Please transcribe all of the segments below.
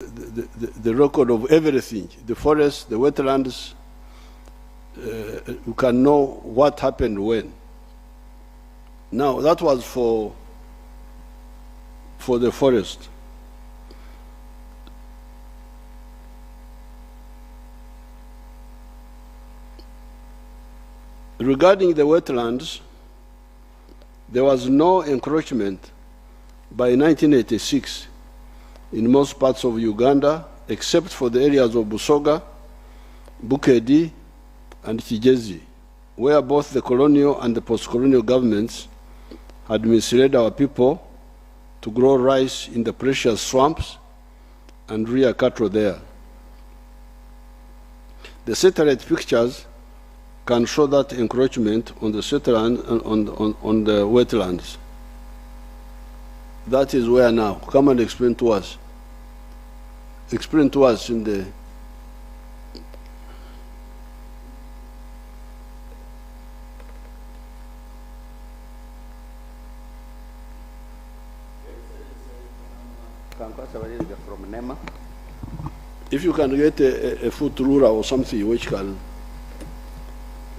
the record of everything, the forests, the wetlands. You can know what happened when. Now, that was for the forest. Regarding the wetlands, there was no encroachment by 1986 in most parts of Uganda, except for the areas of Busoga, Bukedi, and Kigezi, where both the colonial and the post-colonial governments had misled our people to grow rice in the precious swamps and rear cattle there. The satellite pictures can show that encroachment on the on the wetlands. That is where now. Come and explain to us. Explain to us in the. From NEMA. If you can get a foot ruler or something which can.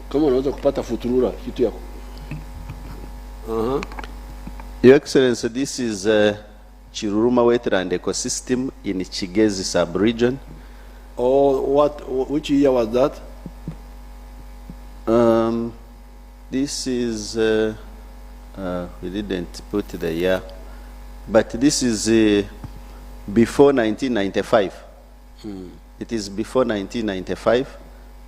Come on, kupata foot ruler kitu yako. Your Excellency, this is Chiruruma wetland ecosystem in Kigezi sub-region. Oh, which year was that? This is, we didn't put the year, but this is before 1995. It is before 1995.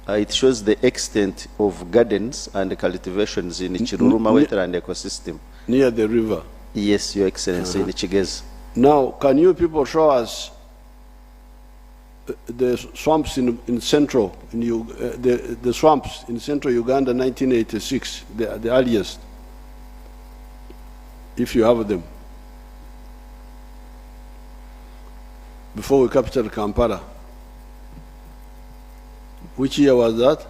It shows the extent of gardens and cultivations in Chiruruma wetland ecosystem. Near the river? Yes, Your Excellency, in Kigezi. Now, can you people show us the swamps in central, the swamps in central Uganda 1986, the earliest, if you have them, before we captured Kampala? Which year was that?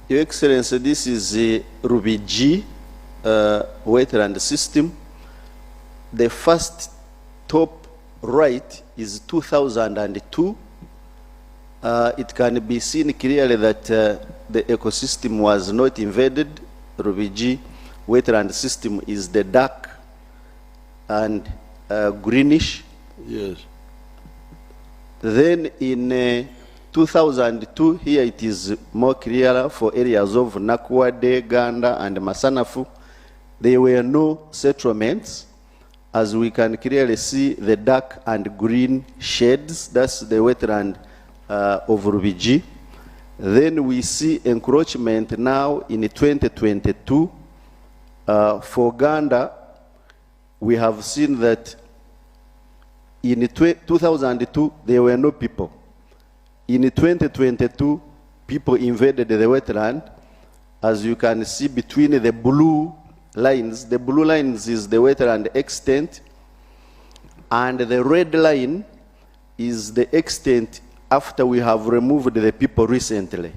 Your Excellency, this is the Rubiji wetland system. The first top right is 2002. It can be seen clearly that the ecosystem was not invaded. Rubiji wetland system is the dark and greenish. Yes. Then in 2002, here it is more clear for areas of Nakwade, Ganda, and Masanafu. There were no settlements, as we can clearly see the dark and green shades. That's the wetland of Rubiji. Then we see encroachment now in 2022. For Ganda, we have seen that in 2002, there were no people. In 2022, people invaded the wetland. As you can see between the blue lines is the wetland extent, and the red line is the extent after we have removed the people recently.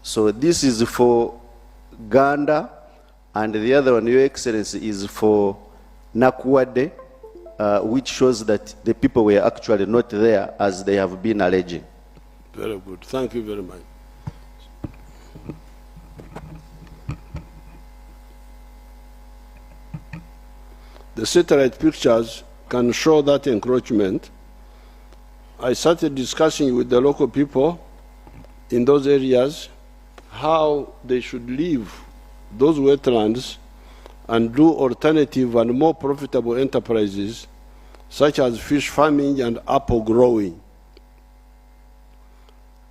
So this is for Ganda, and the other one, Your Excellency, is for Nakwade, which shows that the people were actually not there as they have been alleging. Very good. Thank you very much. The satellite pictures can show that encroachment. I started discussing with the local people in those areas how they should leave those wetlands and do alternative and more profitable enterprises such as fish farming and apple growing.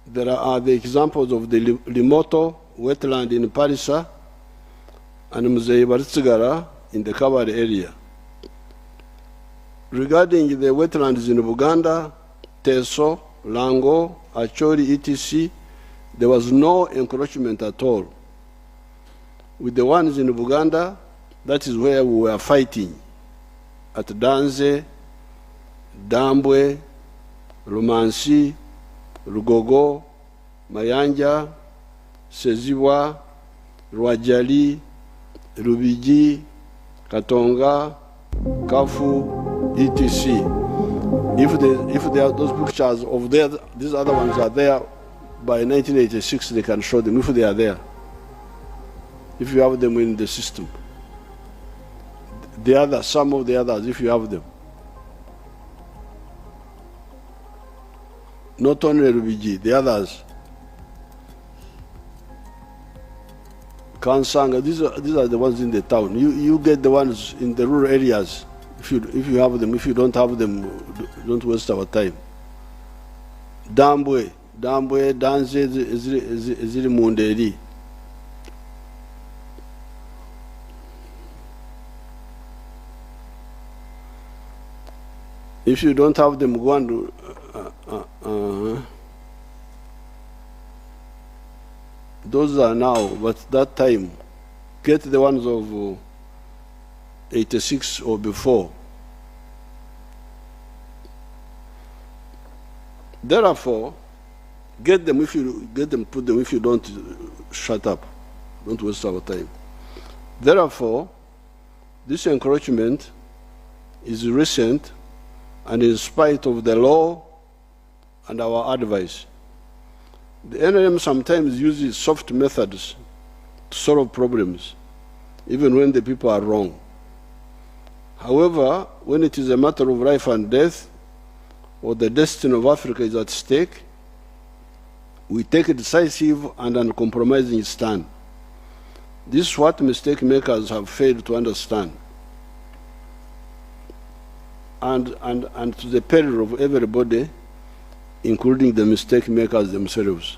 There are the examples of the Limoto wetland in Parisa and Museveni in the covered area. Regarding the wetlands in Buganda, Teso, Lango, Acholi, etc., there was no encroachment at all. With the ones in Buganda, that is where we were fighting, at Danze, Dambwe, Rumansi, Rugogo, Mayanja, Sezibwa, Rwajali, Rubiji, Katonga, Kafu, etc. If those pictures of these other ones are there by 1986, they can show them if they are there. If you have them in the system. Some of the others, if you have them. Not only LBG, the others. Kansanga, these are the ones in the town. You get the ones in the rural areas. If you have them, if you don't have them, don't waste our time. Dambwe, Danze, Ziri Munderi. If you don't have them, go and do. Those are now, but that time, get the ones of 86 or before. Therefore, get them if you get them, put them. If you don't, shut up. Don't waste our time. Therefore, this encroachment is recent and in spite of the law and our advice. The NRM sometimes uses soft methods to solve problems, even when the people are wrong. However, when it is a matter of life and death, or the destiny of Africa is at stake, we take a decisive and uncompromising stand. This is what mistake makers have failed to understand. And to the peril of everybody, including the mistake makers themselves.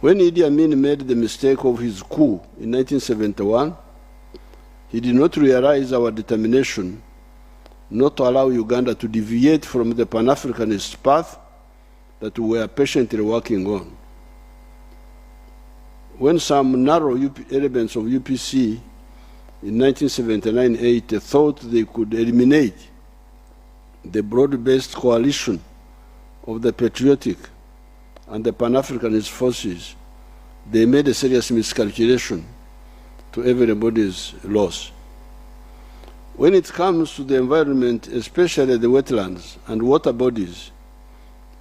When Idi Amin made the mistake of his coup in 1971, he did not realize our determination not to allow Uganda to deviate from the Pan-Africanist path that we were patiently working on. When some narrow elements of UPC in 1979-80 thought they could eliminate the broad-based coalition of the patriotic and the Pan-Africanist forces, they made a serious miscalculation to everybody's loss. When it comes to the environment, especially the wetlands and water bodies,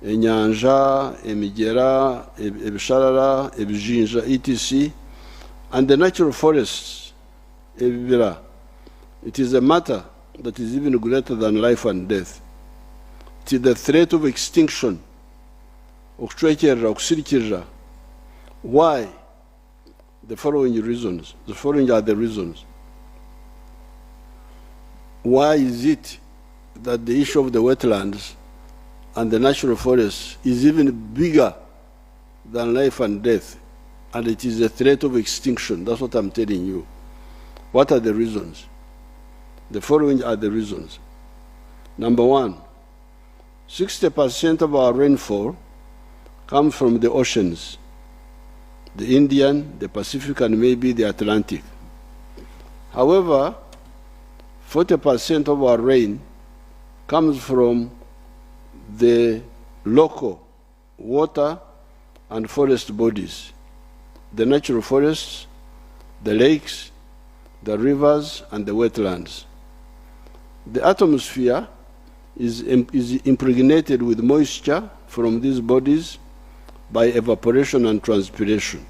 Enyanja, Emigera, Ebisharara, Ebijinja, etc., and the natural forests, Ebibira, it is a matter that is even greater than life and death. It is the threat of extinction. Why? The following reasons. The following are the reasons. Why is it that the issue of the wetlands and the natural forests is even bigger than life and death, and it is a threat of extinction? That's what I'm telling you. What are the reasons? The following are the reasons. Number one, 60% of our rainfall comes from the oceans, the Indian, the Pacific, and maybe the Atlantic. However, 40% of our rain comes from the local water and forest bodies, the natural forests, the lakes, the rivers, and the wetlands. The atmosphere is impregnated with moisture from these bodies by evaporation and transpiration.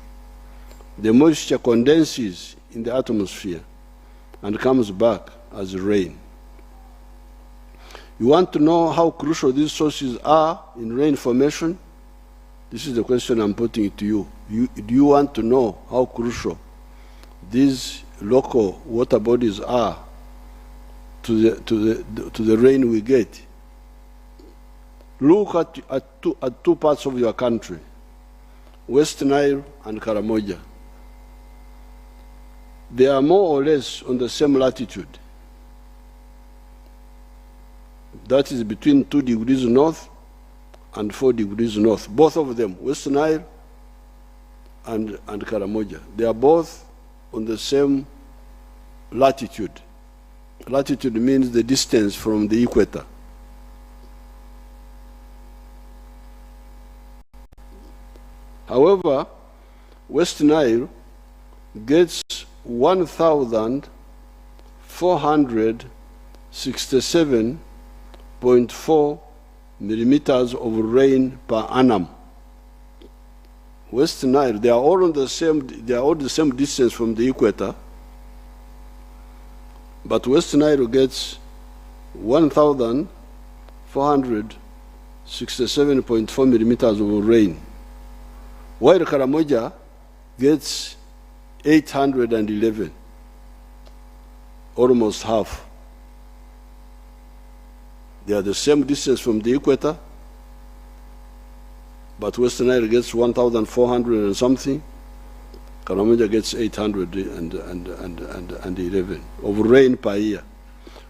The moisture condenses in the atmosphere and comes back as rain. You want to know how crucial these sources are in rain formation? This is the question I'm putting to you. Do you want to know how crucial these local water bodies are to the rain we get? Look at two parts of your country, West Nile and Karamoja. They are more or less on the same latitude. That is between 2 degrees north and 4 degrees north. Both of them, West Nile and Karamoja. They are both on the same latitude. Latitude means the distance from the equator. However, West Nile gets 1,467 0.4 millimeters of rain per annum. West Nile, they are all the same distance from the equator, but West Nile gets 1,467.4 millimeters of rain, while Karamoja gets 811, almost half. They are the same distance from the equator, but Western Nile gets 1,400 and something. Karamoja gets 811 of rain per year.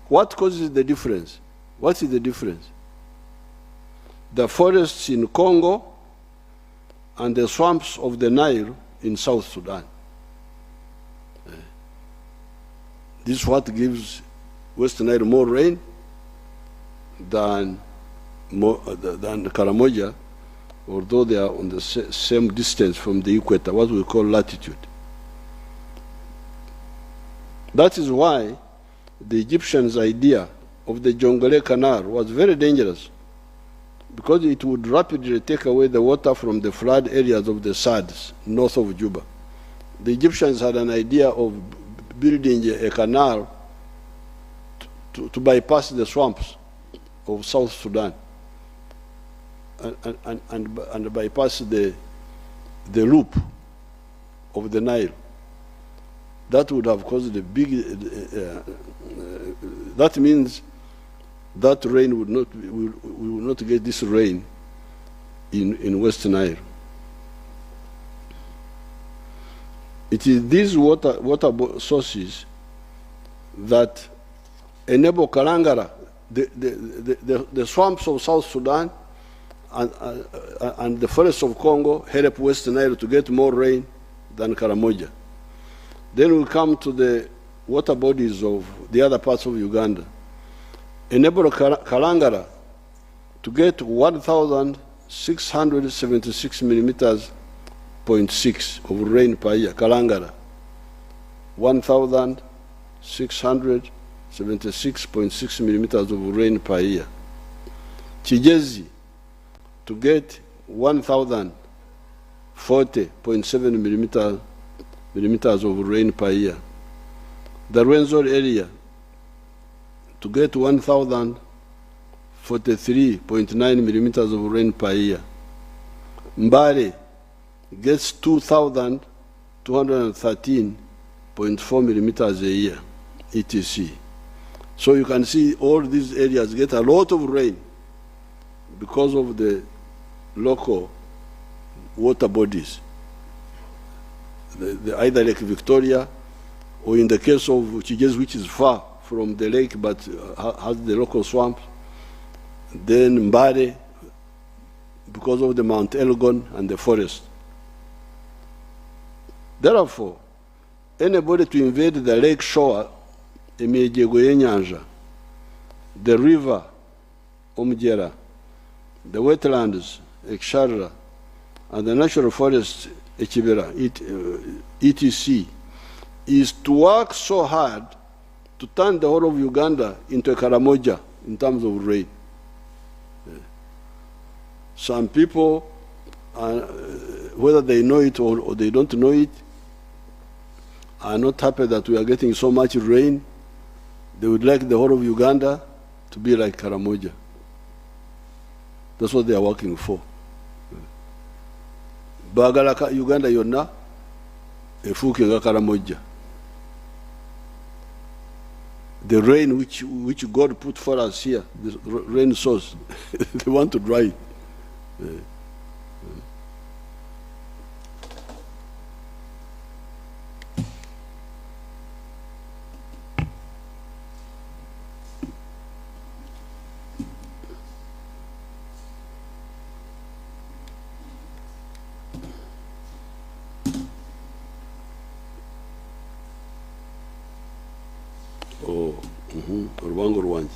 What causes the difference? What is the difference? The forests in Congo and the swamps of the Nile in South Sudan. This is what gives Western Nile more rain than Karamoja, although they are on the same distance from the equator, what we call latitude. That is why the Egyptians' idea of the Jonglei Canal was very dangerous, because it would rapidly take away the water from the flood areas of the SADs, north of Juba. The Egyptians had an idea of building a canal to bypass the swamps of South Sudan and bypass the loop of the Nile. That would have caused a big, that means that rain would not, we will not get this rain in West Nile. It is these water sources that enable Kalangara, the swamps of South Sudan and the forests of Congo help West Nile to get more rain than Karamoja. Then we come to the water bodies of the other parts of Uganda. Enable Kalangara to get 1,676 millimeters 0.6 of rain per year. Kalangara, 1,676.6 millimeters of rain per year. Chigezi to get 1,040.7 millimeters of rain per year. The Rwenzori area to get 1,043.9 millimeters of rain per year. Mbare gets 2,213.4 millimeters a year, etc. So you can see all these areas get a lot of rain because of the local water bodies. Either Lake Victoria, or in the case of Chigezi, which is far from the lake but has the local swamp, then Mbare, because of the Mount Elgon and the forest. Therefore, anybody to invade the lake shore, Emejego Yenyanja, the river Omjera, the wetlands, Ekshara, and the natural forest, Echibera, etc., is to work so hard to turn the whole of Uganda into a Karamoja in terms of rain. Some people, whether they know it or they don't know it, are not happy that we are getting so much rain. They would like the whole of Uganda to be like Karamoja. That's what they are working for. Bagala Uganda yonna efuke nga Karamoja. The rain which God put for us here, the rain source, they want to dry it. Oh, Rubango Rwanda.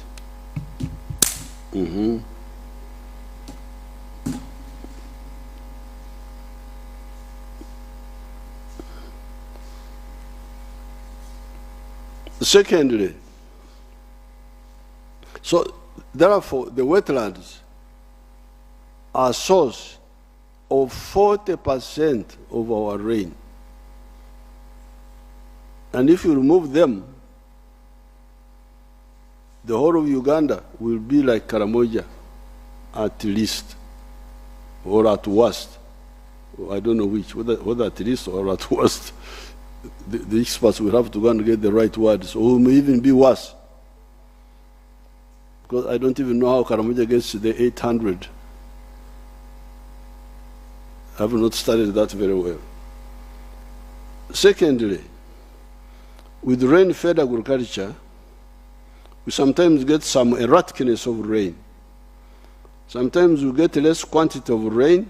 Secondly, so Therefore, the wetlands are source of 40% of our rain. And if you remove them, the whole of Uganda will be like Karamoja at least, or at worst. I don't know which, whether at least or at worst. The experts will have to go and get the right words, or it may even be worse. Because I don't even know how Karamoja gets to the 800. I have not studied that very well. Secondly, with rain-fed agriculture, we sometimes get some erraticness of rain. Sometimes we get less quantity of rain.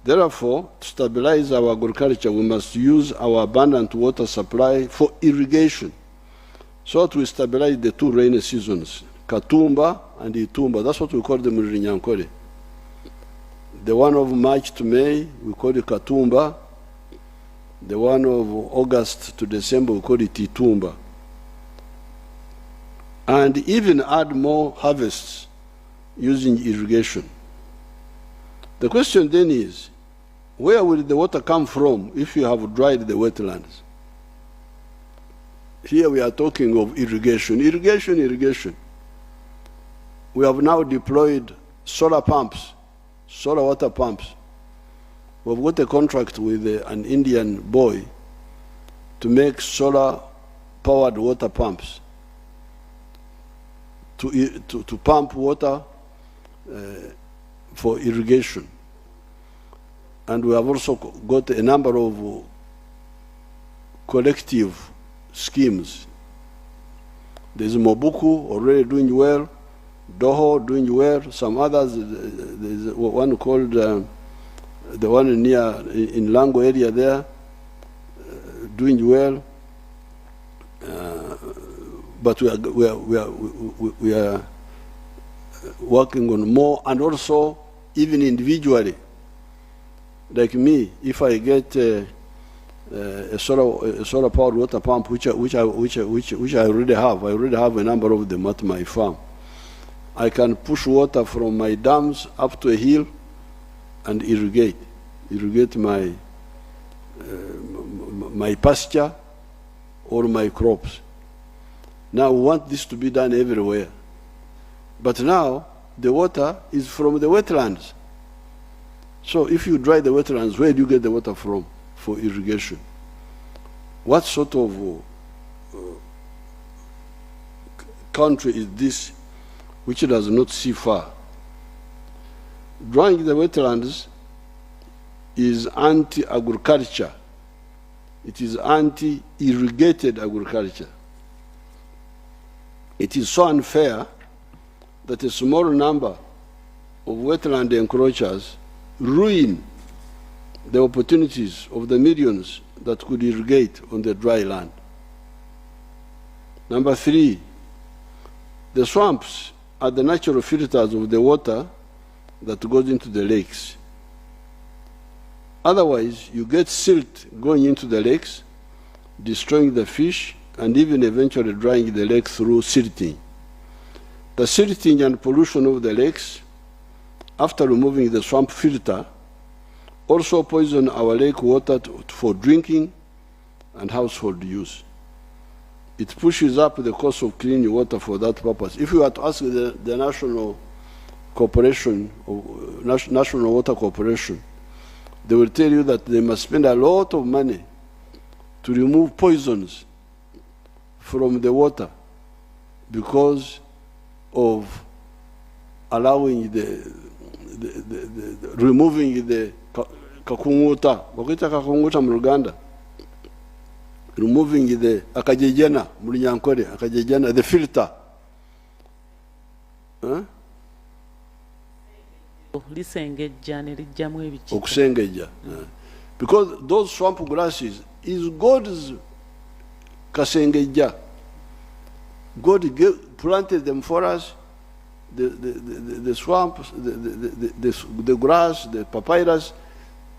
Therefore, to stabilize our agriculture, we must use our abundant water supply for irrigation, so that we stabilize the two rainy seasons, Katumba and Itumba. That's what we call them in Rinyankore. The one of March to May, we call it Katumba. The one of August to December, we call it Itumba. And even add more harvests using irrigation. The question then is, where will the water come from if you have dried the wetlands? Here we are talking of irrigation. Irrigation. We have now deployed solar pumps, solar water pumps. We've got a contract with an Indian boy to make solar-powered water pumps to pump water for irrigation. And we have also got a number of collective schemes. There's Mobuku already doing well, Doho doing well, some others, there's one called, the one near, in Lango area there, doing well. But we are working on more, and also even individually. Like me, if I get a solar-powered water pump, which I already have a number of them at my farm, I can push water from my dams up to a hill and irrigate my my pasture or my crops. Now we want this to be done everywhere. But now the water is from the wetlands. So if you dry the wetlands, where do you get the water from for irrigation? What sort of country is this which does not see far? Drying the wetlands is anti-agriculture. It is anti-irrigated agriculture. It is so unfair that a small number of wetland encroachers ruin the opportunities of the millions that could irrigate on the dry land. Number three, the swamps are the natural filters of the water that goes into the lakes. Otherwise, you get silt going into the lakes, destroying the fish, and even eventually drying the lake through silting. The silting and pollution of the lakes, after removing the swamp filter, also poison our lake water for drinking and household use. It pushes up the cost of clean water for that purpose. If you were to ask the National Corporation, National Water Corporation, they will tell you that they must spend a lot of money to remove poisons from the water because of allowing removing the kakunguta, wakita kakunguta mu Luganda, removing the akajejana mu Lunyankore, akajejana, the filter. Okusengejja. Because those swamp grasses is God's kasengejja. God planted them for us. The swamps, the grass, the papyrus,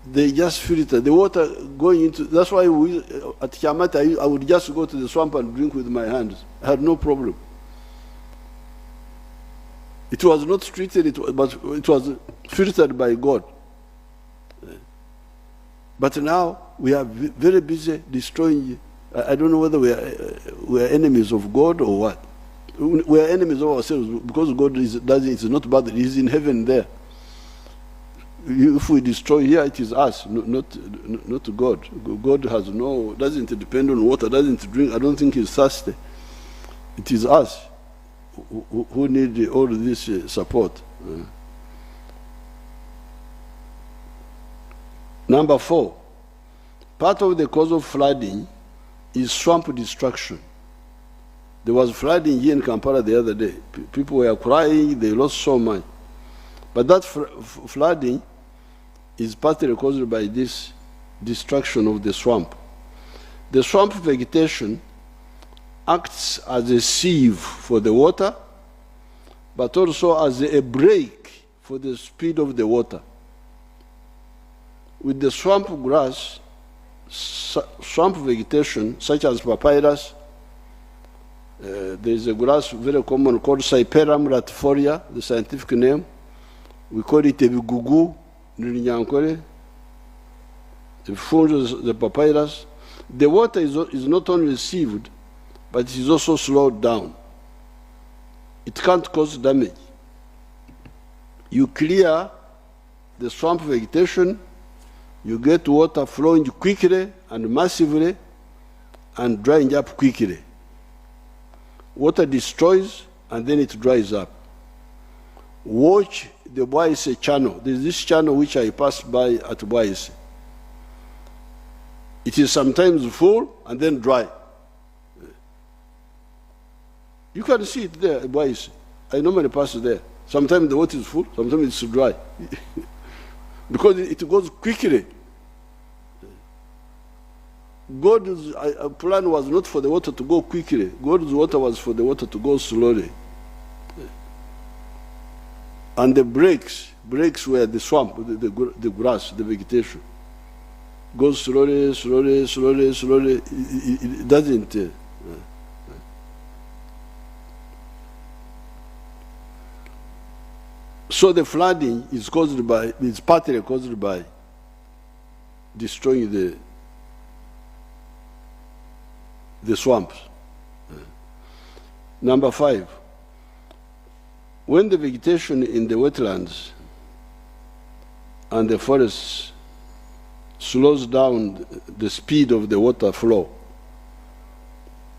they just filter the water going into. That's why at Kiamata I would just go to the swamp and drink with my hands. I had no problem. It was not treated, but it was filtered by God. But now we are very busy destroying. I don't know whether we are enemies of God or what. We are enemies of ourselves because God is not bad. He's in heaven there. If we destroy here, it is us, not God. God doesn't depend on water, doesn't drink. I don't think he's thirsty. It is us who need all this support. Number 4, part of the cause of flooding is swamp destruction. There was flooding here in Kampala the other day. People were crying, they lost so much. But that flooding is partly caused by this destruction of the swamp. The swamp vegetation acts as a sieve for the water, but also as a brake for the speed of the water. With the swamp grass, swamp vegetation, such as papyrus, there is a grass very common called Cyperus latifolia, the scientific name. We call it a bigugu, the fungus, the papyrus. The water is not only received, but it is also slowed down. It can't cause damage. You clear the swamp vegetation, you get water flowing quickly and massively and drying up quickly. Water destroys and then it dries up. Watch the Boise channel. There's this channel which I passed by at Boise. It is sometimes full and then dry. You can see it there at Boise. I normally pass there. Sometimes the water is full, sometimes it's dry. Because it goes quickly. God's plan was not for the water to go quickly. God's water was for the water to go slowly. And the breaks were the swamp, the grass, the vegetation. Goes slowly, slowly, slowly, slowly. It doesn't. So the flooding is partly caused by destroying the swamps. Number 5, when the vegetation in the wetlands and the forests slows down the speed of the water flow,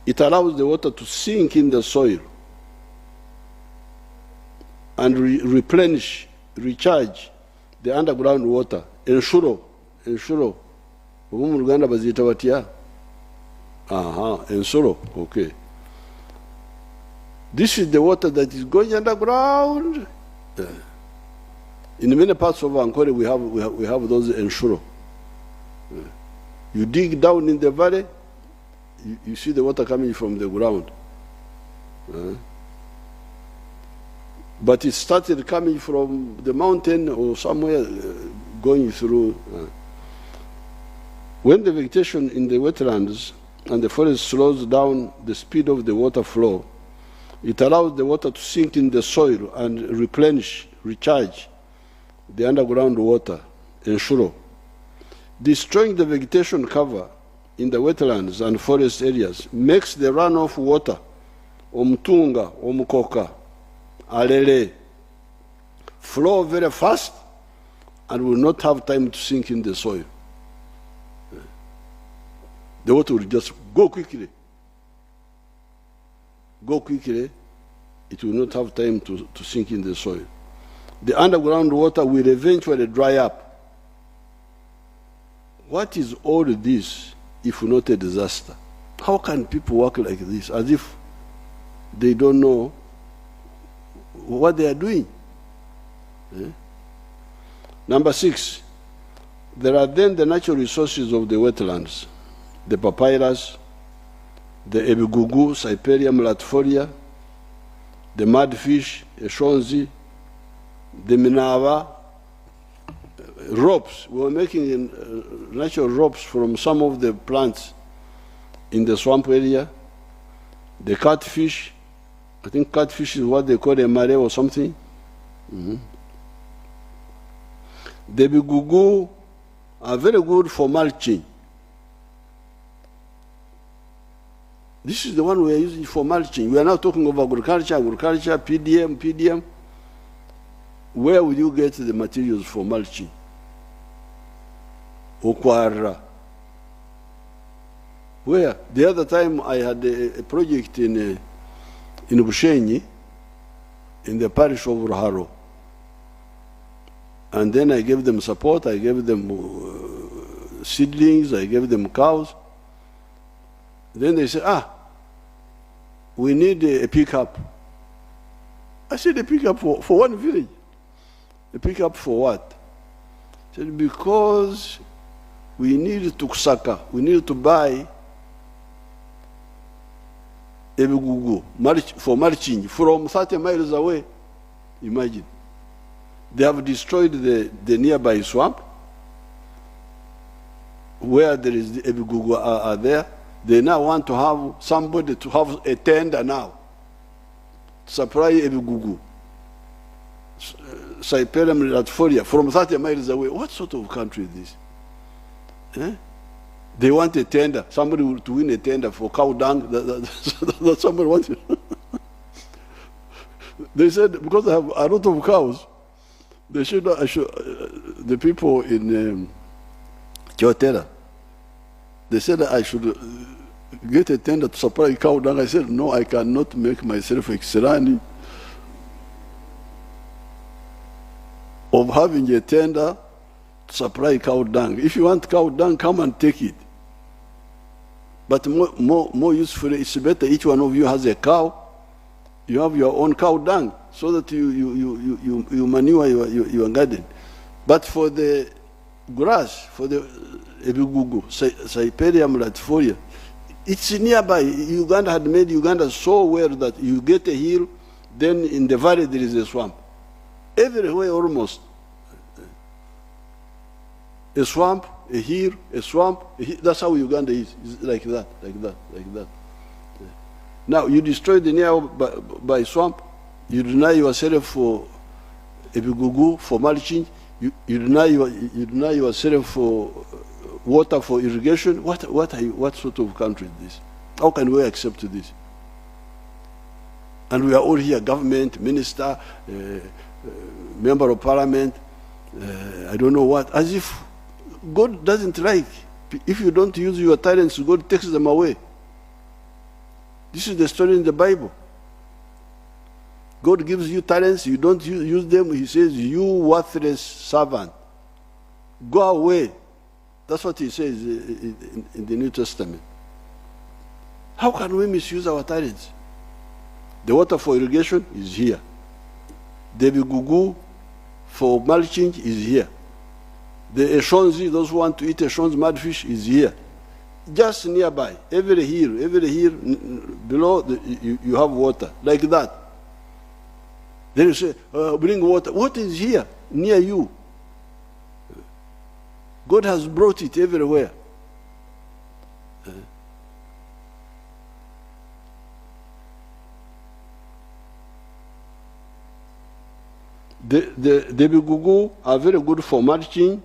it allows the water to sink in the soil and replenish, recharge the underground water. Ensuro. Ubu mu Rwanda bazita batya? Ensuro, okay. This is the water that is going underground. In many parts of Ankole, we have those ensuro. You dig down in the valley, you see the water coming from the ground. But it started coming from the mountain or somewhere going through. When the vegetation in the wetlands and the forest slows down the speed of the water flow, it allows the water to sink in the soil and replenish, recharge the underground water, ensure. Destroying the vegetation cover in the wetlands and forest areas makes the runoff water, omutunga, omukoka, alele, flow very fast and will not have time to sink in the soil. The water will just go quickly. Go quickly, it will not have time to sink in the soil. The underground water will eventually dry up. What is all this if not a disaster? How can people work like this as if they don't know what they are doing? Number 6, there are then the natural resources of the wetlands, the papyrus, the ebigugu, Cyperus latifolia, the mudfish, eshonzi, the minava, ropes. We were making natural ropes from some of the plants in the swamp area. The catfish, I think catfish is what they call a mare or something. The Bigugu are very good for mulching. This is the one we are using for mulching. We are now talking of agriculture, PDM. Where will you get the materials for mulching? Okwara. Where? The other time I had a project in Bushenyi, in the parish of Ruharo. And then I gave them support, I gave them seedlings, I gave them cows. Then they said, we need a pickup. I said, a pickup for one village. A pickup for what? I said, because we need to kusaka, we need to buy a Bigugu for mulching from 30 miles away. Imagine. They have destroyed the nearby swamp where there is the Bigugu are there. They now want to have somebody to have a tender now to supply Bigugu. Cyperem Latforia from 30 miles away. What sort of country is this? They want a tender, somebody to win a tender for cow dung. That somebody wants it. They said, because I have a lot of cows, they should, the people in Kyotera, they said I should get a tender to supply cow dung. I said, no, I cannot make myself extrani of having a tender to supply cow dung. If you want cow dung, come and take it. But more usefully, it's better each one of you has a cow. You have your own cow dung so that you manure your garden. But for the grass, for the Bigugu, Cyperium latifolia, it's nearby. Uganda had made Uganda so well that you get a hill, then in the valley there is a swamp. Everywhere almost. A swamp, a hill, a swamp. That's how Uganda is. It's like that. Yeah. Now, you destroy the nearby swamp. You deny yourself for a Bigugu, for mulching. You deny yourself for water, for irrigation. What sort of country is this? How can we accept this? And we are all here, government, minister, member of parliament, I don't know what, as if God doesn't like. If you don't use your talents, God takes them away. This is the story in the Bible. God gives you talents, you don't use them, he says, you worthless servant, go away. That's what he says in the New Testament. How can we misuse our talents? The water for irrigation is here. The Bigugu for mulching is here. The Eshonzi, those who want to eat Eshonzi mudfish, is here. Just nearby, every hill below, you have water, like that. Then you say, bring water. What is here, near you? God has brought it everywhere. The Bigugu are very good for mulching,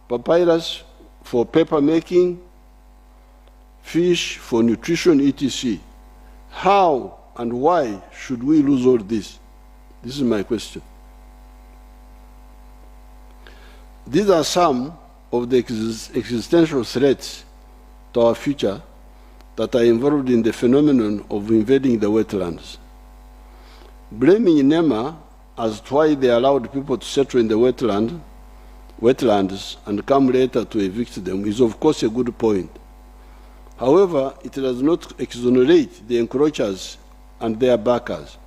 papyrus for paper making, fish for nutrition, etc. How and why should we lose all this? This is my question. These are some of the existential threats to our future that are involved in the phenomenon of invading the wetlands. Blaming NEMA as to why they allowed people to settle in the wetlands and come later to evict them is of course a good point. However, it does not exonerate the encroachers and their backers.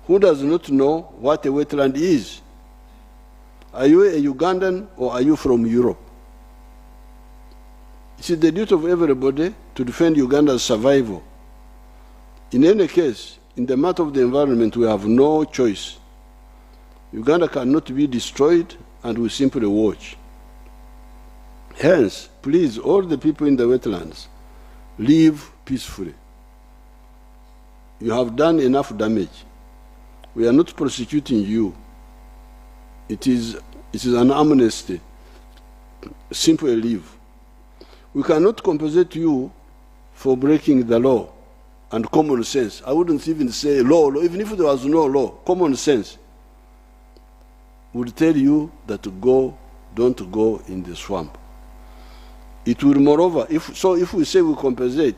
Who does not know what a wetland is? Are you a Ugandan or are you from Europe? It is the duty of everybody to defend Uganda's survival. In any case, in the matter of the environment, we have no choice. Uganda cannot be destroyed, and we simply watch. Hence, please, all the people in the wetlands, live peacefully. You have done enough damage. We are not prosecuting you. It is an amnesty, simple leave. We cannot compensate you for breaking the law and common sense. I wouldn't even say law, even if there was no law, common sense would tell you that don't go in the swamp. It will moreover, if we say we compensate,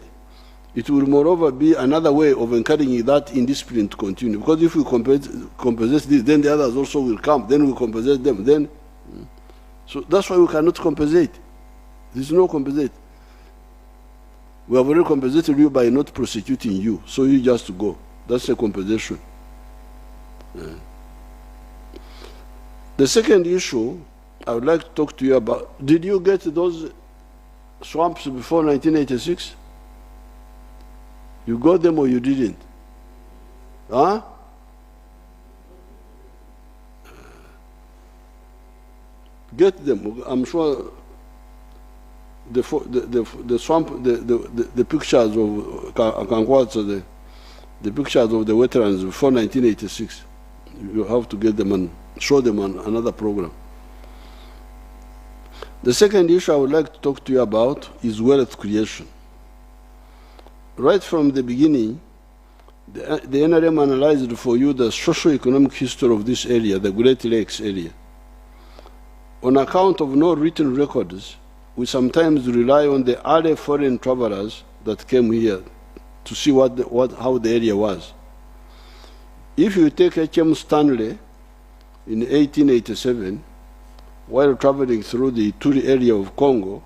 it will moreover be another way of encouraging that indiscipline to continue. Because if we compensate this, then the others also will come, then we compensate them, then. So that's why we cannot compensate. There's no compensate. We have already compensated you by not prosecuting you, so you just go. That's a compensation. The second issue I would like to talk to you about, did you get those swamps before 1986? You got them or you didn't? Huh? Get them. I'm sure the swamp, the pictures of Kankwaza, the pictures of the veterans before 1986. You have to get them and show them on another program. The second issue I would like to talk to you about is wealth creation. Right from the beginning, the NRM analyzed for you the socio-economic history of this area, the Great Lakes area. On account of no written records, we sometimes rely on the early foreign travelers that came here to see how the area was. If you take H.M. Stanley in 1887, while traveling through the Ituri area of Congo,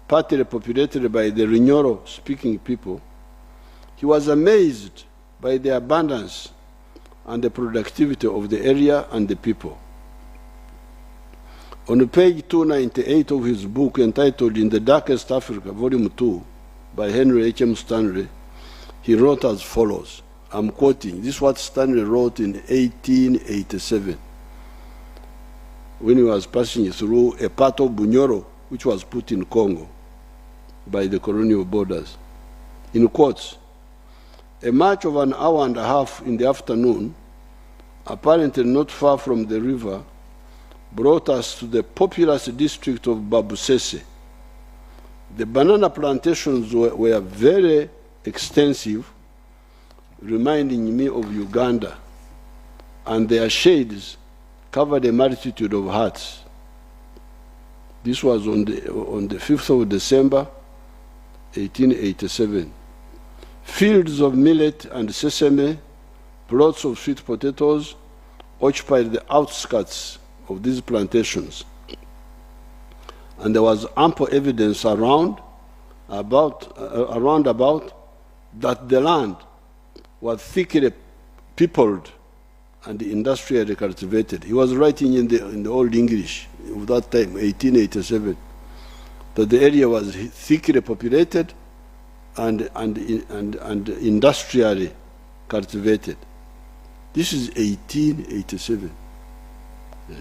partly populated by the Rinyoro-speaking people, he was amazed by the abundance and the productivity of the area and the people. On page 298 of his book entitled In the Darkest Africa, Volume 2, by Henry H.M. Stanley, he wrote as follows. I'm quoting. This is what Stanley wrote in 1887 when he was passing through a part of Bunyoro, which was put in Congo by the colonial borders. In quotes, a march of an hour and a half in the afternoon, apparently not far from the river, brought us to the populous district of Babusese. The banana plantations were very extensive, reminding me of Uganda, and their shades covered a multitude of huts. This was on the 5th of December, 1887. Fields of millet and sesame, plots of sweet potatoes occupied the outskirts of these plantations. And there was ample evidence around about that the land was thickly peopled and industrially cultivated. He was writing in the Old English of that time, 1887, that the area was thickly populated and industrially cultivated. This is 1887. Yeah.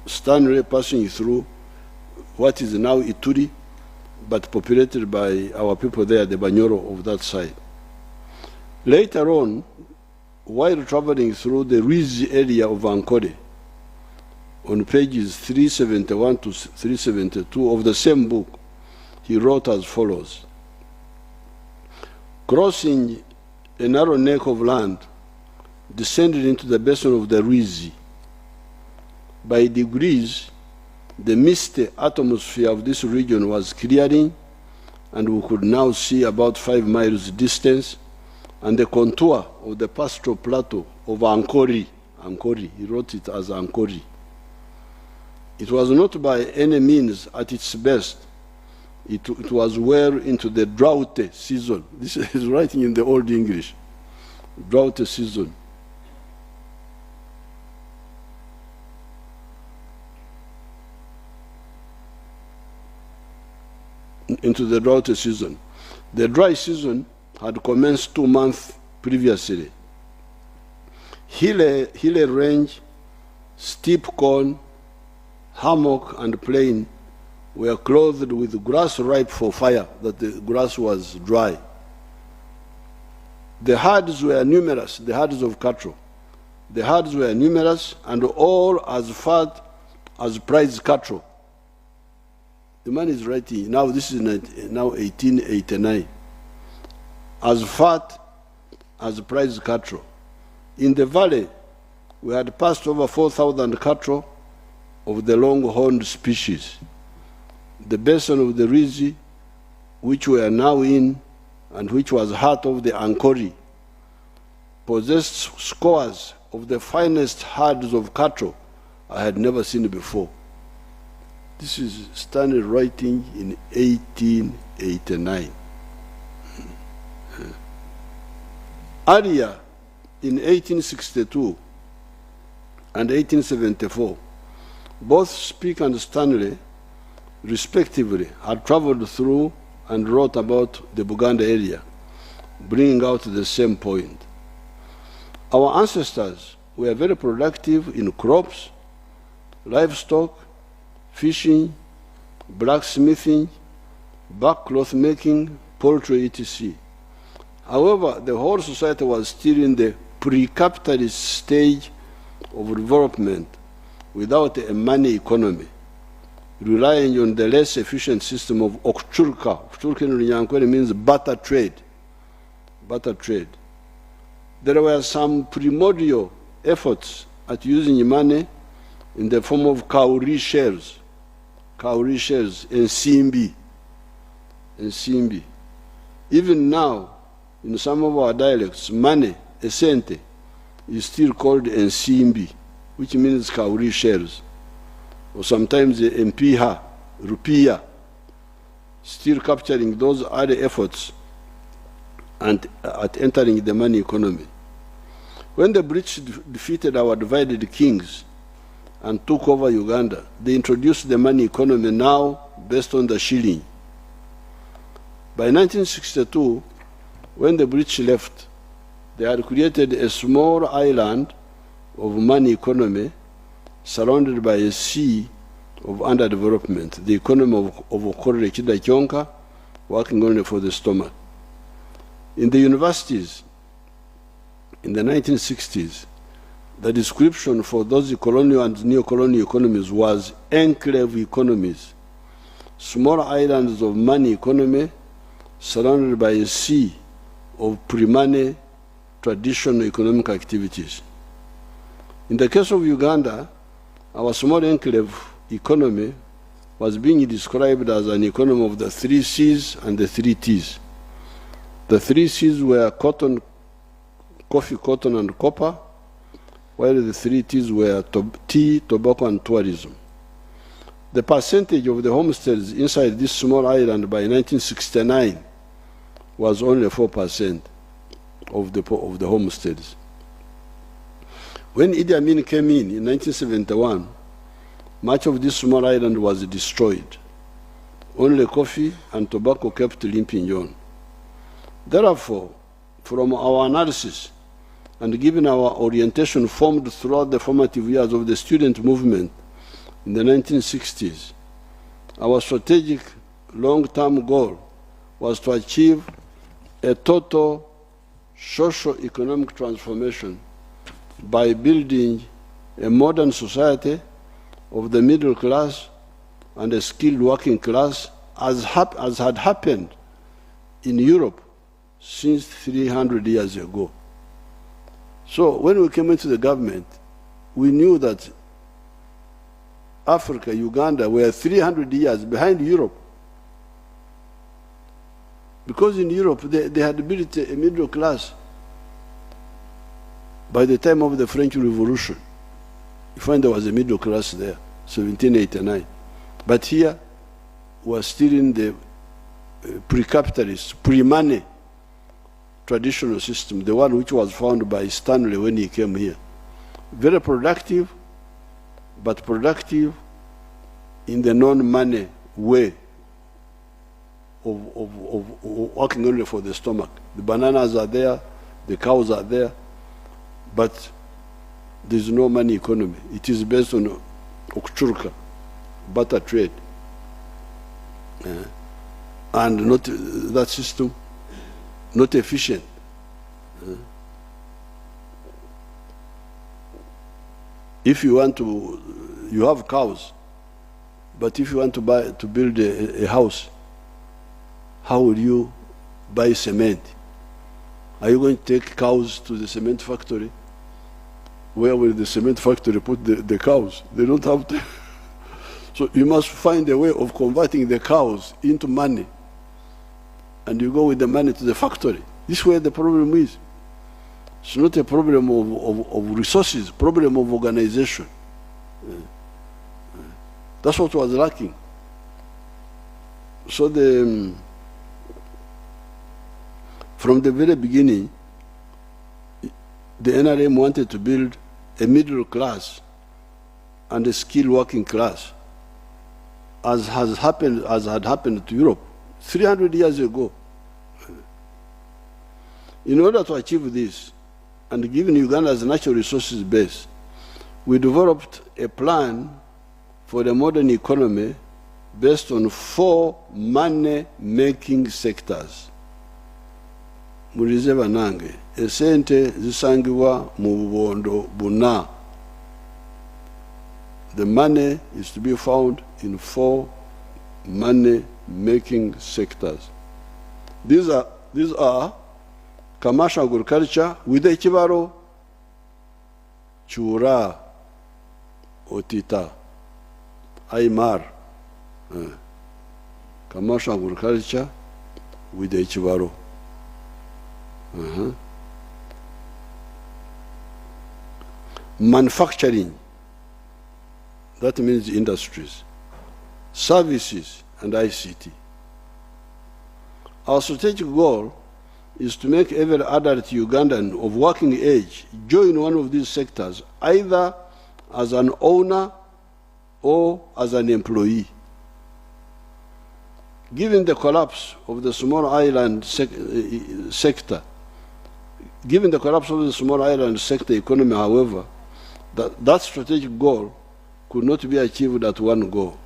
Stanley passing through what is now Ituri, but populated by our people there, the Banyoro of that side. Later on, while traveling through the Rizi area of Ankole, on pages 371 to 372 of the same book, he wrote as follows. Crossing a narrow neck of land, descended into the basin of the Rizi. By degrees, the misty atmosphere of this region was clearing, and we could now see about 5 miles distance, and the contour of the pastoral plateau of Ankori. Ankori, he wrote it as Ankori. It was not by any means at its best. It was well into the drought season. This is writing in the Old English. Drought season. Into the drought season. The dry season had commenced 2 months previously. Hilly range, steep corn, hammock, and plain were clothed with grass ripe for fire, that the grass was dry. The herds were numerous, the herds of cattle. The herds were numerous and all as fat as prize cattle. The man is writing, now this is now 1889. As fat as prize cattle. In the valley, we had passed over 4,000 cattle of the long-horned species. The basin of the Rizi, which we are now in, and which was heart of the Ankori, possessed scores of the finest herds of cattle I had never seen before. This is Stanley writing in 1889. Earlier, in 1862 and 1874, both Speke and Stanley, respectively, had traveled through and wrote about the Buganda area, bringing out the same point. Our ancestors were very productive in crops, livestock, fishing, blacksmithing, backcloth making, poultry, etc. However, the whole society was still in the pre-capitalist stage of development without a money economy, relying on the less efficient system of okchulka. Okchulka in Runyankore means barter trade. Barter trade. There were some primordial efforts at using money in the form of kauri shares, and simbi. Even now, in some of our dialects, money, esente, is still called ensimbi, which means kauri shares, or sometimes mpiha, rupiah, still capturing those early efforts and at entering the money economy. When the British defeated our divided kings and took over Uganda, they introduced the money economy now based on the shilling. By 1962, when the British left, they had created a small island of money economy surrounded by a sea of underdevelopment, the economy of Okorre Kidakyonka, working only for the stomach. In the universities, in the 1960s, the description for those colonial and neo-colonial economies was enclave economies, small islands of money economy surrounded by a sea of pre-money traditional economic activities. In the case of Uganda, our small enclave economy was being described as an economy of the 3 C's and the 3 T's. The 3 C's were cotton, coffee, cotton, and copper, while the 3 T's were tea, tobacco, and tourism. The percentage of the homesteads inside this small island by 1969 was only 4% of the homesteads. When Idi Amin came in 1971, much of this small island was destroyed. Only coffee and tobacco kept limping on. Therefore, from our analysis and given our orientation formed throughout the formative years of the student movement in the 1960s, our strategic long-term goal was to achieve a total socio-economic transformation by building a modern society of the middle class and a skilled working class as had happened in Europe since 300 years ago. So when we came into the government, we knew that Africa, Uganda, were 300 years behind Europe. Because in Europe, they had built a middle class by the time of the French Revolution. You find there was a middle class there, 1789. But here, we are still in the pre-capitalist, pre-money traditional system, the one which was found by Stanley when he came here. Very productive, but productive in the non-money way of working only for the stomach. The bananas are there, the cows are there, but there's no money economy. It is based on okchurka, barter trade. And not that system, not efficient. If you want to, you have cows, but if you want to build a house, how will you buy cement? Are you going to take cows to the cement factory? Where will the cement factory put the cows? They don't have to. So you must find a way of converting the cows into money. And you go with the money to the factory. This is where the problem is. It's not a problem of resources, problem of organization. That's what was lacking. So from the very beginning, the NRM wanted to build a middle class and a skilled working class, as had happened to Europe 300 years ago. In order to achieve this, and given Uganda's natural resources base, we developed a plan for the modern economy based on 4 money-making sectors. Mulize banange, esente zisangibwa mu bubondo buna. The money is to be found in 4 money-making sectors. These are commercial agriculture with ekibaro, chura, otita, aymar. Commercial agriculture with ekibaro. Manufacturing, that means industries, services, and ICT. Our strategic goal is to make every adult Ugandan of working age join one of these sectors, either as an owner or as an employee. Given the collapse of the small island sector, economy, however, that strategic goal could not be achieved at one go.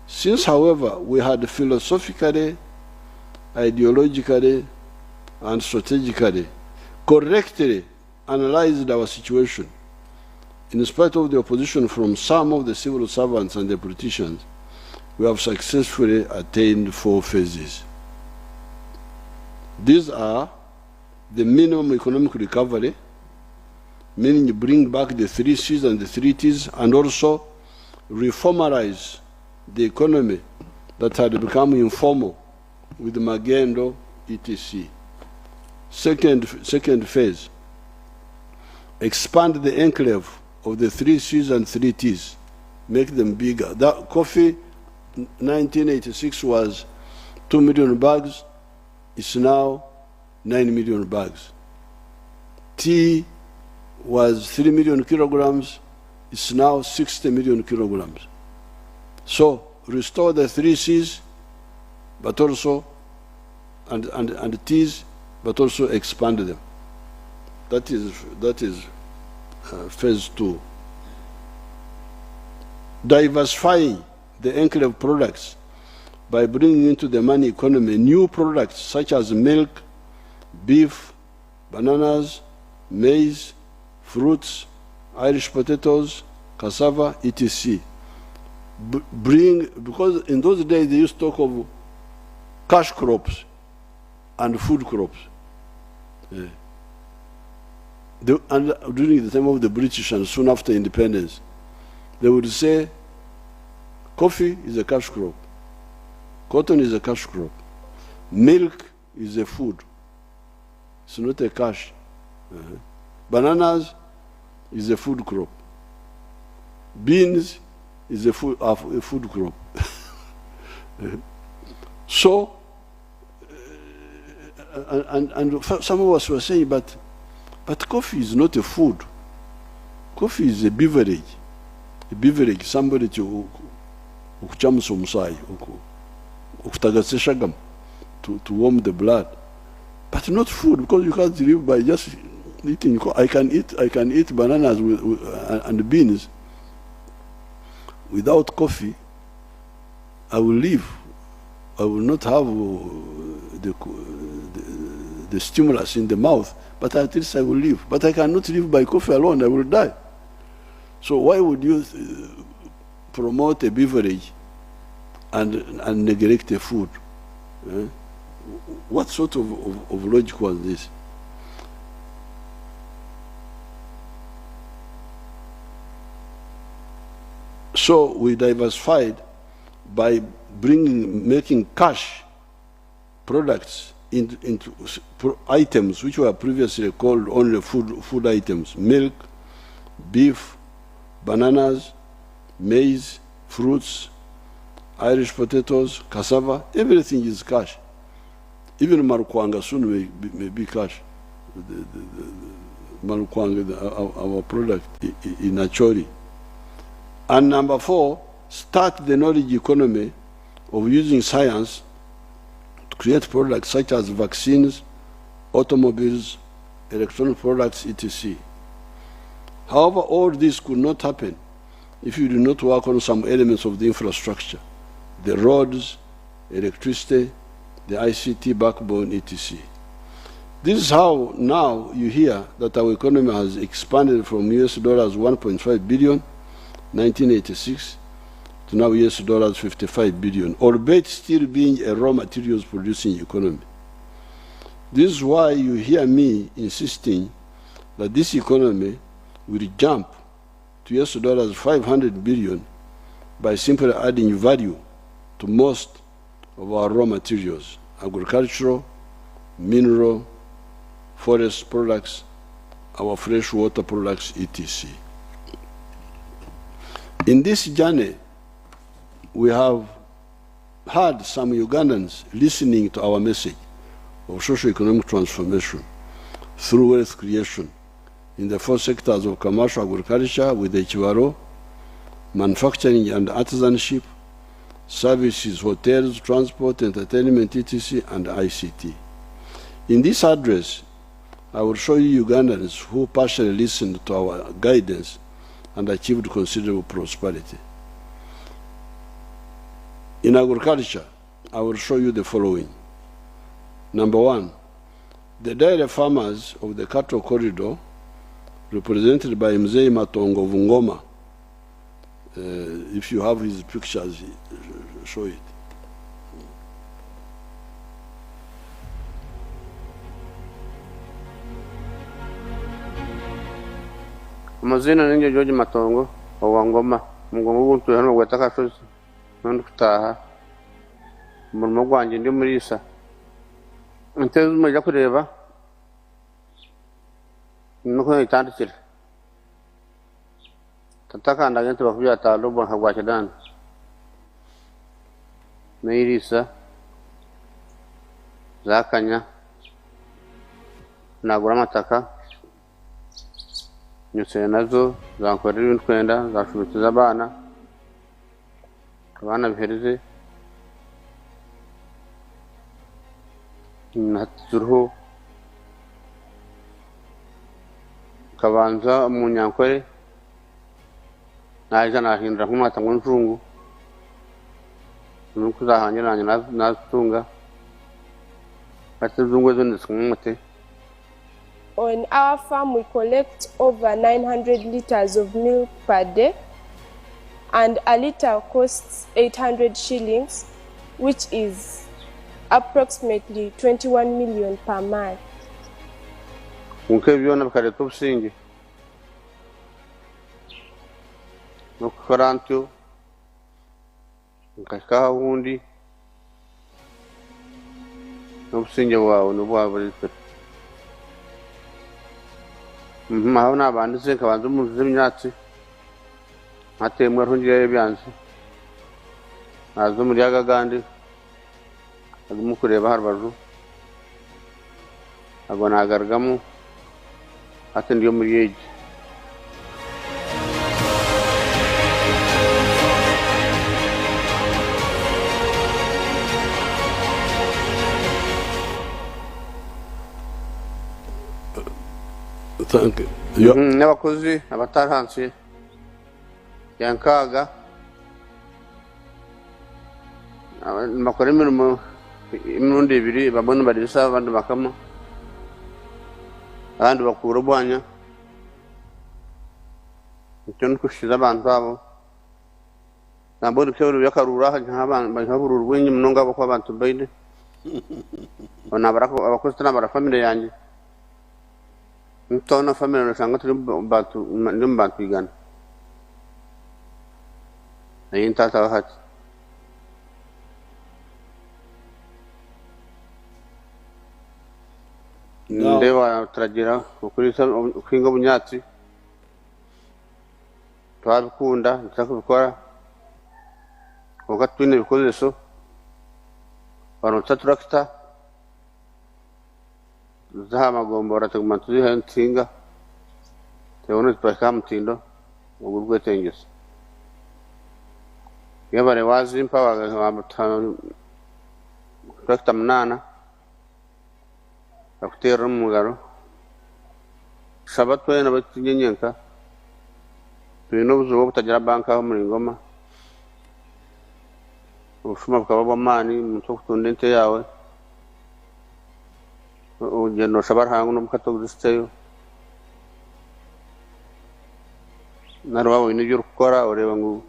Since, however, we had philosophically, ideologically, and strategically correctly analyzed our situation, in spite of the opposition from some of the civil servants and the politicians, we have successfully attained 4 phases. These are the minimum economic recovery, meaning you bring back the 3 C's and the 3 T's, and also reformalize the economy that had become informal with magendo, etc. Second phase, expand the enclave of the 3 C's and 3 T's, make them bigger. That coffee, 1986 was 2 million bags, it's now 9 million bags. Tea was 3 million kilograms, it's now 60 million kilograms. So restore the 3 C's, but also, and T's, but also expand them. That is phase 2. Diversifying the enclave products by bringing into the money economy new products such as milk, beef, bananas, maize, fruits, Irish potatoes, cassava, etc. Because in those days they used to talk of cash crops and food crops. And during the time of the British and soon after independence, they would say coffee is a cash crop, cotton is a cash crop, milk is a food, it's not a cash. Bananas is a food crop, beans is a food crop. So, and some of us were saying, but coffee is not a food. Coffee is a beverage. A beverage, somebody to warm the blood, but not food, because you can't live by just eating. I can eat bananas and beans. Without coffee, I will live. I will not have the stimulus in the mouth, but at least I will live. But I cannot live by coffee alone, I will die. So why would you promote a beverage and neglect the food? What sort of logic was this? So we diversified by making cash products into items which were previously called only food items: milk, beef, bananas, maize, fruits, Irish potatoes, cassava. Everything is cash. Even marukwanga soon may be cash. Marukwanga, our product in Achori. And number 4, start the knowledge economy of using science to create products such as vaccines, automobiles, electronic products, etc. However, all this could not happen if you do not work on some elements of the infrastructure: the roads, electricity, the ICT backbone, etc. This is how now you hear that our economy has expanded from US dollars 1.5 billion 1986 to now US dollars 55 billion, albeit still being a raw materials producing economy. This is why you hear me insisting that this economy will jump to US dollars 500 billion by simply adding value to most of our raw materials: agricultural, mineral, forest products, our freshwater products, etc. In this journey, we have had some Ugandans listening to our message of socio-economic transformation through wealth creation in the 4 sectors of commercial agriculture with HVRO, manufacturing and artisanship, services, hotels, transport, entertainment, etc., and ICT. In this address, I will show you Ugandans who partially listened to our guidance and achieved considerable prosperity. In agriculture, I will show you the following. Number 1, the dairy farmers of the cattle corridor, represented by Mzee Matongo of Ngoma. If you have his pictures, show it. Amazina ninge George Matongo wa Ngoma mugongo guntu hano gwataka shozi nandi kutaha umurimo gwanje ndi murisa nteze mujya kureba nuko itandikira tatakanda gento bakubya talo bon hagwa cyadana nirisa zakanya nagura amataka nyuse nazo zankorera ibintu kwenda zashubitiza abana bihereze natuzuru kabanza mu nyankore naje nahindura nk'umwata ngo njungu nuko zahangiranye natunga batuzungwe zo ndisumute. On our farm, we collect over 900 liters of milk per day, and a liter costs 800 shillings, which is approximately 21 million per month. Unkebyona bakareto busingi no korantyo nkaka wundi no busingi wawe no bwaburi mahona abantu se kabanza umuze imyatsi atemwe rungiye byanze azo muri agagandi aguma kureba harbajo agona agargamo atendiyo muri yeje Thank you. N'abakozi abatarahanse yankaga bakora imirimo imrundi ibiri babona barisa abandi bakama abandi bakura obwanya icyo nikushiza abantu abo nabo bikebero byakarura nkaburura bwinyi munonga abo kwa bantu baide ona barako abakozi n'abara family yanjye ntona family nasanga turi bantu igana ayin tata hati ndewa turagira ukurisa kwinga bunyatsi twabikunda ntakubikora wakati twine ibikoresho barotsa tractor zaha magombora tuguma tuziha nsinga tebone twaka mutindo ugurwe tengese yabare wazimpa wagatano tractor munana akutera mugaro sabatwe n'abatinyenyenka bino buzo butagira banka aho muri Ngoma ushuma bukaba bw'amani muto kutondente yawe ugendo shabar hangu no mukato gusteyo narwa wini jur kora oreba ngu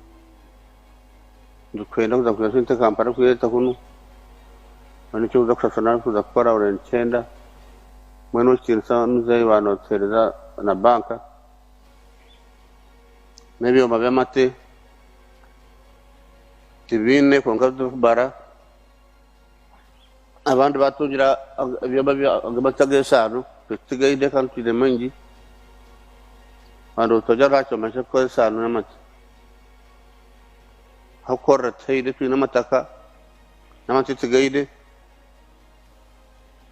dukwenda kuza kuyasinte kampara kuyeta kuno ani cyo uzakushana kuza kora orencenda mweno kirisa nuzai wano tereza na banka nebyo mabamate tibine konka bara abandi batugira batagesano tigaide kan tide mangi ando tojara cyo mashe ko sano namati hakora tayde tu namataka namati tigaide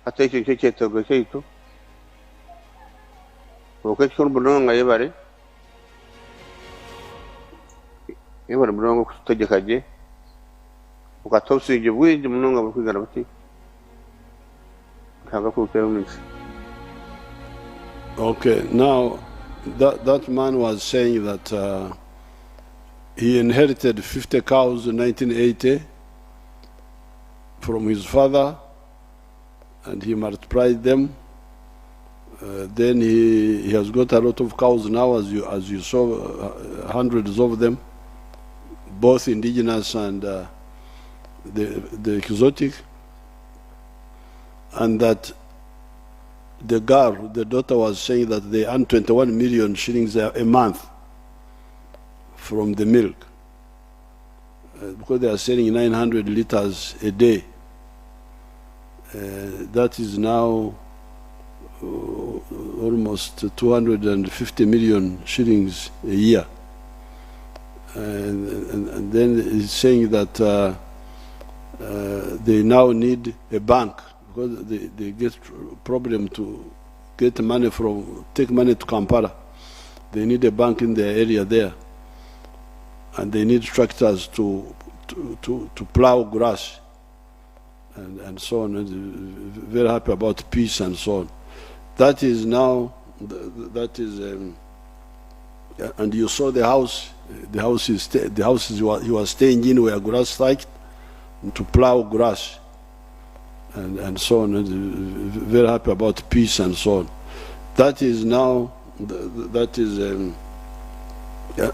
ateke keke to geito oke kon bunonga yebare yebare bunonga kutojekaje ukatopsi jibwije munonga bukigara bati kaga kuperumisi. Okay, now that man was saying that he inherited 50 cows in 1980 from his father, and he multiplied them. Then he has got a lot of cows now, as you saw, hundreds of them, both indigenous and the exotic, and that the girl, the daughter, was saying that they earn 21 million shillings a month from the milk, because they are selling 900 liters a day. That is now almost 250 million shillings a year. And then he's saying that they now need a bank, because they get problem to get money take money to Kampala. They need a bank in their area there, and they need tractors to plow grass and so on. And very happy about peace and so on. That is now, and you saw the house. The houses he was staying in were grass like to plow grass and so on. And very happy about peace and so on. That is now,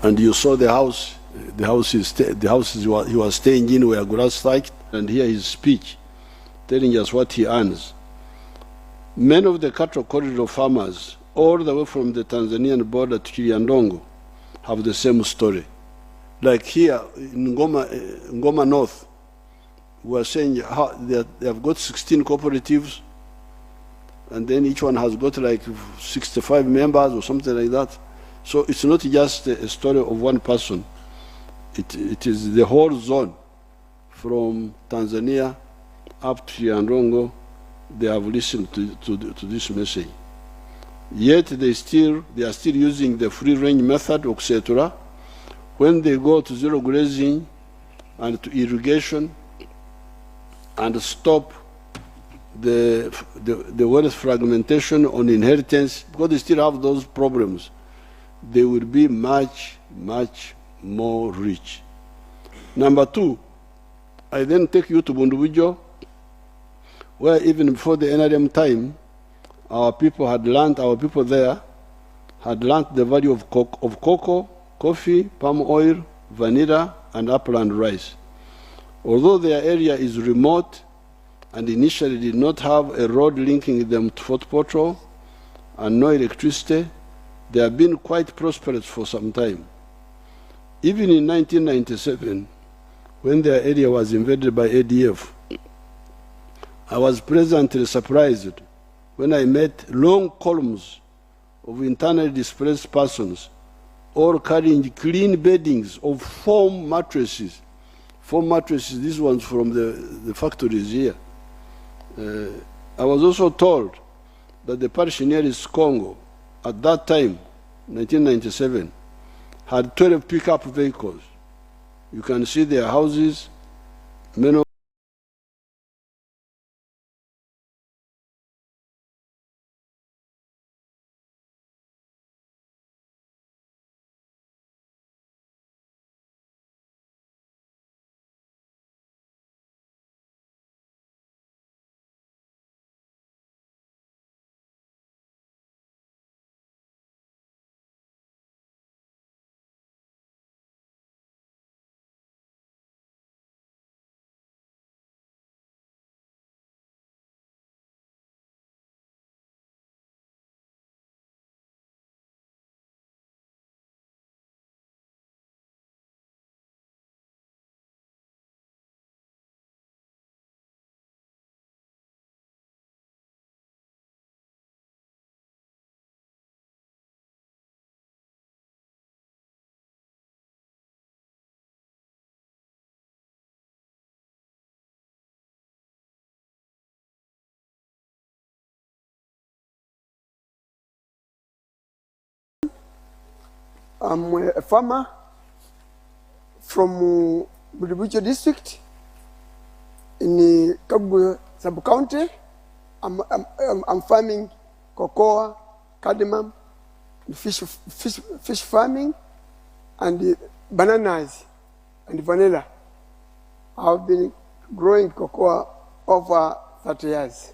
and you saw the house. The houses he was staying in were grass like, and here his speech, telling us what he earns. Many of the cattle corridor farmers, all the way from the Tanzanian border to Kiliandongo, have the same story. Like here in Ngoma North, we are saying how they have got 16 cooperatives, and then each one has got like 65 members or something like that. So it's not just a story of one person. It is the whole zone, from Tanzania up to Kiliandongo. They have listened to this message. Yet they are still using the free range method, etc. When they go to zero grazing and to irrigation and stop the wealth fragmentation on inheritance, because they still have those problems, they will be much, much more rich. Number two, I then take you to Bundubujo, where even before the NRM time, our people there had learned the value of cocoa, coffee, palm oil, vanilla, and upland rice. Although their area is remote and initially did not have a road linking them to Fort Portal and no electricity, they have been quite prosperous for some time. Even in 1997, when their area was invaded by ADF, I was pleasantly surprised when I met long columns of internally displaced persons, all carrying clean beddings of foam mattresses. Foam mattresses, these ones from the factories here. I was also told that the parish nearest Congo, at that time, 1997, had 12 pickup vehicles. You can see their houses, many of I'm a farmer from Bulibucho district in Kabu sub-county. I'm farming cocoa, cardamom, fish farming, and bananas and vanilla. I've been growing cocoa over 30 years.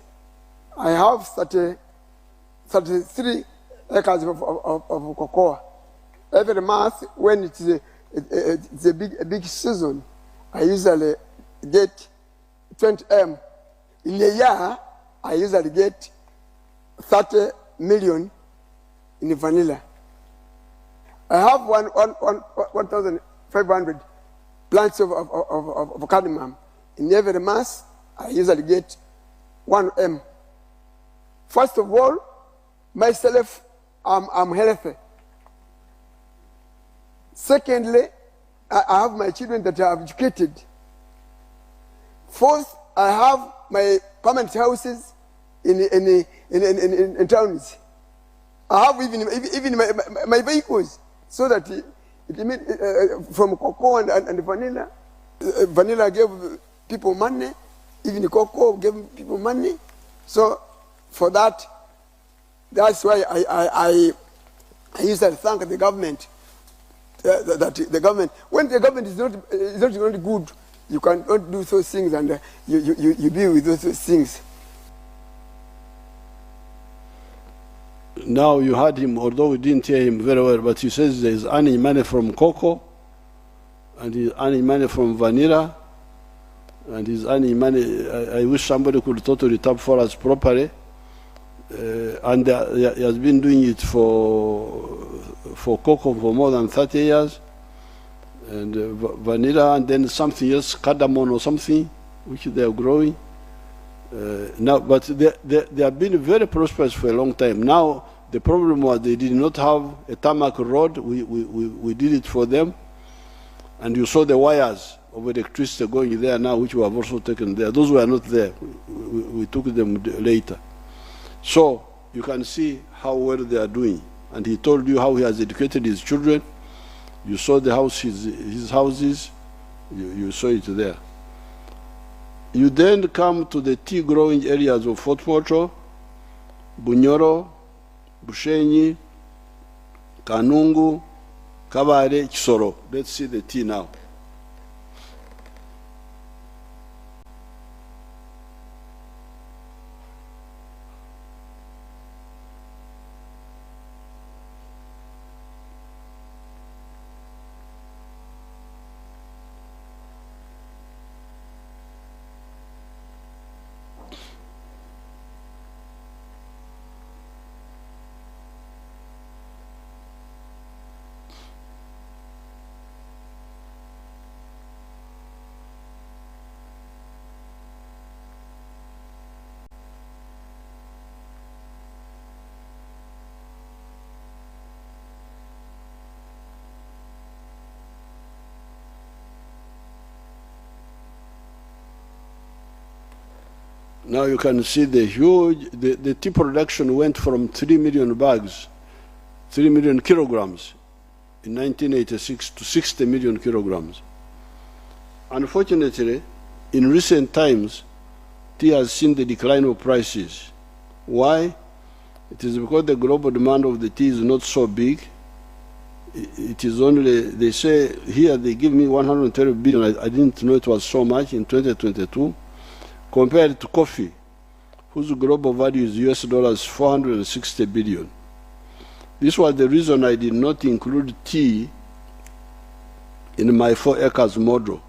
I have 33 acres of cocoa. Every month, when it's a big season, I usually get 20 M. In a year, I usually get 30 million in vanilla. I have 1,500 plants of cardamom. In every month, I usually get 1 M. First of all, myself, I'm healthy. Secondly, I have my children that I have educated. Fourth, I have my permanent houses in towns. I have even my vehicles, so that from cocoa and vanilla. Vanilla gave people money, even cocoa gave people money. So for that, that's why I used to thank the government. That the government, when the government is not good, you cannot do those things, and you deal with those things. Now you heard him, although we didn't hear him very well, but he says he's earning money from cocoa, and he's earning money from vanilla, and he's earning money. I wish somebody could totally tap for us properly. And he has been doing it for cocoa for more than 30 years, and vanilla, and then something else, cardamom or something, which they are growing. Now, but they have been very prosperous for a long time. Now, the problem was they did not have a tarmac road. We did it for them, and you saw the wires of electricity going there now, which we have also taken there. Those were not there. We took them later. So you can see how well they are doing. And he told you how he has educated his children. You saw the house, his houses. You saw it there. You then come to the tea growing areas of Fort Portal, Bunyoro, Bushenyi, Kanungu, Kabare, Kisoro. Let's see the tea now. Now you can see the tea production went from 3 million bags, 3 million kilograms in 1986 to 60 million kilograms. Unfortunately, in recent times, tea has seen the decline of prices. Why? It is because the global demand of the tea is not so big. It is only, they say, here they give me 130 billion. I didn't know it was so much in 2022, compared to coffee, whose global value is US dollars 460 billion. This was the reason I did not include tea in my 4 acres model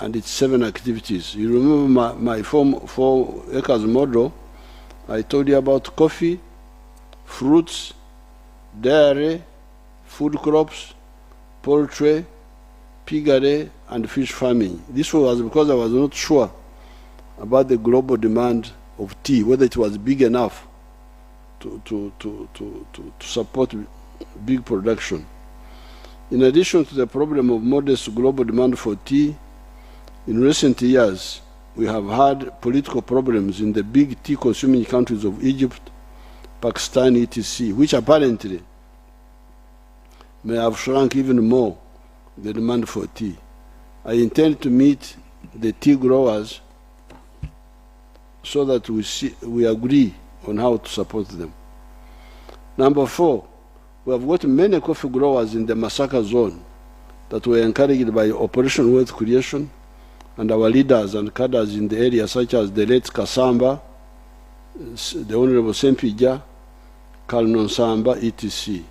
and its 7 activities. You remember my 4 acres model, I told you about coffee, fruits, dairy, food crops, poultry, piggery, and fish farming. This was because I was not sure about the global demand of tea, whether it was big enough to support big production. In addition to the problem of modest global demand for tea, in recent years, we have had political problems in the big tea-consuming countries of Egypt, Pakistan, etc., which apparently may have shrunk even more the demand for tea. I intend to meet the tea growers so that we agree on how to support them. Number 4, we have got many coffee growers in the Masaka zone that were encouraged by Operation Wealth Creation and our leaders and cadres in the area, such as the late Kasamba, the Honorable Sempija, Kalnon Samba, etc.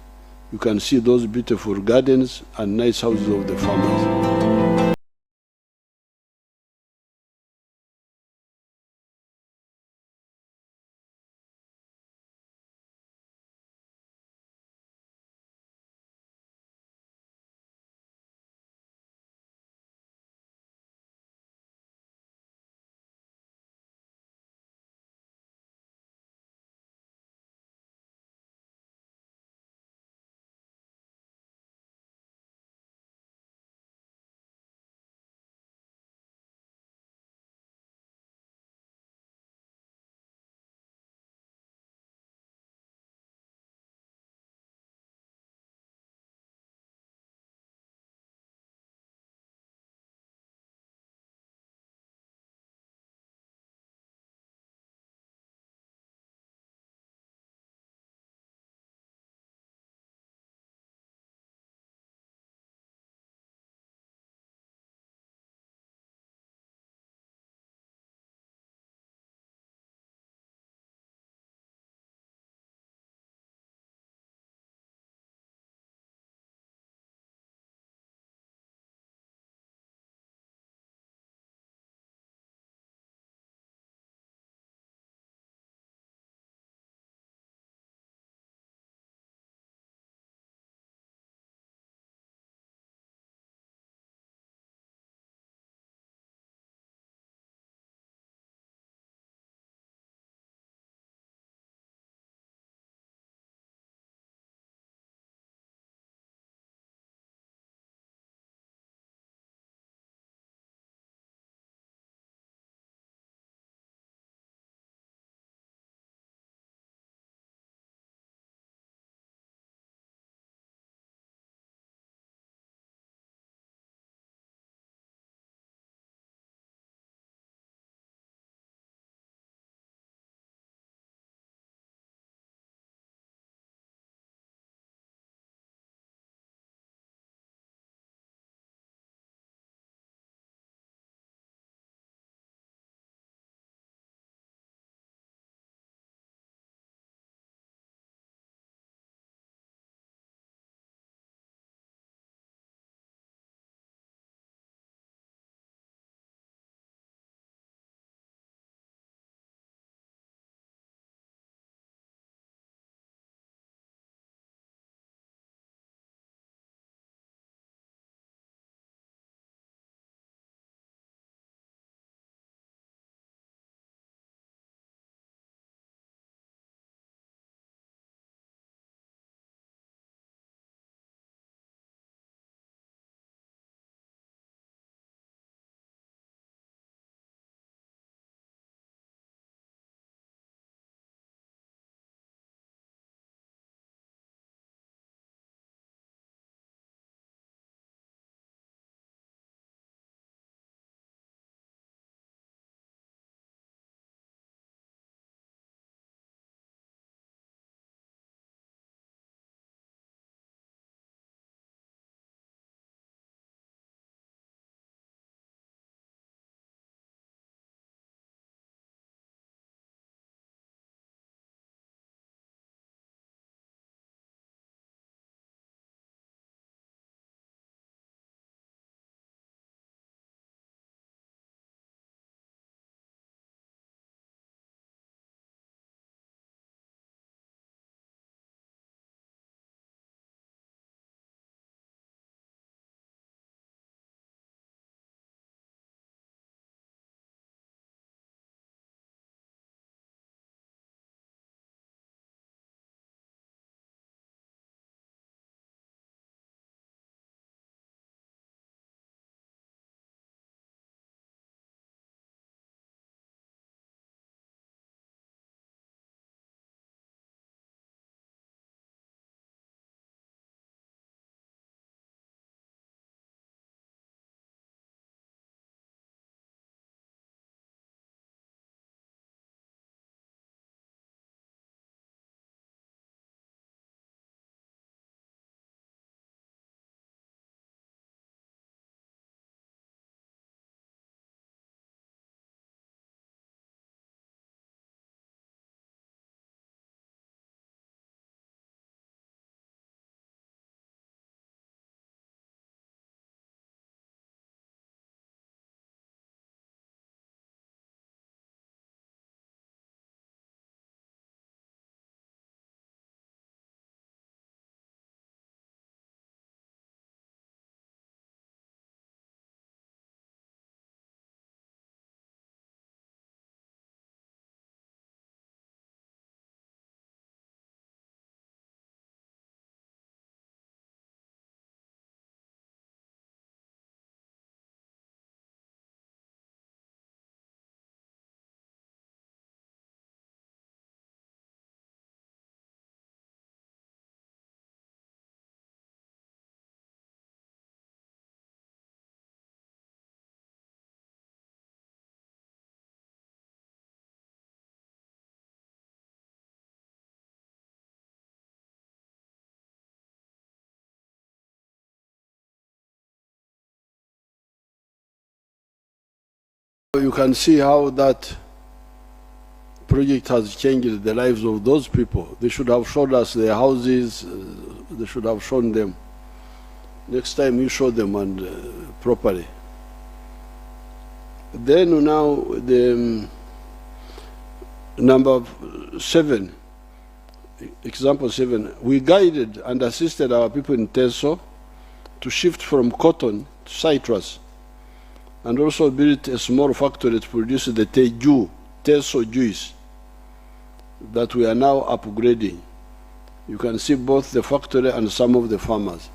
You can see those beautiful gardens and nice houses of the farmers. You can see how that project has changed the lives of those people. They should have showed us their houses, they should have shown them. Next time you show them and properly. Then now the number 7, example 7, we guided and assisted our people in Teso to shift from cotton to citrus, and also built a small factory to produce the Teso juice that we are now upgrading. You can see both the factory and some of the farmers.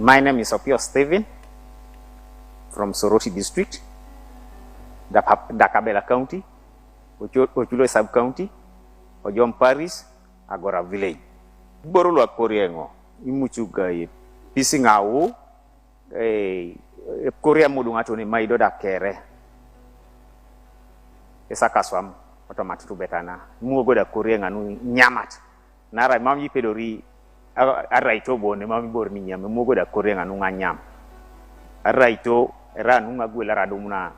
My name is Opio Stephen from Soroti District, Dakabela County, Ochulo Sub-County, Ojom Parish, Agora Village. Borolo Akoriengo, Imuchuga, Pisingau, Korea Mudungatoni, Maido da Kere, Esakaswam, Automatu Betana, Mugo da Korean and Nyamat, Nara Mami Pedori. Araito bone mami borni nyame mogo da korenga nunga nyam araito era nunga gwela radumuna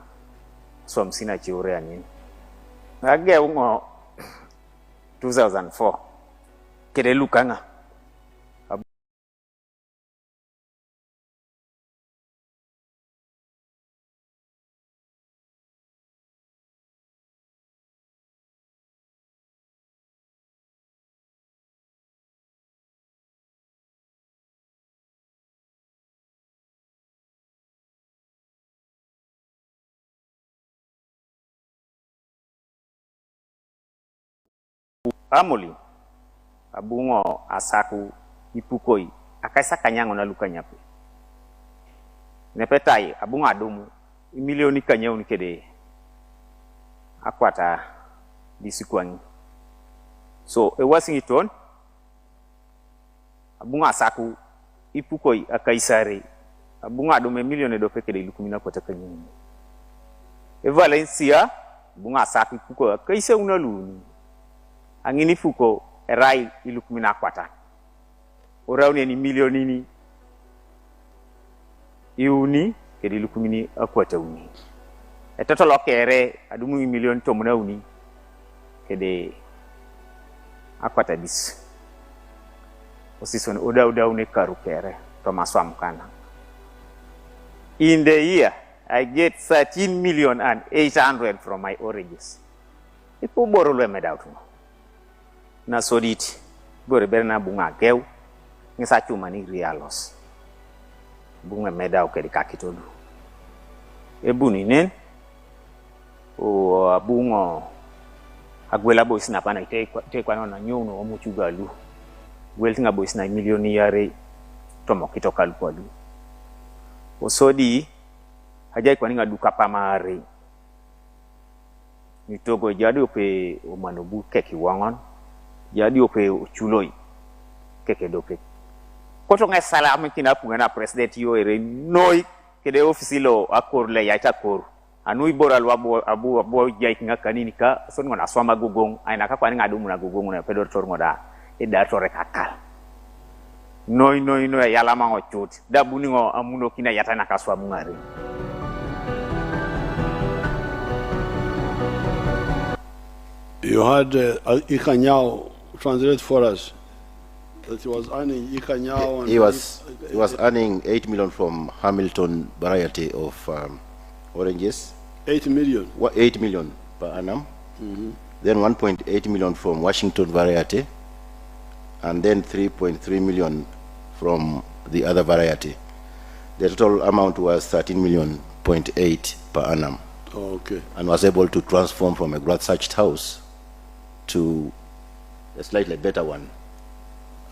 som sina chiore ani age ungo 2004 kede lukanga Amoli abungo asaku ipukoi akaisa kanyango na luka nyape nepetai abungo adumu milioni kanyao nikede akwata disikwangi so Washington abungo asaku ipukoi akaisare abungo adumu milioni do pekede lukumina kwata kanyango Valencia abungo asaku ipukoi akaisa unaluni angini fuko erai ilukumina kwata orauni ni milioni ni iuni kedi lukumini akwata uni etoto lokere adumu milioni tomuna uni kede akwata bis osison oda uni karukere to maswam kana. In the year I get 13 million and 800 from my oranges. Ipo borolo medautu na soliti bore berna bunga geu ngisa chuma ni rialos bunga meda o kedi kakitolu ebuni nen o abungo agwela boys na pana te kwa na nyono omuchugalu weltinga boys na milioni yare tomo kitoka lupalu osodi hajai kwa ninga duka pamari nitogo jadi ope o manobu keki wangon jadi ope o chuloi keke dope koto nga salam kina pungana president yo ere noi kede ofisilo akor le yaita kor anu ibora lwa abu jai kinga kanini ka son ngona swama gugong aina ka kwani ngadu muna gugong na pedor tor ngoda e da tore kakal noi yala mango chut da buningo amuno kina yata na kaswa mungari. You had Ikanyao translate for us that he was earning Ikanyao. And he was earning 8 million from Hamilton variety of oranges. 8 million? 8 million per annum. Then 1.8 million from Washington variety. And then 3.3 million from the other variety. The total amount was 13.8 million per annum. Oh, okay. And was able to transform from a grass-thatched house to a slightly better one,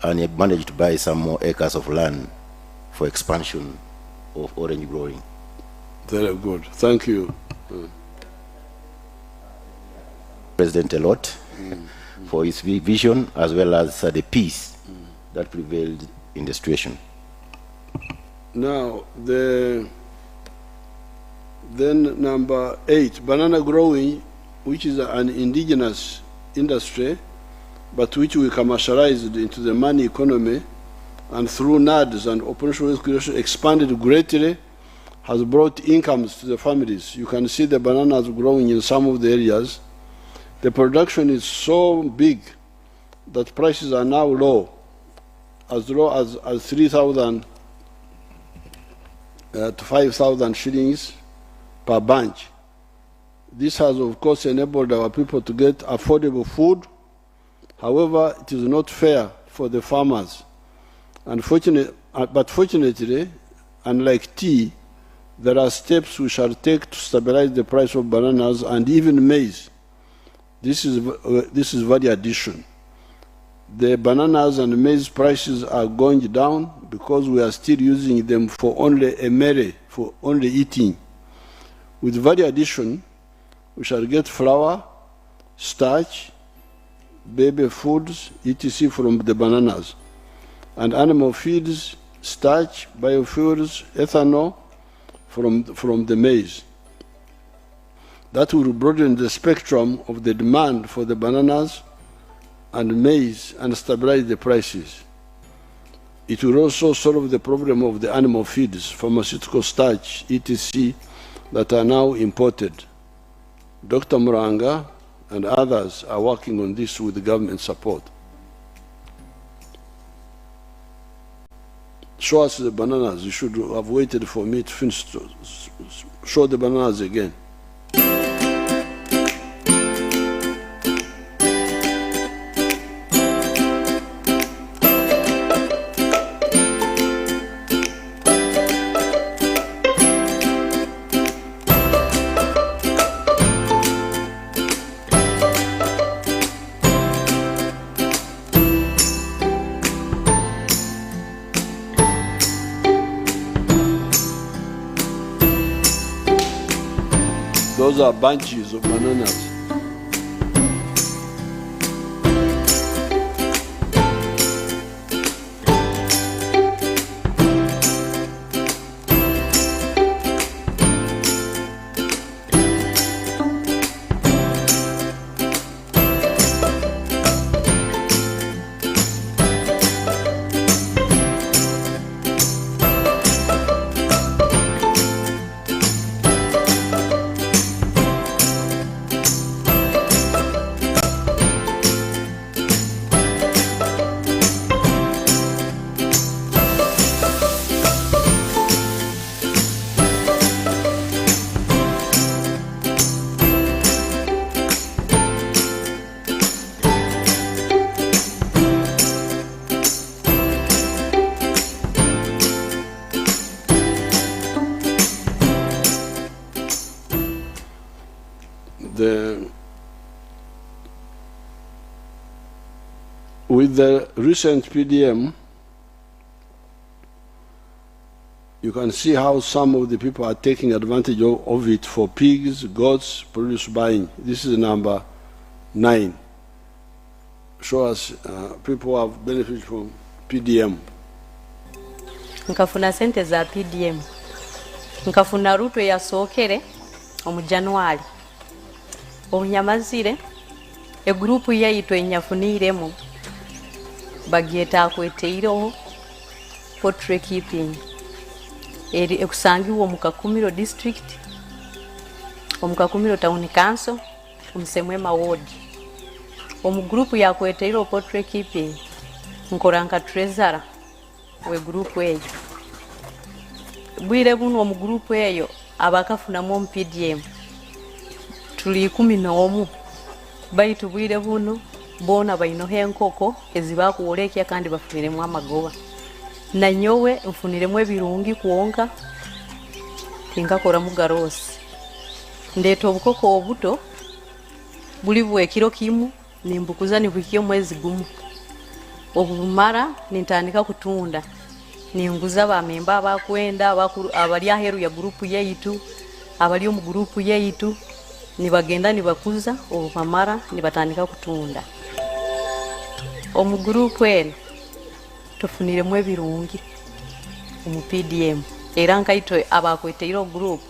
and he managed to buy some more acres of land for expansion of orange growing. Very good. Thank you. President a lot for his vision as well as the peace that prevailed in the situation. Now, then number 8, banana growing, which is an indigenous industry, but which we commercialized into the money economy, and through NADs and operational creation expanded greatly, has brought incomes to the families. You can see the bananas growing in some of the areas. The production is so big that prices are now low as 3,000 to 5,000 shillings per bunch. This has, of course, enabled our people to get affordable food. However, it is not fair for the farmers. But fortunately, unlike tea, there are steps we shall take to stabilize the price of bananas and even maize. This is value addition. The bananas and maize prices are going down because we are still using them for only a mere, for only eating. With value addition, we shall get flour, starch, baby foods, etc. from the bananas, and animal feeds, starch, biofuels, ethanol from the maize. That will broaden the spectrum of the demand for the bananas and maize and stabilize the prices. It will also solve the problem of the animal feeds, pharmaceutical starch, etc. that are now imported. Dr. Muranga and others are working on this with government support. Show us the bananas. You should have waited for me to finish. Show the bananas again. Those are bunches of bananas. with the recent PDM, you can see how some of the people are taking advantage of it for pigs, goats, produce buying. This is number 9. Show us people who have benefited from PDM. Nkafuna sente za PDM. Nkafuna ruto ya sokere omu January. Obunyamazire egrupu yaitu enyafuniremu bagieta akweteireho poultry keeping. Eri ekusangiwa omu Kakumiro district, omu Kakumiro town council, omusemwema ward. Omu grupu yakweteireho poultry keeping nkoranka treasurer we grupu eyo. Bwire buno omu grupu eyo abakafunamu omu PDM tuli 11 baitu bwire buno bona bainoho enkoko ezibakuolekya kandi bafuniremu amagoba. Na nyowe mfuniremu ebirungi kuonka tinkakora mugarosi. Ndeeta obukoko obuto buli bwe kiro kimu nimbukuza nibukiye mwezi gumu. Obumara nintandika kutunda ninguza bamemba abakwenda abali aheru ya grupu yaitu abali omu grupu yaitu nibagenda nibakuza obumara nibatandika kutunda. Omu grupu eno tufuniremu ebirungi omu PDM era nkaito abakweteiro group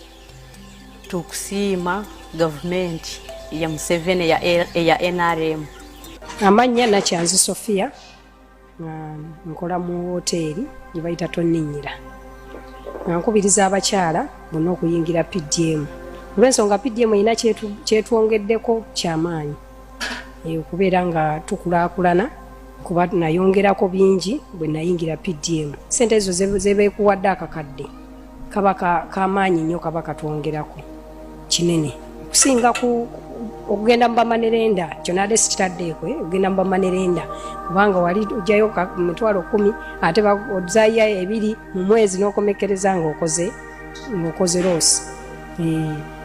tukusiima government ya Museveni ya NRM. Amanya na Kyanzi Sofia nkola mu hoteli yibayita Toninyira. Nkubiriza abakyala bonna okuyingira PDM. Olw'ensonga PDM ina kyetwongeddeko kyamaanyi. Okubeera nga tukulaakulana kuba nayongerako bingi bwe nayingira PDM. Sente ezo zebeekuwadde akakadde kaba kamaanyi nnyo kaba katwongerako kinene kusinga okugenda mu bamanerenda kyonade sikitaddeeko okugenda mu bamanerenda kubanga wali ojjayo emitwalo 10 ate odzaya 2 mu mwezi n'okomekereza nga okoze losi.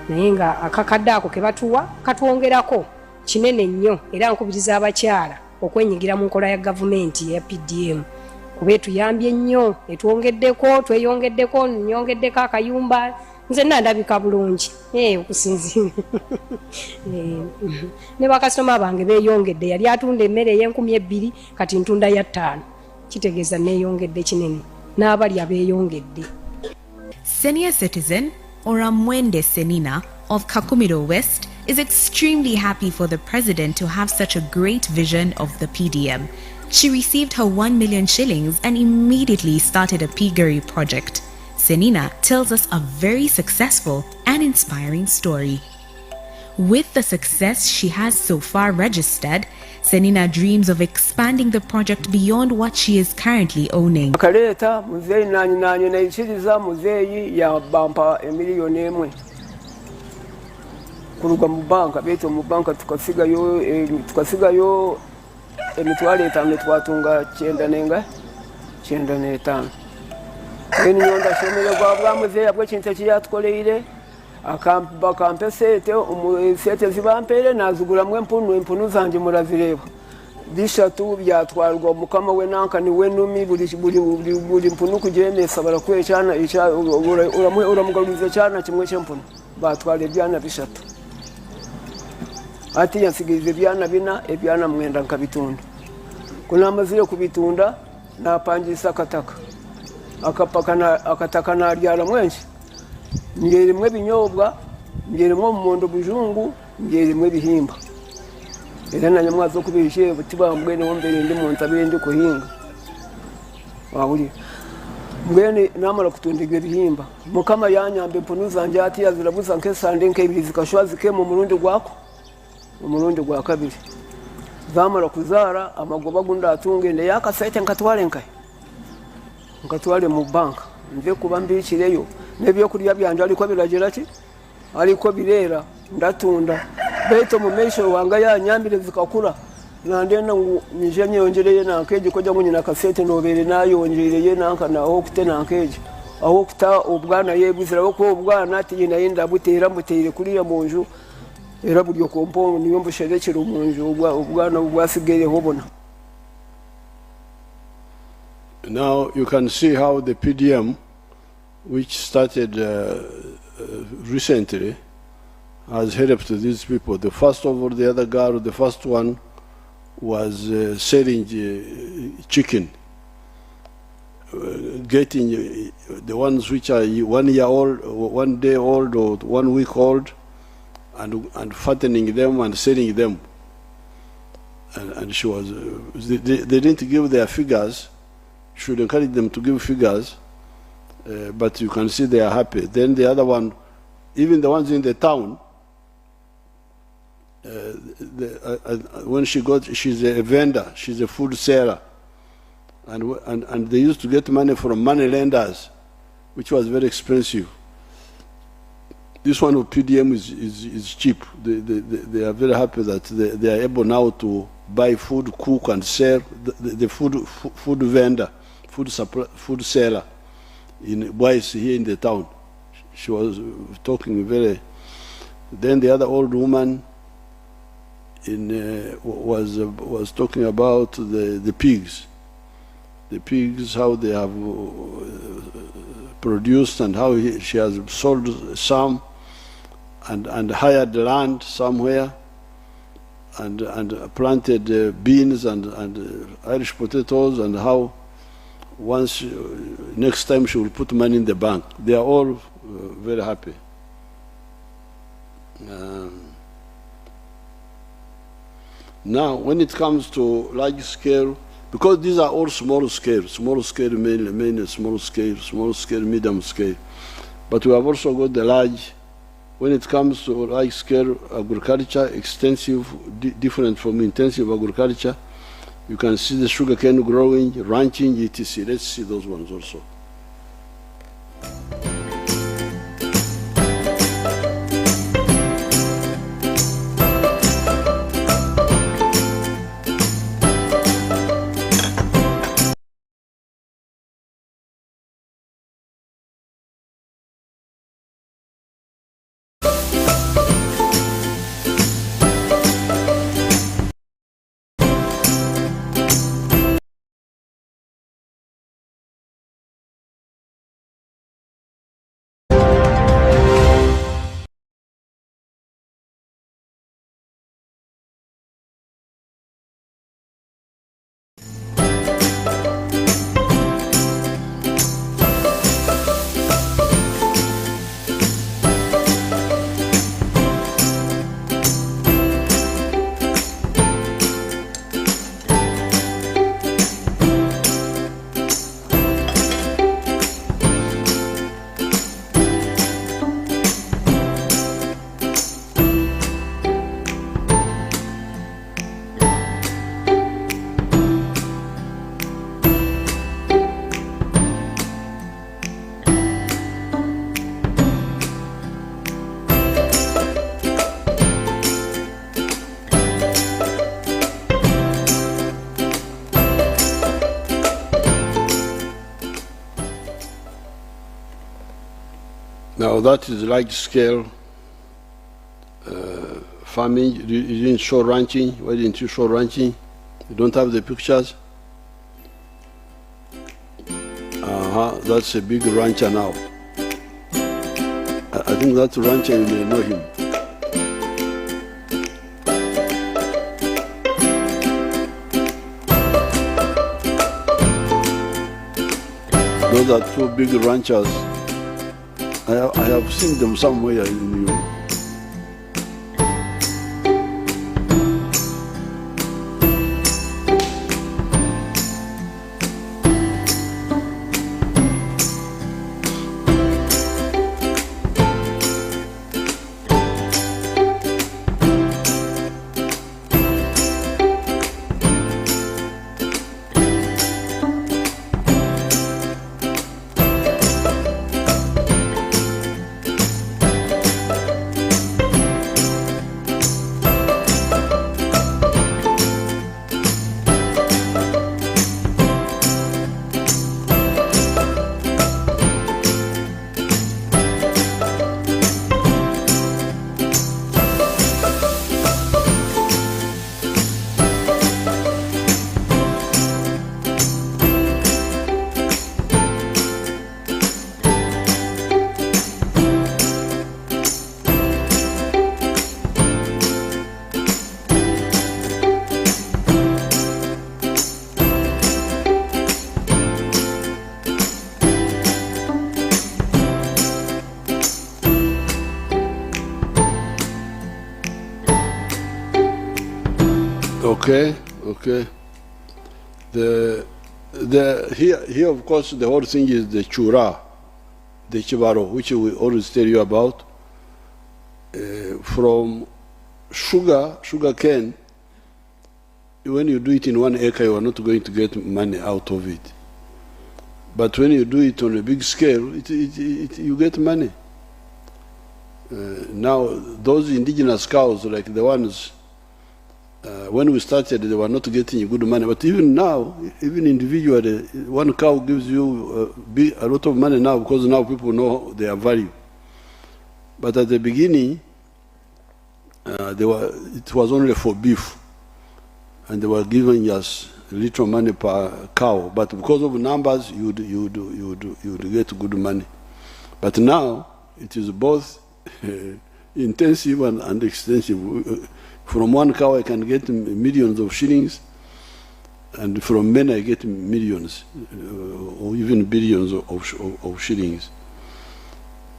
Naye nga akakadde ako ke batuwa katwongerako kinene nnyo era nkubiriza abakyala okwenyigira mu nkola ya gavumenti ya PDM kuba etuyambye nnyo etwongeddeko tweyongeddeko nyongeddeko akayumba nze nandabika bulungi okusinzira ne bakasitoma bange beeyongedde yali atunda emmere ey' 2,000 kati ntunda ya 5 kitegeeza neeyongedde kinene n'abali abeeyongedde. Senior citizen Oramwende Senina of Kakumiro West is extremely happy for the president to have such a great vision of the PDM. She received her 1 million shillings and immediately started a piggery project. Senina tells us a very successful and inspiring story. With the success she has so far registered, Senina dreams of expanding the project beyond what she is currently owning. Akaleta muzeyi nanyi naikiriza muzeyi ya bampa emiliyoni 1 kuruga mu banka beto mu banka tukasigayo emitwalo 5 twatunga 9.5 eni nyonda shemere bwa muzeyi abwe kintu kyatukoleire akampa sete sete zibampere nazugulamu empunu zanje murazireba bishatu byatwarwa mukama we nanka ni we numi buli mpunu kugenda barakwecana uramugaruza cyana kimwe cy'empunu batwara ibyana bishatu ati yansigirize ibyana bina ibyana mwenda nkabitunda kuna amazire kubitunda napangisa akataka naryala mwenshi ngerimwe binyobwa ngerimwe mumondo bujungu ngerimwe bihimba era na nyamwazo kubishe butibambwe ne wombere ndi mu ntabire ndi kuhinga wabuli mbwene namara kutundiga bihimba mukama yanyambe mpunu zanje ati yazirabuza nkesande nk'ibiri zikashwazi ke mu murundi gwako umurundi gwa kabiri zamara kuzara amagoba gunda atungende yakasete nkatwale mu banka nje kuba mbikireyo nebyo kuriya byanje ariko biragera ki ariko birera ndatunda beto mu mesho wanga yanyambire zikakura nandena ngo nije nyongereye nankeje kojya ngo nyina kasete nobere nayongereye nanka naho kute nankeje aho kuta ubwana yebuzira bako ubwana ati yinda butera mutere kuriya munju era buryo kompo niyo mbusherekera umunju ubwana bwasigere hobona Now you can see how the PDM, which started recently, has helped these people. The first over the other girl, the first one was selling chicken, getting the ones which are 1 year old, 1 day old, or 1 week old, and fattening them and selling them. And she was, they didn't give their figures. Should encourage them to give figures, but you can see they are happy. Then the other one, even the ones in the town, when she's a vendor, she's a food seller, and they used to get money from money lenders, which was very expensive. This one of PDM is cheap. They are very happy that they are able now to buy food, cook, and sell. The food vendor, food seller in Boise here in the town. She was talking very. Then the other old woman was talking about the pigs. The pigs, how they have produced, and how she has sold some and hired land somewhere and planted beans and Irish potatoes, and how once next time she will put money in the bank. They are all very happy. Now, when it comes to large scale, because these are all small scale, mainly small scale, medium scale, but we have also got the large. When it comes to large scale agriculture, extensive, different from intensive agriculture, you can see the sugarcane growing, ranching, etc. Let's see those ones also. Now that is large scale farming. You didn't show ranching. Why didn't you show ranching? You don't have the pictures? That's a big rancher now. I think that rancher, you may know him. Those are two big ranchers. I have seen them somewhere in you. Okay, okay. Here, of course, the whole thing is the chura, the chibaro, which we always tell you about. From sugar cane, when you do it in 1 acre, you are not going to get money out of it. But when you do it on a big scale, you get money. Now, those indigenous cows, like the ones, when we started, they were not getting good money. But even now, even individually, one cow gives you a lot of money now because now people know their value. But at the beginning, it was only for beef. And they were giving us little money per cow. But because of numbers, you would get good money. But now, it is both intensive and extensive. From one cow, I can get millions of shillings, and from men, I get millions, or even billions of shillings.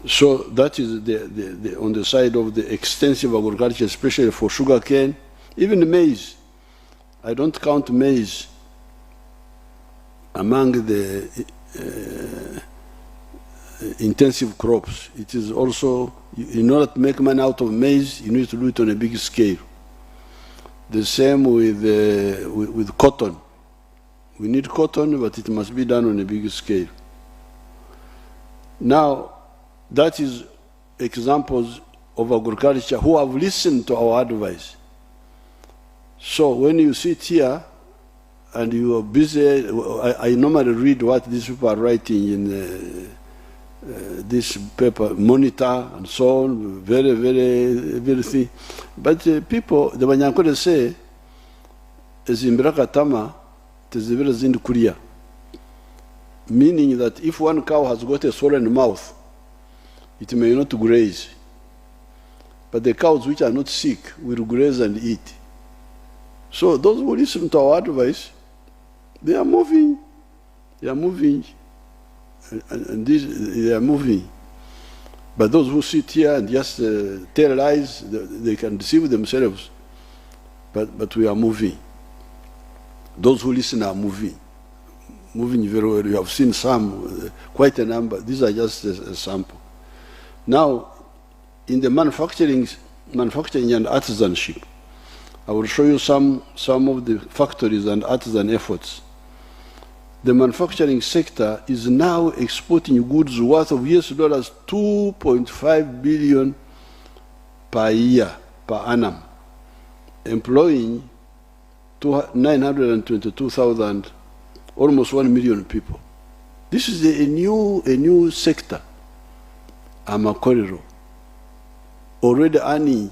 So that is on the side of the extensive agriculture, especially for sugarcane, even maize. I don't count maize among the intensive crops. It is also, in order to make money out of maize, you need to do it on a big scale. The same with cotton. We need cotton, but it must be done on a big scale. Now, that is examples of agriculture who have listened to our advice. So when you sit here and you are busy, I normally read what these people are writing in this paper, monitor and so on, very, very, everything. But people, the Banyankole say, Zimbiraka Tama, Tezivira Zindikuria. Meaning that if one cow has got a swollen mouth, it may not graze. But the cows which are not sick will graze and eat. So those who listen to our advice, they are moving. They are moving. And they are moving. But those who sit here and just tell lies, they can deceive themselves. But we are moving. Those who listen are moving. Moving very well. You have seen some, quite a number. These are just a sample. Now, in the manufacturing and artisanship, I will show you some of the factories and artisan efforts. The manufacturing sector is now exporting goods worth of US dollars 2.5 billion per year, per annum, employing 922,000, almost 1 million people. This is a new sector, Amakorero, already earning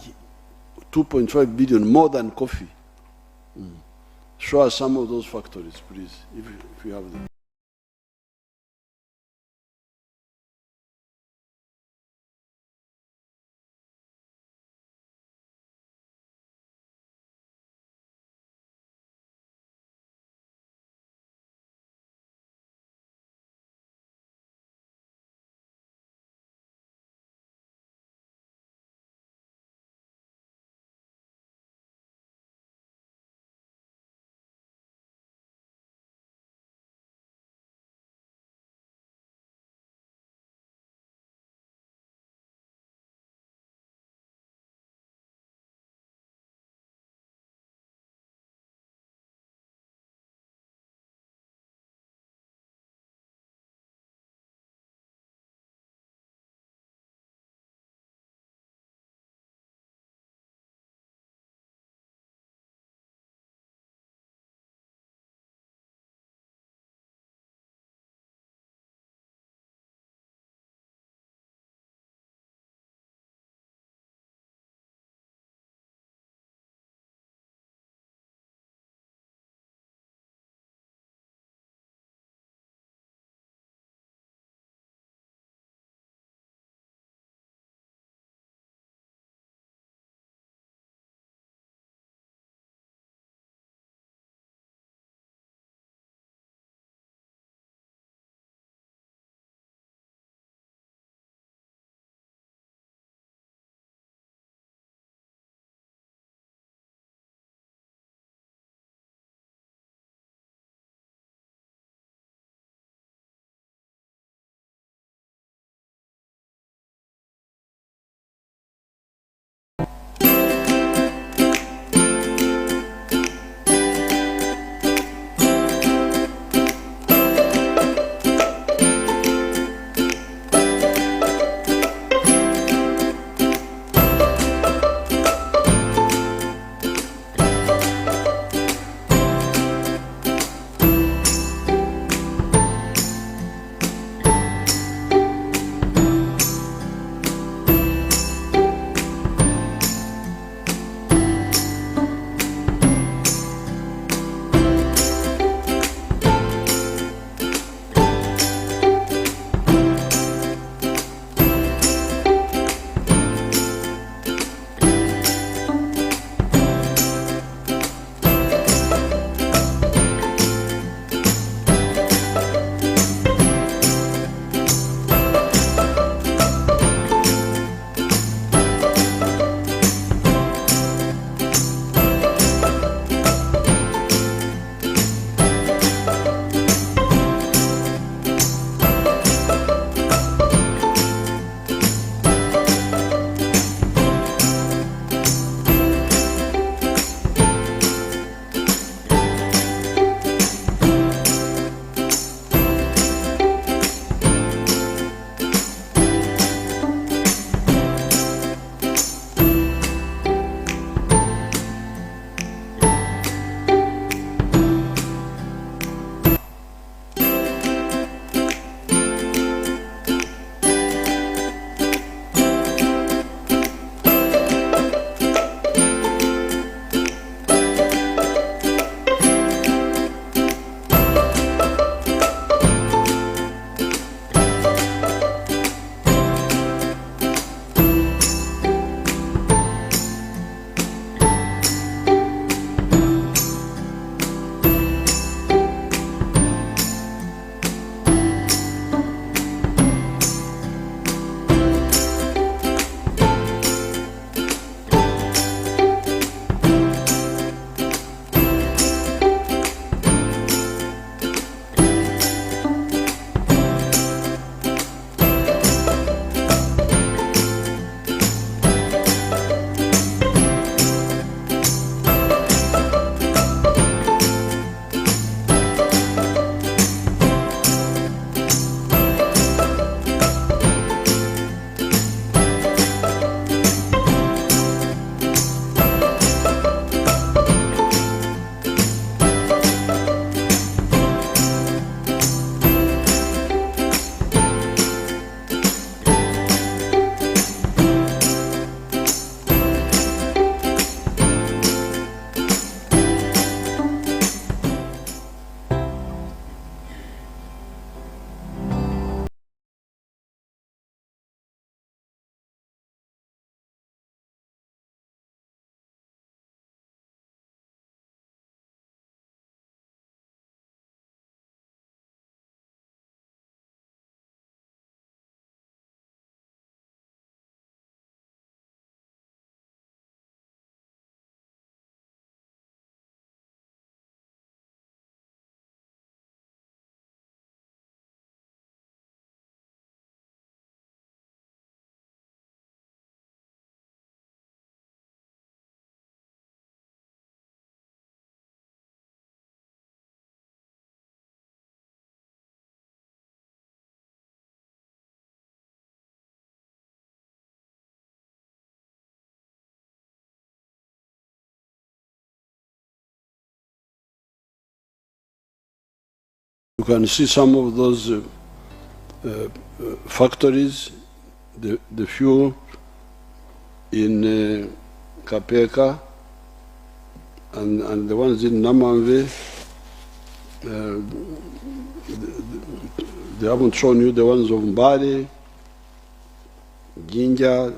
2.5 billion, more than coffee. Show us some of those factories, please, if you have them. You can see some of those factories, the fuel in Kapeka and the ones in Namamve. They haven't shown you the ones of Mbari, Jinja,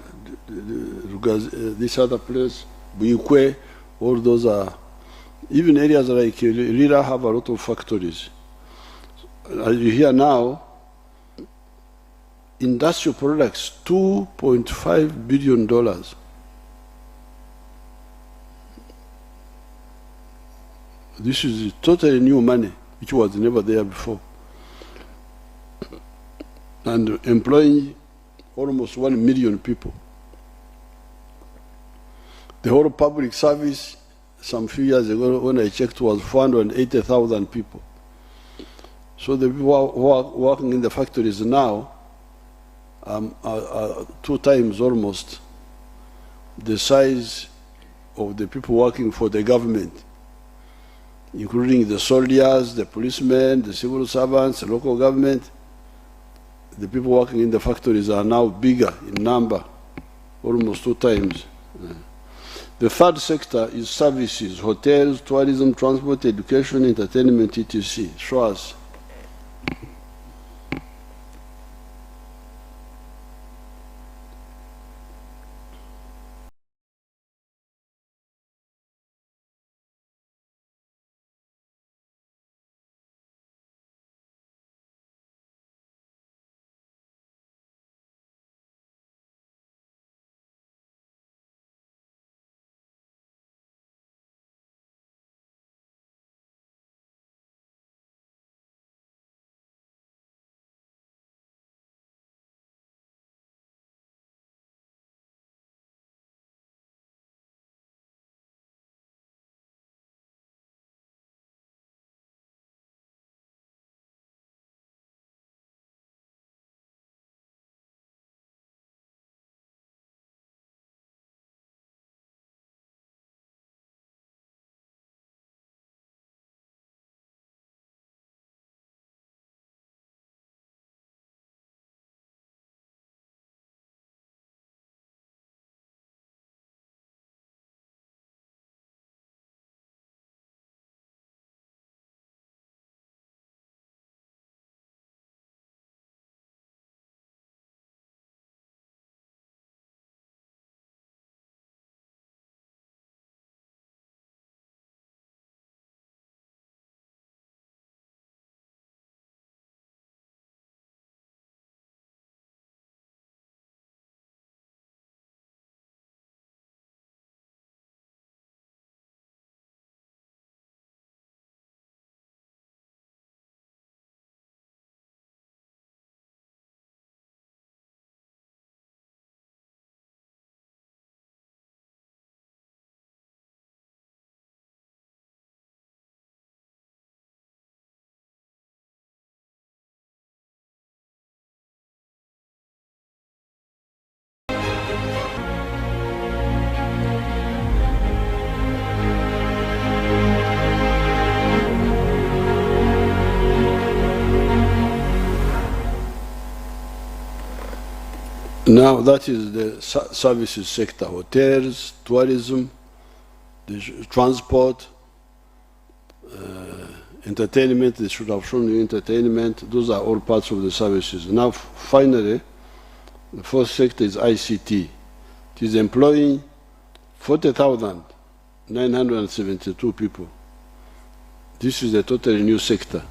this other place, Buikwe. All those are, even areas like Rira have a lot of factories. As you hear now, industrial products, $2.5 billion. This is totally new money, which was never there before. And employing almost 1 million people. The whole public service, some few years ago, when I checked, was 480,000 people. So the people who are working in the factories now are 2 times almost the size of the people working for the government, including the soldiers, the policemen, the civil servants, the local government. The people working in the factories are now bigger in number, almost 2 times. The third sector is services, hotels, tourism, transport, education, entertainment, etc. Show us. Now that is the services sector, hotels, tourism, the transport, entertainment. They should have shown you entertainment. Those are all parts of the services. Now finally, the fourth sector is ICT. It is employing 40,972 people. This is a totally new sector.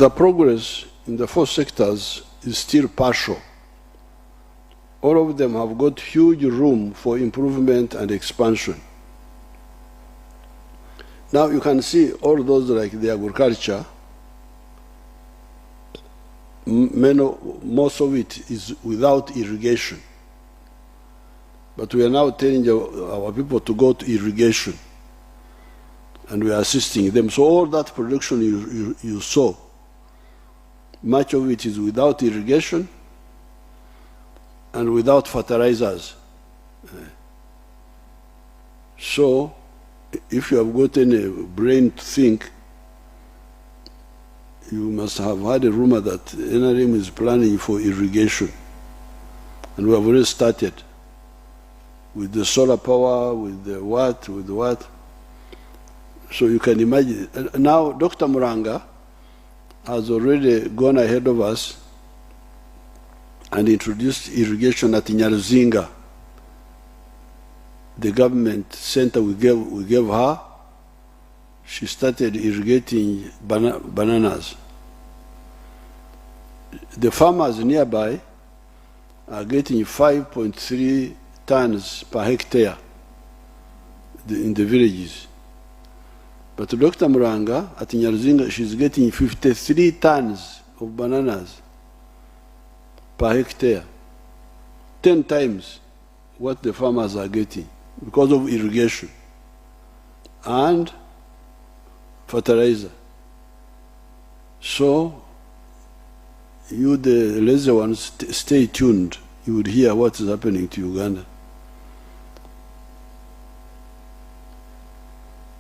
the progress in the 4 sectors is still partial. All of them have got huge room for improvement and expansion. Now you can see all those like the agriculture, most of it is without irrigation. But we are now telling our people to go to irrigation, and we are assisting them. So all that production you saw, much of it is without irrigation and without fertilizers. So if you have gotten a brain to think, you must have had a rumor that NRM is planning for irrigation. And we have already started with the solar power, with the what. So you can imagine. Now Dr. Muranga has already gone ahead of us and introduced irrigation at Nyaruzinga. The government center we gave her, she started irrigating bananas. The farmers nearby are getting 5.3 tons per hectare in the villages. But Dr. Muranga at Nyaruzinga, she's getting 53 tons of bananas per hectare, 10 times what the farmers are getting because of irrigation and fertilizer. So you, the lazy ones, stay tuned. You would hear what is happening to Uganda.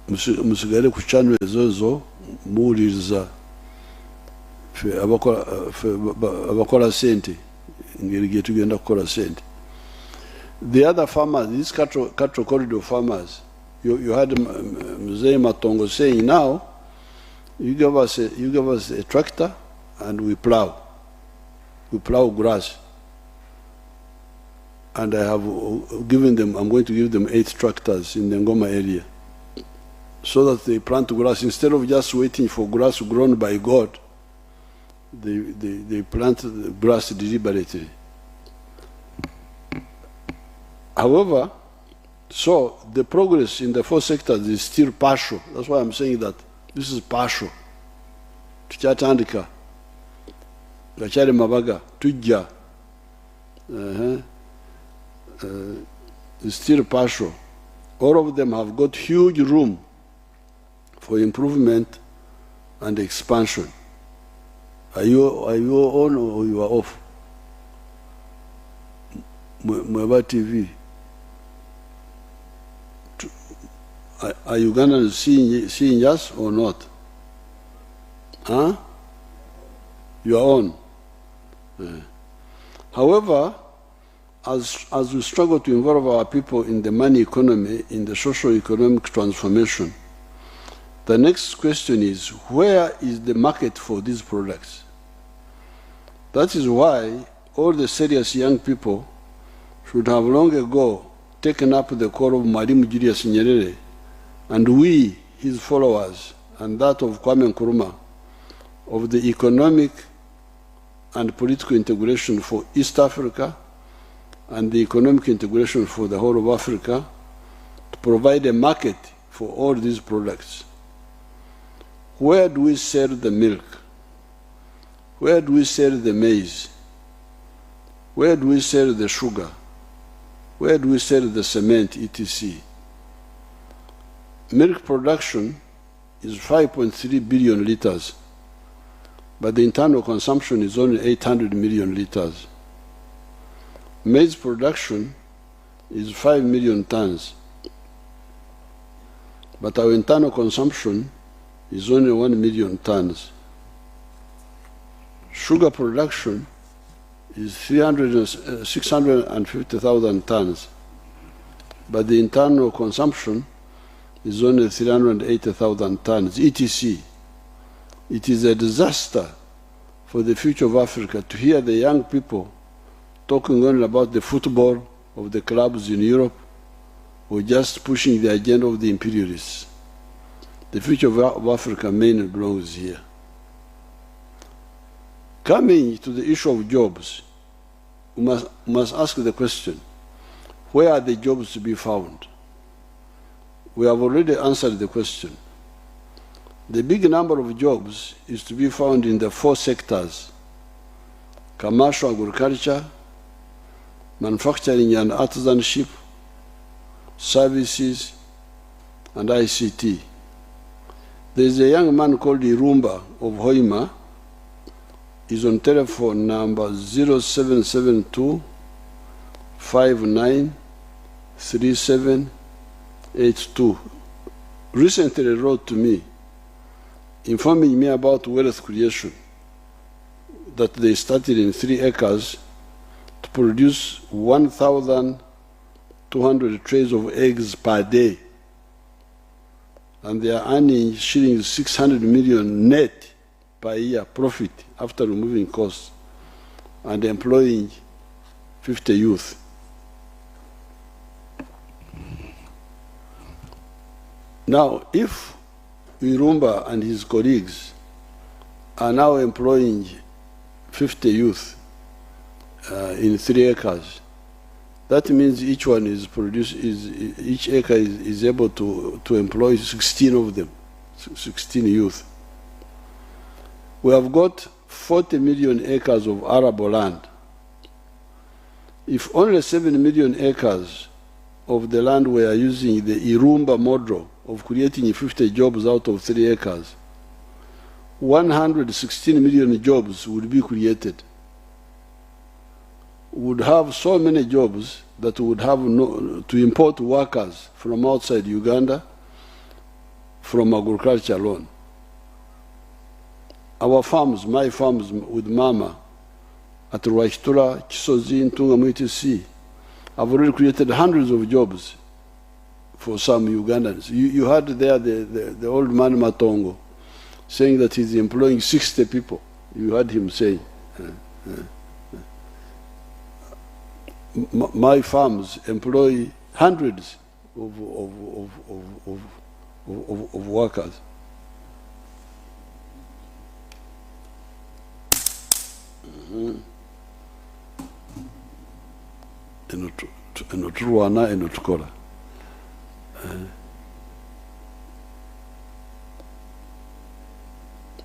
Musigare ku channel ezo muwuliriza abakola sente ngeri gye tugenda kukola sente. The other farmers, these cattle corridor farmers, you had Mzee Matongo saying, now you give us a tractor and we plow grass. And I have given them, I'm going to give them 8 tractors in the Ngoma area, so that they plant grass. Instead of just waiting for grass grown by God, they plant the grass deliberately. However, so the progress in the 4 sectors is still partial. That's why I'm saying that this is partial. Tukyatandika, gakyali mabaga, tujja. It's still partial. All of them have got huge room for improvement and expansion. Are you on or you are off? Mweba TV. Are Ugandans seeing us or not? Huh? You are on. However, as we struggle to involve our people in the money economy, in the socio-economic transformation, the next question is, where is the market for these products? That is why all the serious young people should have long ago taken up the call of Mwalimu Julius Nyerere, and we, his followers, and that of Kwame Nkrumah, of the economic and political integration for East Africa and the economic integration for the whole of Africa, to provide a market for all these products. Where do we sell the milk? Where do we sell the maize? Where do we sell the sugar? Where do we sell the cement, etc.? Milk production is 5.3 billion liters, but the internal consumption is only 800 million liters. Maize production is 5 million tons, but our internal consumption is only 1 million tons. Sugar production is 650,000 tons, but the internal consumption is only 380,000 tons, etc. It is a disaster for the future of Africa to hear the young people talking only about the football of the clubs in Europe, or just pushing the agenda of the imperialists. The future of Africa mainly belongs here. Coming to the issue of jobs, we must ask the question, where are the jobs to be found? We have already answered the question. The big number of jobs is to be found in the 4 sectors: commercial agriculture, manufacturing and artisanship, services, and ICT. There is a young man called Irumba of Hoima. He's on telephone number 0772 593782. Recently wrote to me, informing me about wealth creation, that they started in 3 acres to produce 1,200 trays of eggs per day. And they are earning shillings 600 million net per year profit after removing costs and employing 50 youth. Now, if Irumba and his colleagues are now employing 50 youth in 3 acres, that means each one is each acre is able to employ 16 of them, 16 youth. We have got 40 million acres of arable land. If only 7 million acres of the land were using the Irumba model of creating 50 jobs out of 3 acres, 116 million jobs would be created. Would have so many jobs that would have to import workers from outside Uganda from agriculture alone. Our farms, my farms with Mama at Rwashtura, Chisozi, Ntungamu, etc., have already created hundreds of jobs for some Ugandans. You heard there the old man Matongo saying that he's employing 60 people. You heard him saying. My farms employ hundreds of workers. Enoturwana enotukora.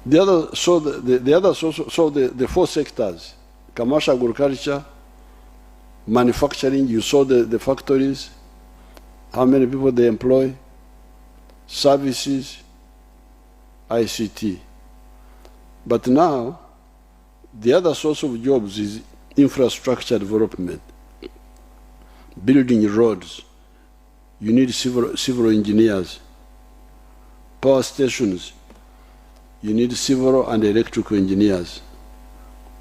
The other 4 sectors: commercial agriculture, manufacturing. You saw the factories, how many people they employ, services, ICT. But now, the other source of jobs is infrastructure development, building roads. You need civil engineers. Power stations, you need civil and electrical engineers.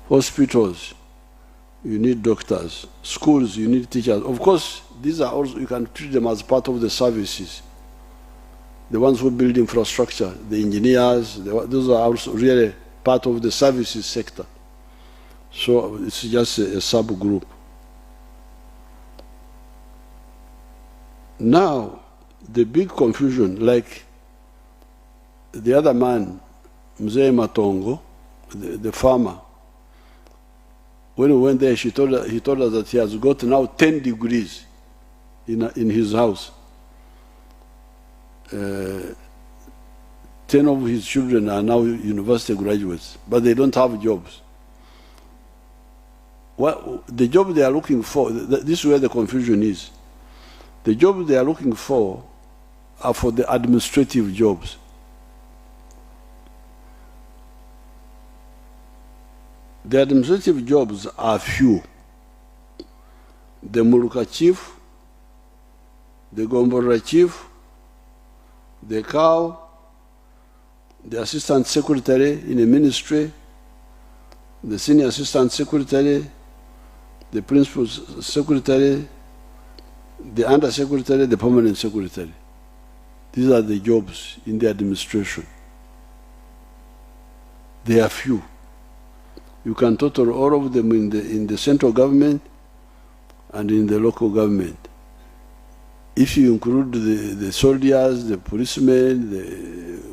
Hospitals, you need doctors. Schools, you need teachers. Of course, these are also, you can treat them as part of the services. The ones who build infrastructure, the engineers, those are also really part of the services sector. So it's just a subgroup. Now, the big confusion, like the other man, Mzee Matongo, the farmer, when we went there, he told us that he has got now 10 degrees in his house. 10 of his children are now university graduates, but they don't have jobs. The job they are looking for, this is where the confusion is. The jobs they are looking for are for the administrative jobs. The administrative jobs are few. The Muluka chief, the Gombora chief, the cow, the assistant secretary in a ministry, the senior assistant secretary, the principal secretary, the under secretary, the permanent secretary. These are the jobs in the administration. They are few. You can total all of them in the central government and in the local government. If you include the soldiers, the policemen,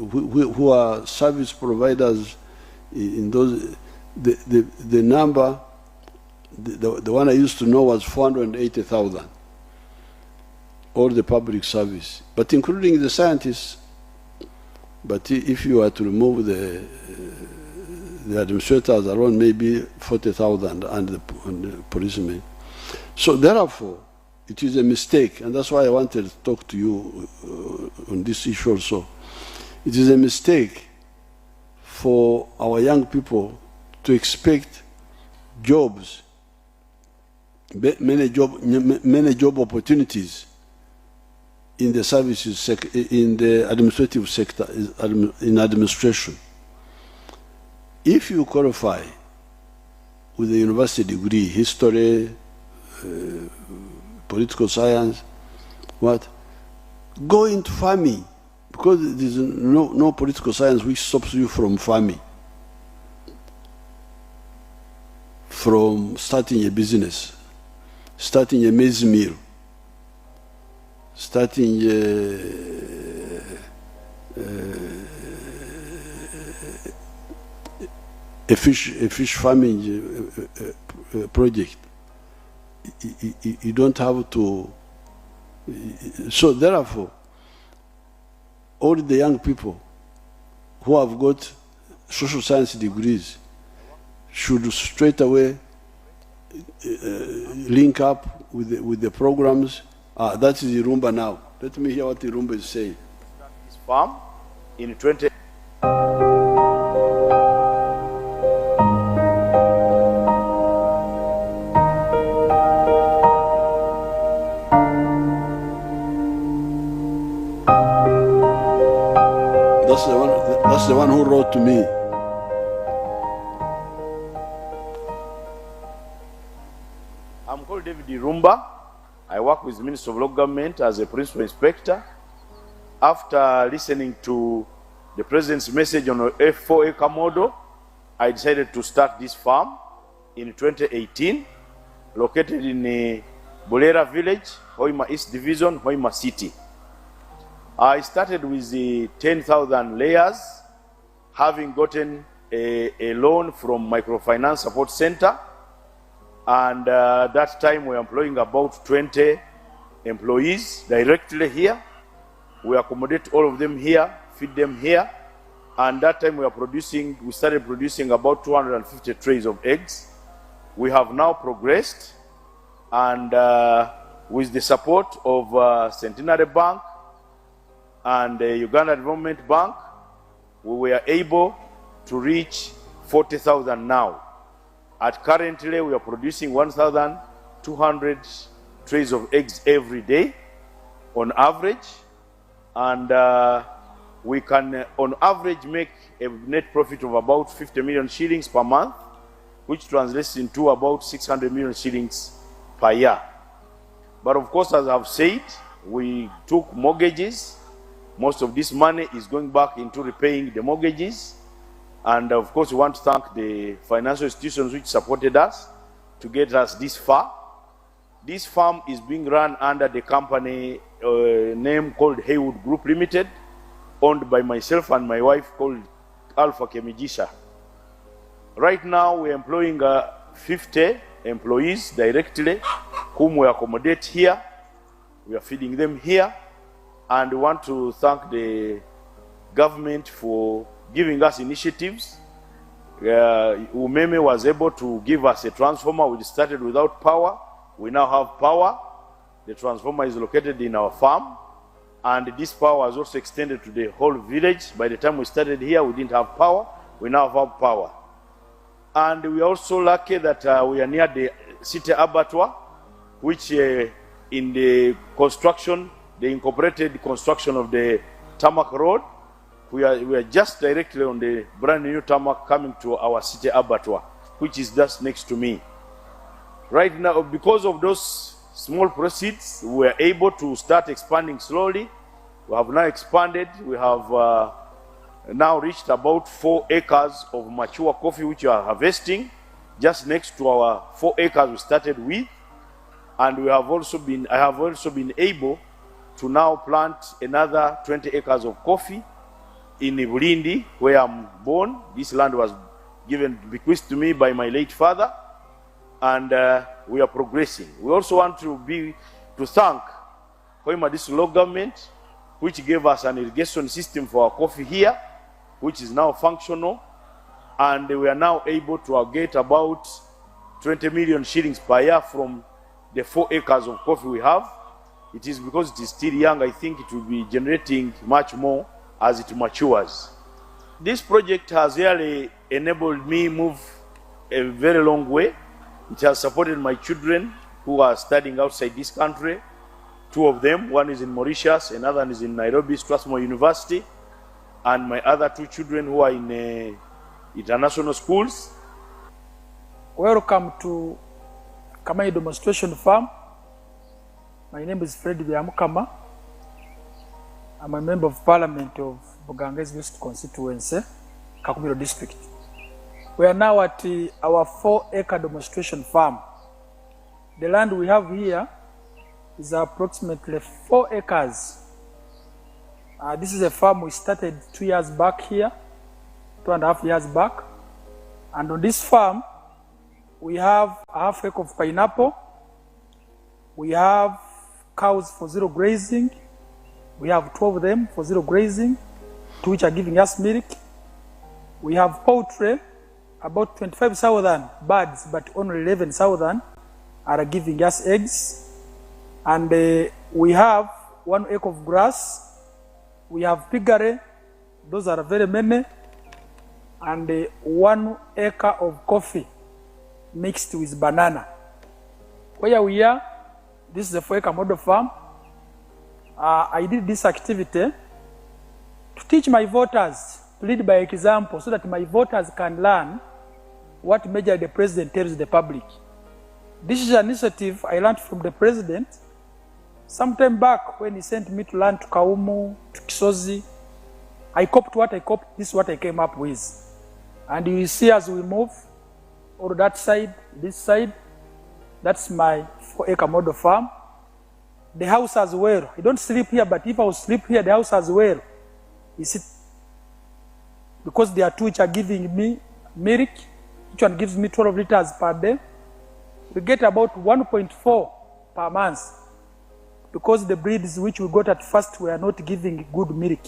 who are service providers in those, the number, the one I used to know was 480,000, all the public service, but including the scientists. But if you were to remove the administrators around, maybe 40,000 and the policemen. So therefore, it is a mistake, and that's why I wanted to talk to you on this issue also. It is a mistake for our young people to expect jobs, many job opportunities in the services sector, in the administrative sector, in administration. If you qualify with a university degree, history, political science, go into farming, because there is no political science which stops you from farming, from starting a business, starting a maize mill, starting a fish farming project. You don't have to. So therefore, all the young people who have got social science degrees should straight away link up with the programs. That is Irumba now. Let me hear what Irumba is saying. This farm in 20. That's the one who wrote to me. I'm called David Irumba. I work with the Ministry of Local Government as a principal inspector. After listening to the President's message on a 4-acre model, I decided to start this farm in 2018, located in Bulera Village, Hoima East Division, Hoima City. I started with the 10,000 layers, having gotten a loan from Microfinance Support Center. And that time we were employing about 20 employees directly here. We accommodate all of them here, feed them here. And that time we started producing about 250 trays of eggs. We have now progressed, and with the support of Centenary Bank and the Uganda Development Bank, we were able to reach 40,000 now. Currently, we are producing 1,200 trays of eggs every day on average. And we can, on average, make a net profit of about 50 million shillings per month, which translates into about 600 million shillings per year. But of course, as I've said, we took mortgages. Most of this money is going back into repaying the mortgages. And of course, we want to thank the financial institutions which supported us to get us this far. This farm is being run under the company name called Haywood Group Limited, owned by myself and my wife called Alpha Kemijisha. Right now, we're employing 50 employees directly, whom we accommodate here. We are feeding them here. And we want to thank the government for giving us initiatives. Umeme was able to give us a transformer. We started without power. We now have power. The transformer is located in our farm. And this power was also extended to the whole village. By the time we started here, we didn't have power. We now have power. And we are also lucky that we are near the city abattoir, which in the construction, the incorporated construction of the tarmac road, we are just directly on the brand new tarmac coming to our city abattoir, which is just next to me. Right now, because of those small proceeds, we are able to start expanding slowly. We have now expanded. We have now reached about 4 acres of mature coffee, which we are harvesting, just next to our 4 acres we started with. And I have also been able to now plant another 20 acres of coffee in Bulindi, where I'm born. This land was bequeathed to me by my late father, and we are progressing. We also want to thank Hoima District Local Government, which gave us an irrigation system for our coffee here, which is now functional, and we are now able to get about 20 million shillings per year from the 4 acres of coffee we have. It is because it is still young, I think it will be generating much more as it matures. This project has really enabled me move a very long way. It has supported my children who are studying outside this country. 2 of them, one is in Mauritius, another is in Nairobi Strathmore University, and my other 2 children who are in international schools. Welcome to Kamai Demonstration Farm. My name is Fred Byamukama. I'm a member of Parliament of Bugangezi West Constituency, Kakumiro District. We are now at our 4-acre demonstration farm. The land we have here is approximately 4 acres. This is a farm we started 2 years back here, 2.5 years back. And on this farm, we have a half acre of pineapple. We have cows for 0 grazing. We have 12 of them for 0 grazing, 2 which are giving us milk. We have poultry, about 25,000 birds, but only 11,000 are giving us eggs. And we have 1 acre of grass. We have piggery, those are very many. And 1 acre of coffee mixed with banana. Where we are, this is a 4-acre model farm. I did this activity to teach my voters to lead by example so that my voters can learn what measure the president tells the public. This is an initiative I learned from the president sometime back when he sent me to learn to Kaumu, to Kisozi. I copied what I copied, this is what I came up with. And you will see as we move, or that side, this side, that's my 4-acre model farm. The house as well. I don't sleep here, but if I will sleep here, the house as well. You see, because there are 2 which are giving me milk, each one gives me 12 liters per day. We get about 1.4 per month, because the breeds which we got at first were not giving good milk.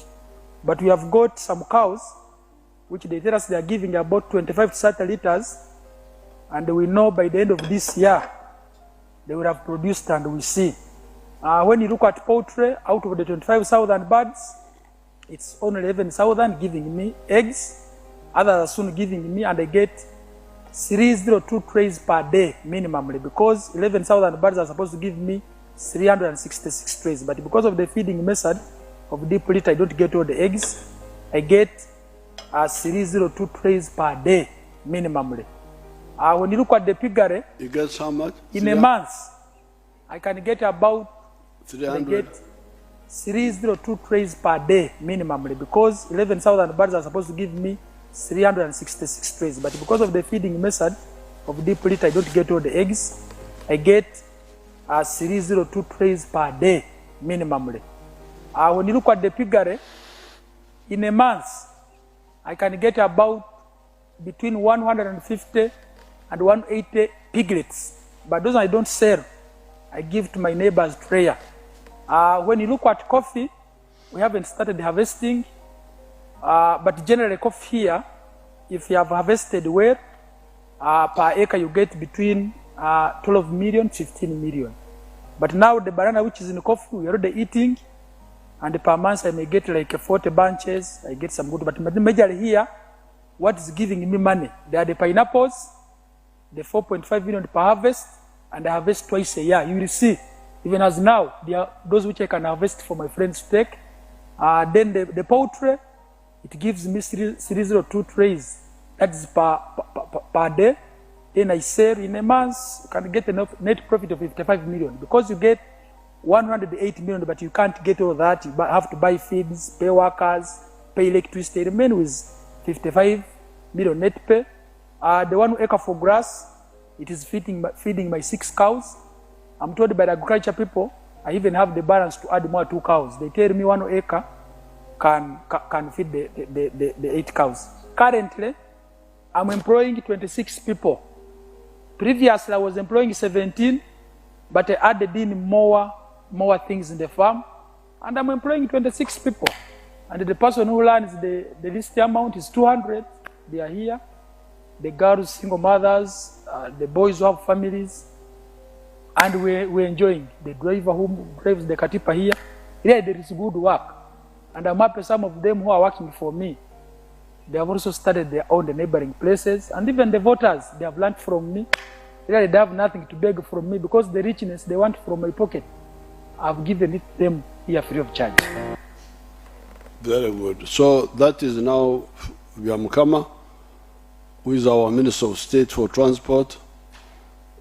But we have got some cows, which they tell us they are giving about 25 to 30 liters, and we know by the end of this year, they will have produced, and we see. When you look at poultry, out of the 25,000 birds, it's only 11,000 giving me eggs. Others are soon giving me, and I get 302 trays per day minimally, because 11,000 birds are supposed to give me 366 trays. But because of the feeding method of deep litter, I don't get all the eggs. I get 302 trays per day minimally. When you look at the piggery, you get how much? In a month, I can get about 300. 302 trays per day minimally, because 11,000 birds are supposed to give me 366 trays. But because of the feeding method of deep litter, I don't get all the eggs. I get 302 trays per day minimally. When you look at the piggery, in a month, I can get about between 150 and 180 piglets. But those I don't sell, I give to my neighbors to rear. When you look at coffee, we haven't started harvesting, but generally coffee here, if you have harvested well, per acre you get between 12 million, 15 million. But now the banana which is in coffee, we are already eating, and per month I may get like 40 bunches, I get some good, but majorly here, what is giving me money? They are the pineapples, the 4.5 million per harvest, and I harvest twice a year. You will see, even as now, there are those which I can harvest for my friends to take. Then the poultry, it gives me 302 trays. That is per day. Then I sell in a month, you can get a net profit of 55 million. Because you get 108 million, but you can't get all that. You have to buy feeds, pay workers, pay electricity. You remain with 55 million net pay. The 1 acre for grass, it is feeding my 6 cows. I'm told by the agriculture people, I even have the balance to add more 2 cows. They tell me 1 acre can feed the 8 cows. Currently, I'm employing 26 people. Previously, I was employing 17, but I added in more things in the farm, and I'm employing 26 people. And the person who learns the least amount is 200. They are here. The girls, single mothers, the boys who have families, and we're enjoying. The driver who drives the Katipa here, yeah, there is good work. And I'm happy some of them who are working for me, they have also started their own neighboring places. And even the voters, they have learned from me. Really, they have nothing to beg from me because the richness they want from my pocket, I've given it them here free of charge. Very good. So that is now Byamukama, who is our Minister of State for Transport.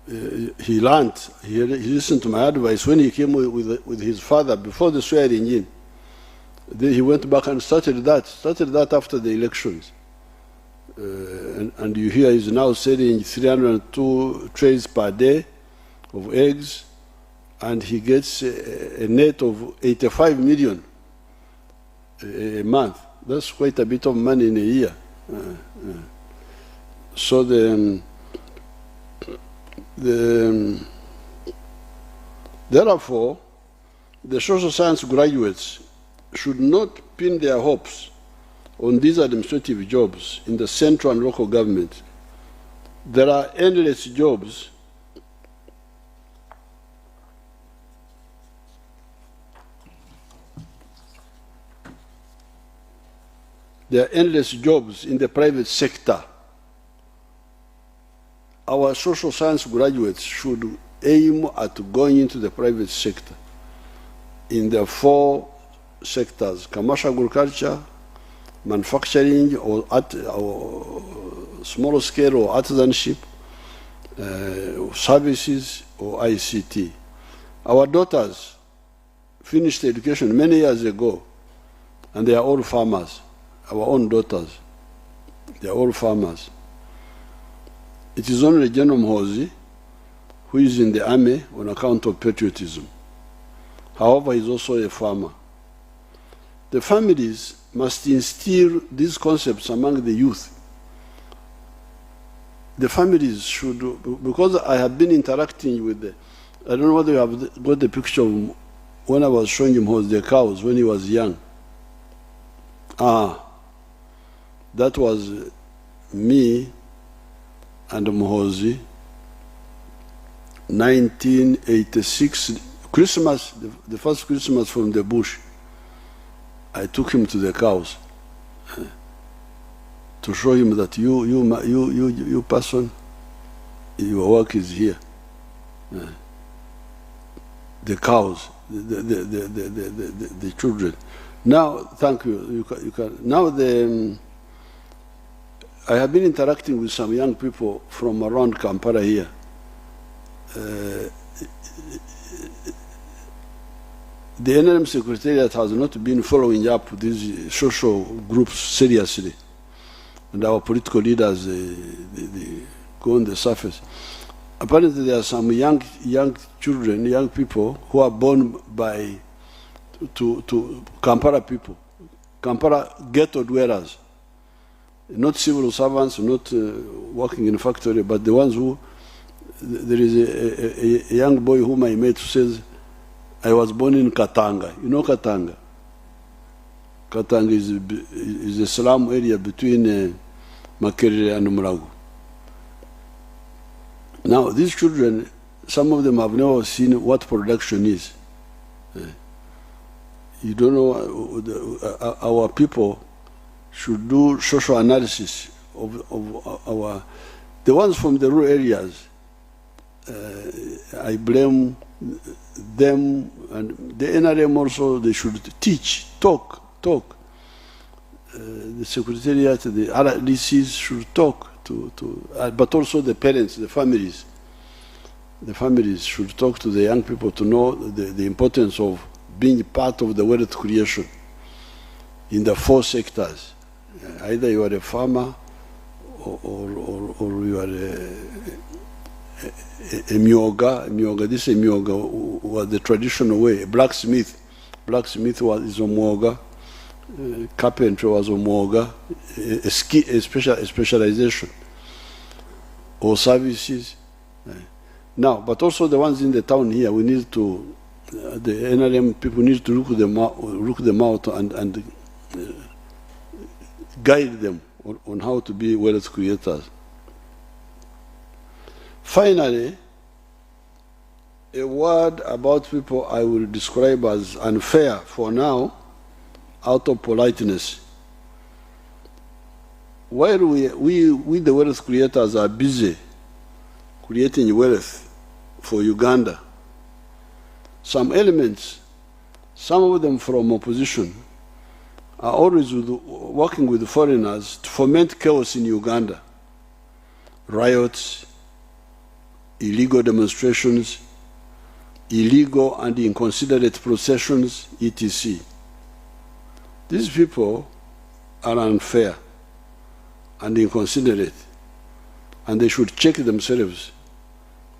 He learned, he listened to my advice when he came with his father before the swearing in. Then he went back and started that after the elections. And you hear he's now selling 302 trays per day of eggs, and he gets a net of 85 million a month. That's quite a bit of money in a year. So therefore, the social science graduates should not pin their hopes on these administrative jobs in the central and local government. There are endless jobs in the private sector. Our social science graduates should aim at going into the private sector in the 4 sectors: commercial agriculture, manufacturing or small scale or artisanship, services or ICT. Our daughters finished education many years ago, and they are all farmers. Our own daughters, they are all farmers. It is only General Mhozi who is in the army on account of patriotism. However, he is also a farmer. The families must instill these concepts among the youth. The families should, because I have been interacting with the, I don't know whether you have got the picture of when I was showing him the cows when he was young. That was me and Mhozi, 1986, Christmas, the first Christmas from the bush. I took him to the cows to show him that you person, your work is here. The cows, the children. Now, thank you. You can now I have been interacting with some young people from around Kampala here. The NRM Secretariat has not been following up these social groups seriously, and our political leaders they go on the surface. Apparently, there are some young children, young people who are born to Kampala people, Kampala ghetto dwellers, not civil servants, not working in a factory, but the ones who, there is a young boy whom I met who says, I was born in Katanga. You know Katanga? Katanga is a slum area between Makerere and Mulago. Now, these children, some of them have never seen what production is. You don't know, our people should do social analysis of our, the ones from the rural areas. I blame them, and the NRM also, they should teach, talk. The Secretariat, the RDCs should talk but also the parents, the families. The families should talk to the young people to know the importance of being part of the wealth creation in the 4 sectors. Either you are a farmer or you are a myoga. This is a myoga was the traditional way. A blacksmith is a myoga. Carpentry was a myoga. A specialization. or services. Now, but also the ones in the town here, we need to, the NRM people need to look them out and guide them on how to be wealth creators. Finally, a word about people I will describe as unfair for now, out of politeness. While we the wealth creators are busy creating wealth for Uganda, some elements, some of them from opposition, are always working with foreigners to foment chaos in Uganda. Riots, illegal demonstrations, illegal and inconsiderate processions, etc. These people are unfair and inconsiderate, and they should check themselves.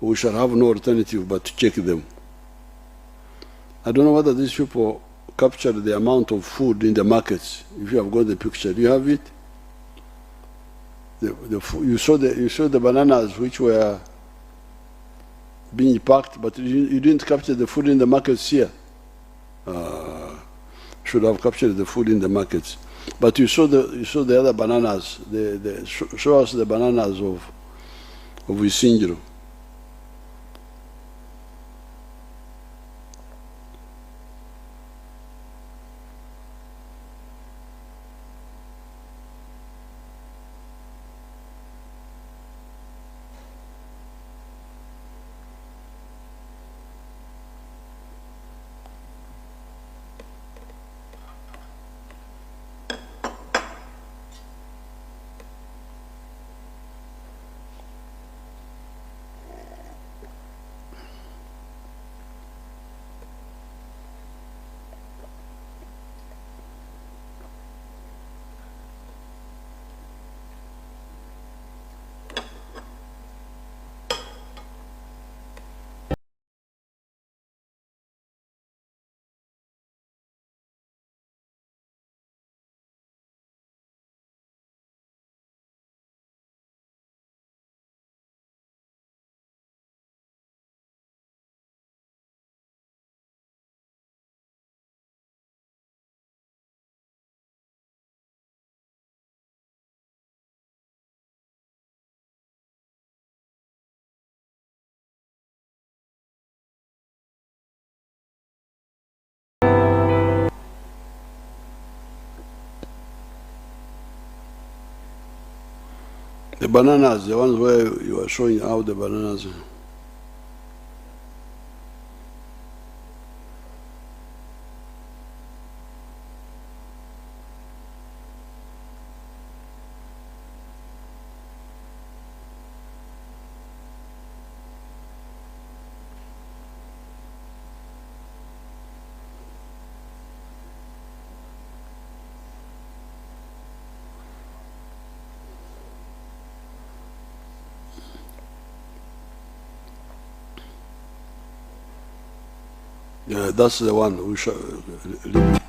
We shall have no alternative but to check them. I don't know whether these people captured the amount of food in the markets. If you have got the picture, do you have it? You saw the bananas which were being packed, but you didn't capture the food in the markets here. Should have captured the food in the markets. But you saw the other bananas. Show us the bananas of Isingiro. The bananas, the ones where you are showing how the bananas. Yeah, that's the one we should leave it.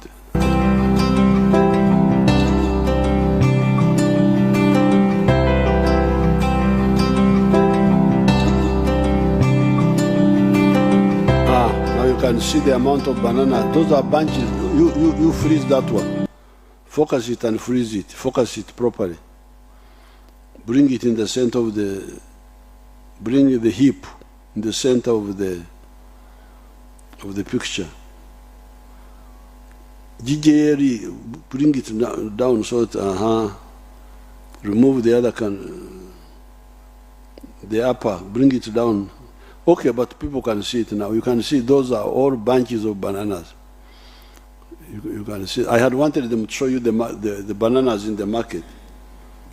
Now you can see the amount of banana. Those are bunches. You freeze that one. Focus it and freeze it. Focus it properly. Bring it in the center of the. Bring the heap in the center of the picture. GJRE, bring it down so that, remove the other the upper, bring it down. Okay, but people can see it now. You can see those are all bunches of bananas. You can see. I had wanted them to show you the bananas in the market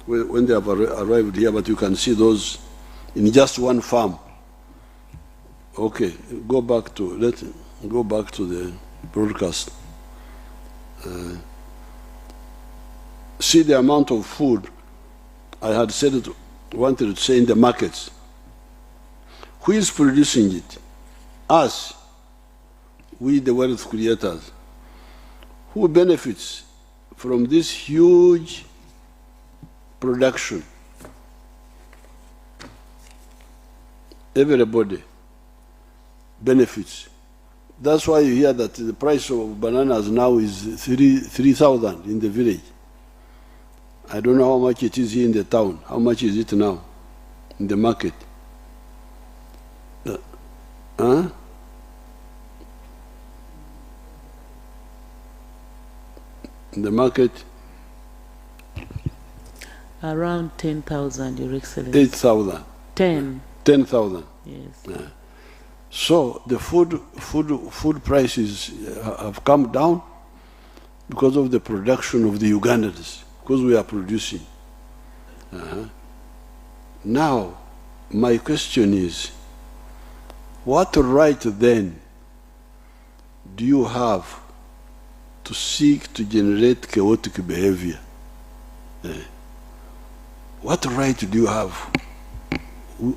when they have arrived here, but you can see those in just one farm. Okay, go back to the broadcast. See the amount of food I had wanted to say in the markets. Who is producing it? Us, we the wealth creators. Who benefits from this huge production? everybody benefits. That's why you hear that the price of bananas now is 3,000 in the village. I don't know how much it is here in the town. How much is it now in the market? Huh? In the market? Around 10,000, Your Excellency. 8,000. 10,000. Yes. Yeah. So the food prices have come down because of the production of the Ugandans, because we are producing. Now, my question is, what right then do you have to seek to generate chaotic behavior? What right do you have?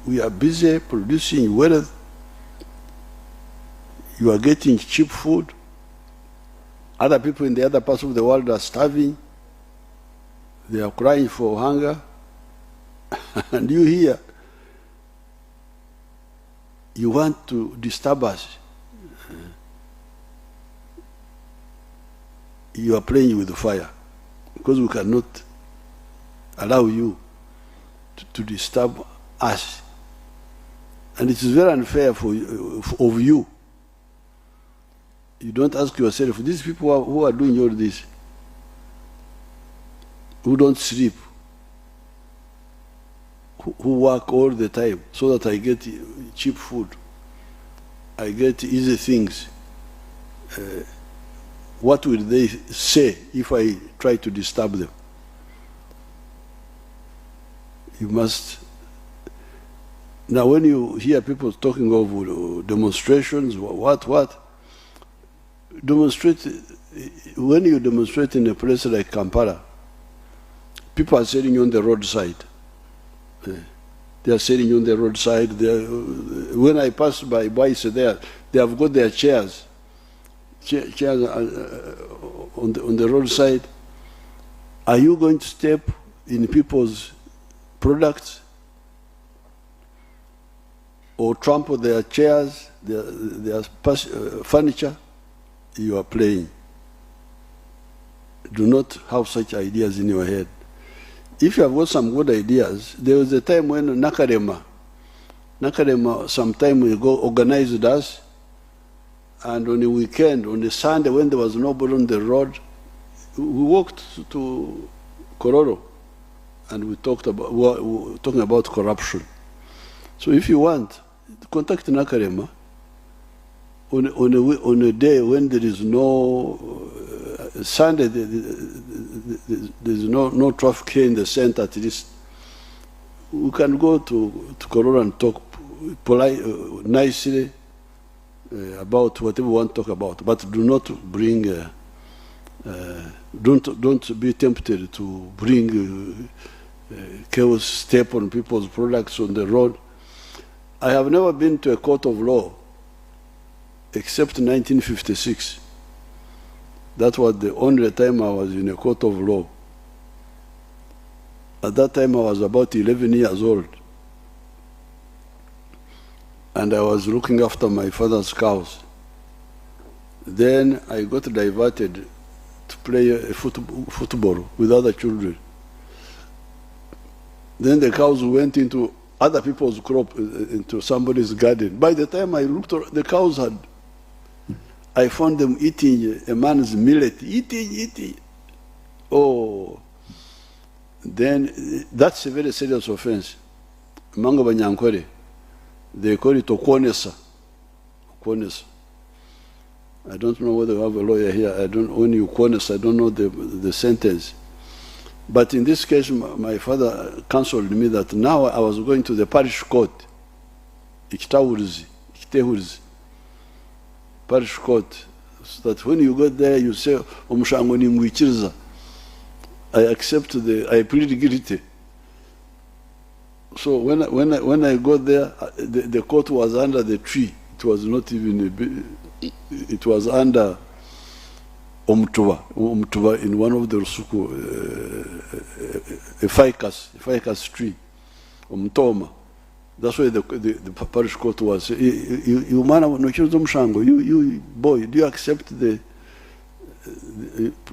We are busy producing wealth. You are getting cheap food. Other people in the other parts of the world are starving. They are crying for hunger. And you here, you want to disturb us. You are playing with fire because we cannot allow you to disturb us. And it is very unfair of you. You don't ask yourself, these people who are doing all this, who don't sleep, who work all the time so that I get cheap food, I get easy things, what will they say if I try to disturb them? You must. Now when you hear people talking of demonstrations, what? Demonstrate, when you demonstrate in a place like Kampala, people are sitting on the roadside. They are sitting on the roadside. When I pass by there, they have got their chairs on the roadside. Are you going to step in people's products or trample their chairs, their furniture? You are playing. Do not have such ideas in your head. If you have got some good ideas, there was a time when Nakarema some time ago organized us, and on the weekend, on the Sunday when there was nobody on the road, we walked to Kororo and we talked about, we were talking about corruption. So if you want, contact Nakarema on a day when there is no Sunday, there's no traffic here in the center. At least we can go to Kororo and talk nicely about whatever we want to talk about, but do not bring. Don't be tempted to bring chaos, step on people's products on the road. I have never been to a court of law except 1956. That was the only time I was in a court of law. At that time I was about 11 years old. And I was looking after my father's cows. Then I got diverted to play football with other children. Then the cows went into other people's crop, into somebody's garden. By the time I looked, the cows I found them eating a man's millet, eating. Oh, then that's a very serious offense. Among Banyankore, they call it okwonesa. I don't know whether we have a lawyer here. When you okwonesa, I don't know the sentence. But in this case, my father counseled me that now I was going to the parish court, Ikitehurizi, parish court, so that when you go there, you say, Omushango nimwikiriza. I plead guilty. So when I got there, the court was under the tree. It was not even it was under Omtuba in one of the Rusuku, a ficus tree, Omtoma. That's why the parish court was. You man, you boy, do you accept the?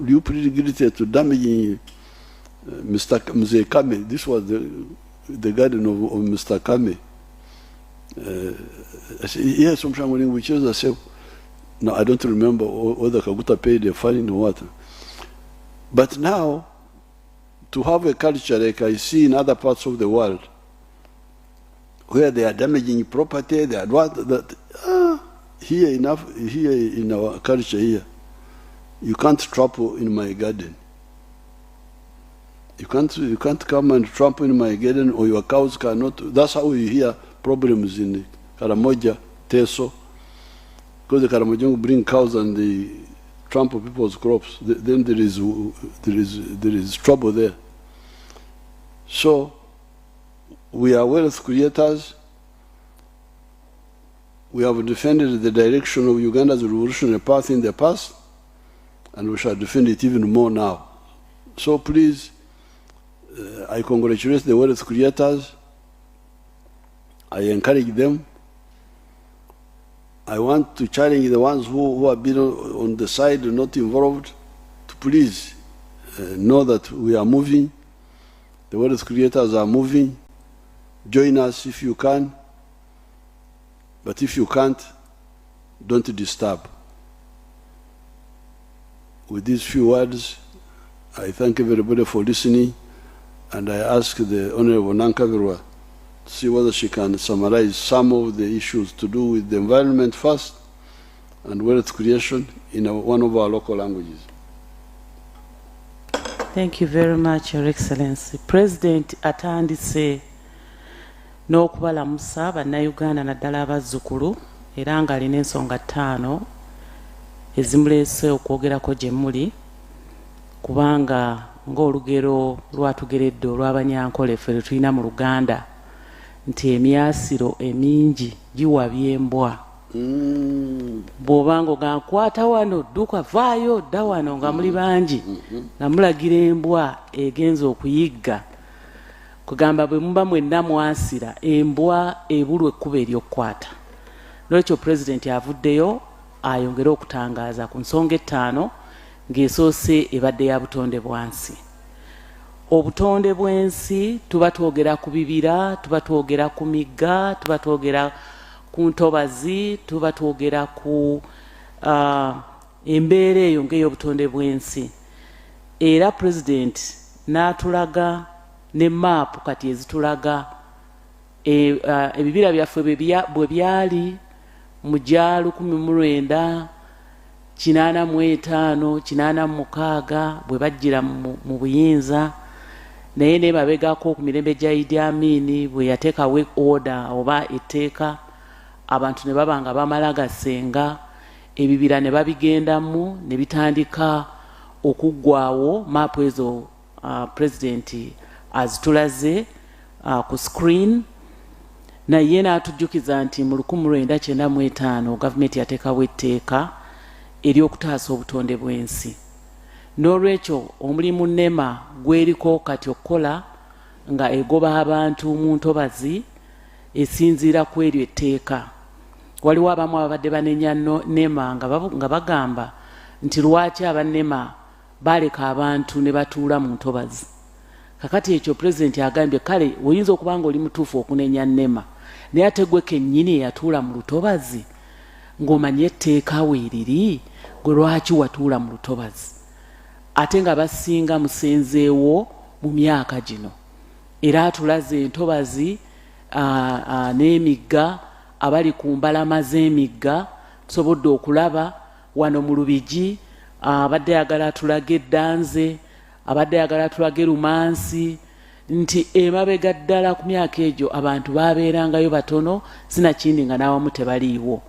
You plead guilty to damaging Mr. Museveni. This was the guardian of Mr. Kame. I said, yes, when we chose, I said, no, I don't remember whether Kaguta paid the fine or what. But now, to have a culture like I see in other parts of the world, where they are damaging property, they are here in our culture here, you can't trample in my garden. You can't come and trample in my garden, or your cows cannot. That's how you hear problems in Karamoja, Teso, because the Karamoja bring cows and they trample people's crops. Then there is trouble there. So we are wealth creators. We have defended the direction of Uganda's revolutionary path in the past, and we shall defend it even more now. So please, I congratulate the wealth creators. I encourage them. I want to challenge the ones who have been on the side not involved to please know that we are moving. The wealth creators are moving. Join us if you can. But if you can't, don't disturb. With these few words, I thank everybody for listening, and I ask the Honorable Nankavirwa to see whether she can summarize some of the issues to do with the environment first and wealth creation in one of our local languages. Thank you very much, Your Excellency. President atandise n'okubalamusa bannayuganda naddala abazzukulu era ng'alina ensonga 5 ezimuleese okwogerako gye muli, kubanga ng'olugero lwatugeredde olw'abanyankole ffe lwe tulina mu Luganda nti emyasiro emingi giwabya embwa. Bw'oba ng'ogankwata wano dduka vaayo dda wano nga muli bangi nga mulagira embwa egenza okuyigga, kugamba bwe muba mwenna mwasira embwa ebulwa ekkuba eryokkwata. N'ekyo pulezidenti avuddeyo ayongere okutangaaza ku nsonga 5 ng'esoose ebadde ya butonde bwansi. Obutonde bw'ensi tuba twogera ku bibira, tuba twogera ku migga, tuba twogera ku ntobazi, tuba twogera ku embeera eyo ng'ey'obutonde bw'ensi. Era pulezidenti n'atulaga ne maapu kati ezitulaga ebibira byaffe bwe byali mu gya 1985-86 bwe bajjira mu buyinza, naye ne babegako ku mirembe gya Idi Amin bwe yateekawo order oba etteeka, abantu ne baba nga bamala gasenga, ebibira ne babigendamu ne bitandika okuggwaawo. Maapu ezo pulezidenti azitulaze ku screen, naye n'atujjukiza nti mu 1995 gavumenti yateekawo etteeka ery'okutaasa obutonde bw'ensi. N'olwekyo omulimu NEMA gweriko kati okukola nga egoba abantu mu ntobazi esinziira ku eryo etteeka. Waliwo abamu ababadde banenya NEMA nga bagamba nti lwaki aba NEMA baleka abantu ne batuula mu ntobazi. Kakati ekyo pulezidenti agambye kale oyinza okuba nga oli mutuufu okunenya NEMA, naye ate gwe kennyini eyatuula mu lutobazi ng'omanye etteeka weeriri, gwe lwaki watuula mu lutobazi? Ate nga basinga musenzeewo mu myaka gino. Era atulaze entobazi n'emigga, abali ku mbalama z'emigga tusobodde okulaba wano mu Lubigi, abadde ayagala atulage Eddanze, abadde ayagala atulage Rumansi, nti emabega ddala ku myaka egyo abantu babeerangayo batono, sinakindi nga n'awamu tebaliiwo.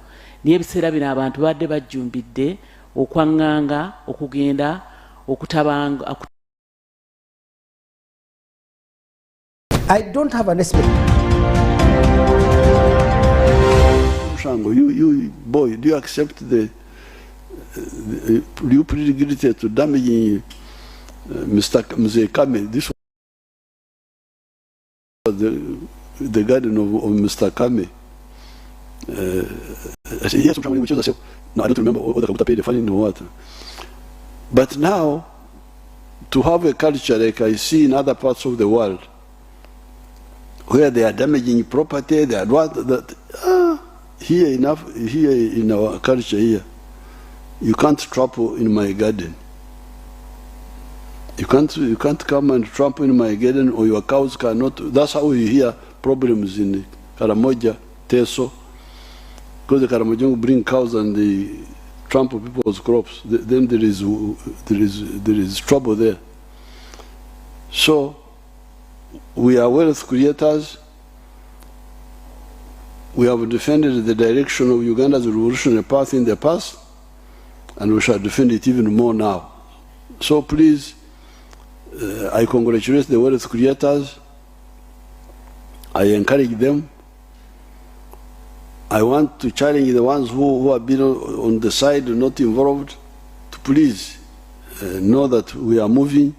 Naye ebiseera bino abantu badde bajjumbidde okwaŋŋanga okugenda okutabanga. I don't have an estimate. You boy, do you accept do you plead guilty to damaging Mr. Museveni? This was the garden of Mr. Kame. I said, yes, we chose ourselves. No, I don't remember whether Kabuta paid the funding or what. But now, to have a culture like I see in other parts of the world, where they are damaging property, they are what that here in our culture here, you can't trample in my garden. You can't come and trample in my garden, or your cows cannot. That's how you hear problems in Karamoja, Teso, because the Karamoja bring cows and they trample people's crops. Then there is trouble there. So we are wealth creators. We have defended the direction of Uganda's revolutionary path in the past, and we shall defend it even more now. So please, I congratulate the wealth creators. I encourage them. I want to challenge the ones who have been on the side not involved to please know that we are moving.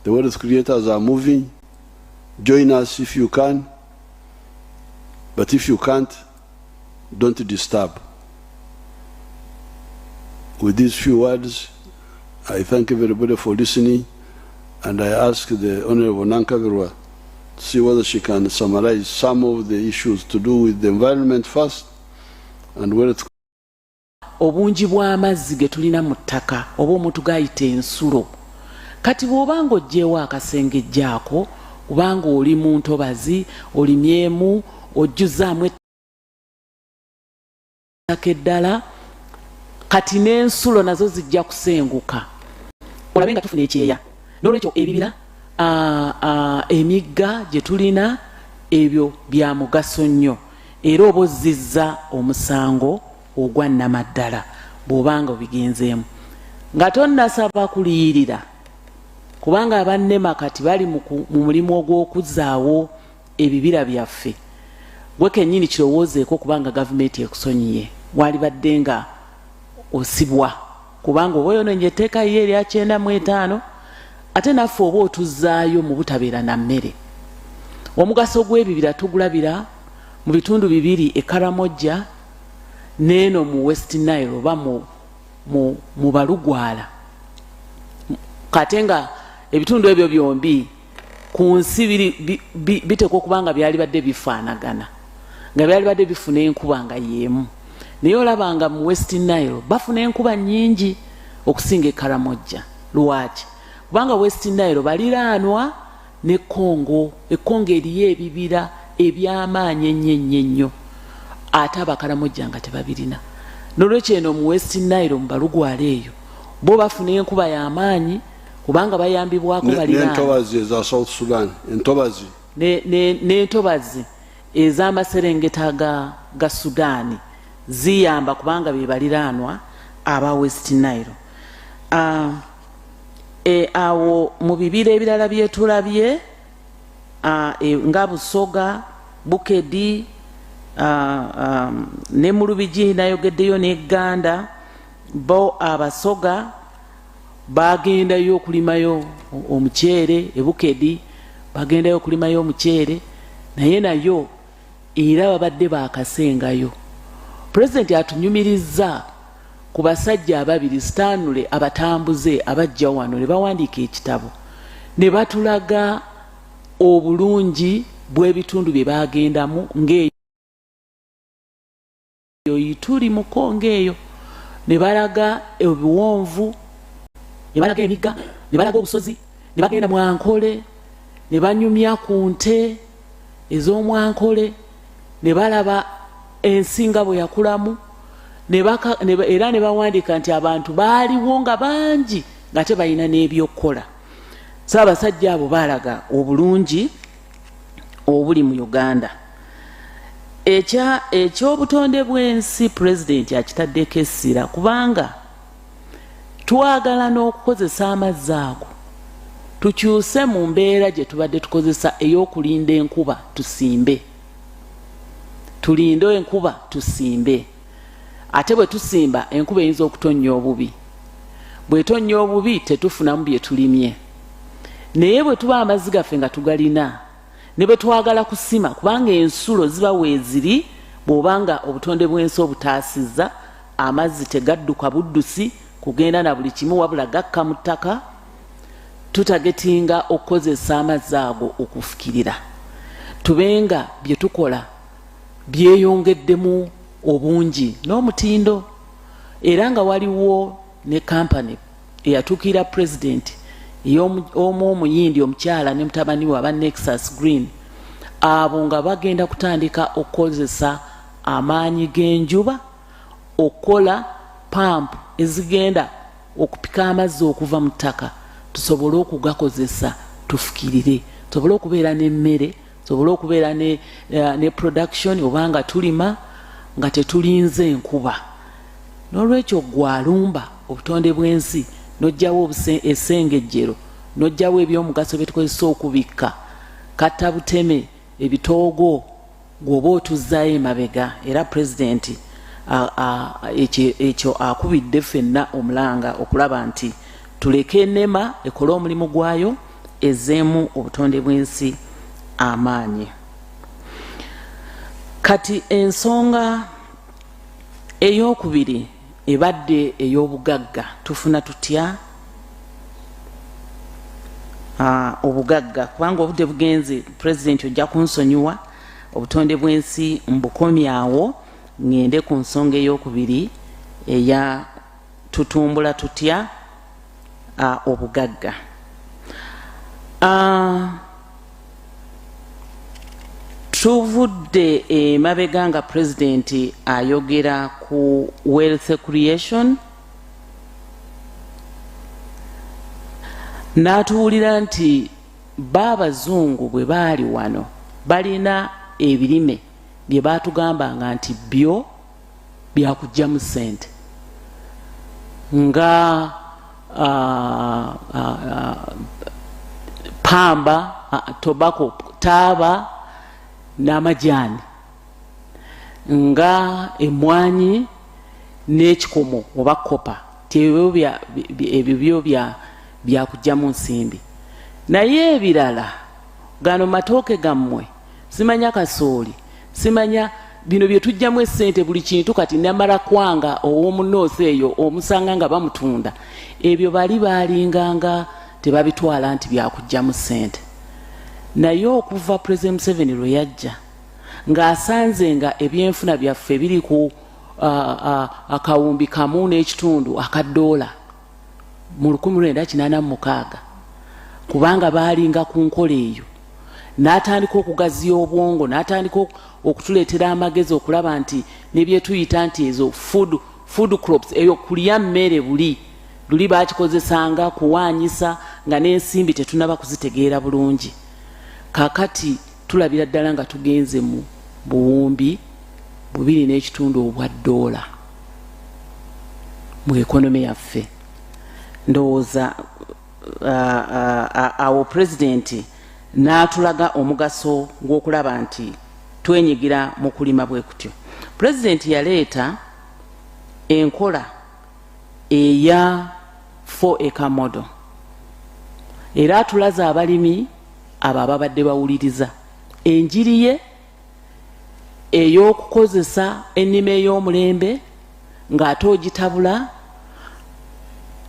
The wealth creators are moving. Join us if you can. But if you can't, don't disturb. With these few words, I thank everybody for listening, and I ask the Honorable Nankavirwa to see whether she can summarize some of the issues to do with the environment first and wealth. Obungi bw'amazzi ge tulina mu ttaka oba omuntu gayita ensulo kati bw'obanga oggyewo akasengejjaako kubanga oli mu ntobazi olimyemu ojjuzaamu ettaka eddala kati n'ensulo nazo zijja kusenguka olabe nga tufuna ekyeya n'olwekyo ebibira emigga gye tulina ebyo bya mugaso nnyo era oba ozzizza omusango ogwa nnamaddala bw'obanga obigenzeemu nga tonnasaba kuliyirira kubanga abannema kati bali mu mulimu ogw'okuzzaawo ebibira byaffe gwe kennyini kirowoozeeko kubanga gavumenti ekusonyiye walibadde nga osibwa kubanga oba oyonoonye etteeka ye erya 95 ate naffe oba otuzzaayo mu butabeera na mmere. Omugaso gw'ebibira tugulabira mu bitundu bibiri e Karamojja n'eno mu West Nile oba mu Balugwala. Kate nga ebitundu ebyo byombi ku nsi bitekwa okubanga byali badde bifaanagana nga byali badde bifuna enkuba nga y'emu. Naye olabanga mu West Nile bafuna enkuba nnyingi okusinga e Karamojja. Lwaki? Kubanga West Nile baliraanwa ne Congo. Congo eriyo ebibira eby'amaanyi ennyo ate Abakaramojja nga tebabirina. N'olwekyo eno mu West Nile mu Balugwala eyo bo bafuna enkuba y'amaanyi kubanga bayambibwako baliraanwa. N'entobazi eza South Sudan, entobazi n'entobazi ez'amaserengeta ga Sudaani ziyamba kubanga be baliraanwa aba West Nile. Awo mu bibira ebirala byetulabye nga Busoga, Bukedi, ne mu Lubigi nayogeddeyo n'Eganda, bo Abasoga bagendayo okulimayo omuceere, e Bukedi bagendayo okulimayo omuceere, naye nayo era babadde baakasengayo. Pulezidenti atunyumirizza ku basajja ababiri Stanley abatambuze abajja wano ne bawandiika ekitabo ne batulaga obulungi bw'ebitundu bye bagendamu ng'eyo tuli mu Kongo eyo, ne balaga ebiwonvu, ne balaga emigga, ne balaga obusozi, ne bagenda mu Ankole, ne banyumya ku nte ez'omu Ankole, ne balaba ensinga bwe yakulamu, era ne bawandiika nti abantu baaliwo nga bangi nga tebalina n'ebyokukola. So abasajja abo baalaga obulungi obuli mu Uganda. Ekyobutonde bw'ensi pulezidenti akitaddeko essira kubanga twagala n'okukozesa amazzi ago tukyuse mu mbeera gye tubadde tukozesa ey'okulinda enkuba tusimbe. Tulinde enkuba tusimbe. Ate bwe tusimba enkuba eyinza okutonnya obubi. Bwe tonnya obubi tetufunamu bye tulimye. Naye bwe tuba amazzi gaffe nga tugalina ne bwe twagala kusima kubanga ensulo ziba weeziri bw'obanga obutonde bw'ensi obutaasizza amazzi tegadduka buddusi kugenda na buli kimu wabula gakka mu ttaka tutagetinga okukozesa amazzi ago okufukirira tubenga bye tukola byeyongeddemu obungi n'omutindo era nga waliwo ne kampani eyatuukira pulezidenti omu omuyindi omukyala ne mutabani we aba Nexus Green abo nga bagenda kutandika okukozesa amaanyi g'enjuba okukola pampu ezigenda okupika amazzi okuva mu ttaka tusobole okugakozesa tufukirire tusobole okubeera n'emmere tusobole okubeera ne production obanga tulima nga tetulinze enkuba n'olwekyo gwalumba obutonde bw'ensi n'ojjawo essengejjero n'ojjawo ebyomugaso bye tukozesa okubikka kattabuteme ebitoogo gw'oba otuzzaayo emabega era pulezidenti ekyo akubidde ffenna omulanga okulaba nti tuleke enema ekole omulimu gwayo ezzeemu obutonde bw'ensi amaanyi. Kati ensonga ey'okubiri ebadde ey'obugagga tufuna tutya obugagga kubanga obudde bugenze pulezidenti ojja kunsonyiwa obutonde bw'ensi mbukomyawo ngende ku nsonga ey'okubiri eya tutumbula tutya obugagga. Tuvudde emabega nga pulezidenti ayogera ku wealth creation n'atuwulira nti baabazungu bwe baali wano balina ebirime bye baatugambanga nti byo byakuggyamu ssente nga pamba tobacco taaba n'amajaani nga emmwanyi n'ekikomo oba kopa ebyo byakuggyamu nsimbi naye ebirala gano matooke gammwe simanya kasooli simanya bino bye tujjamu essente buli kintu kati namala kwanga ow'omunoosi eyo omusanga nga bamutunda ebyo bali baalinganga tebabitwala nti byakuggyamu ssente naye okuva President Museveni lwe yajja ng'asanze nga ebyenfuna byaffe biri ku akawumbi kamu n'ekitundu akadoola mu 1986 kubanga baalinga ku nkola eyo n'atandika okugaziya obwongo n'atandika okutuleetera amagezi okulaba nti nebyetuyita nti ezo food crops eyo kulya mmere luli baakikozesanga kuwaanyisa nga n'ensimbi tetunaba kuzitegeera bulungi kakati tulabira ddala nga tugenze mu buwumbi 2.5 obwa ddoola mu ekonomi yaffe ndowooza awo pulezidenti n'atulaga omugaso gw'okulaba nti twenyigira mu kulima bwe kutyo. Pulezidenti yaleeta enkola eya 4 acre model era atulaza abalimi abo ababadde bawuliriza enjiri ye ey'okukozesa ennima ey'omulembe ng'ate ogitabula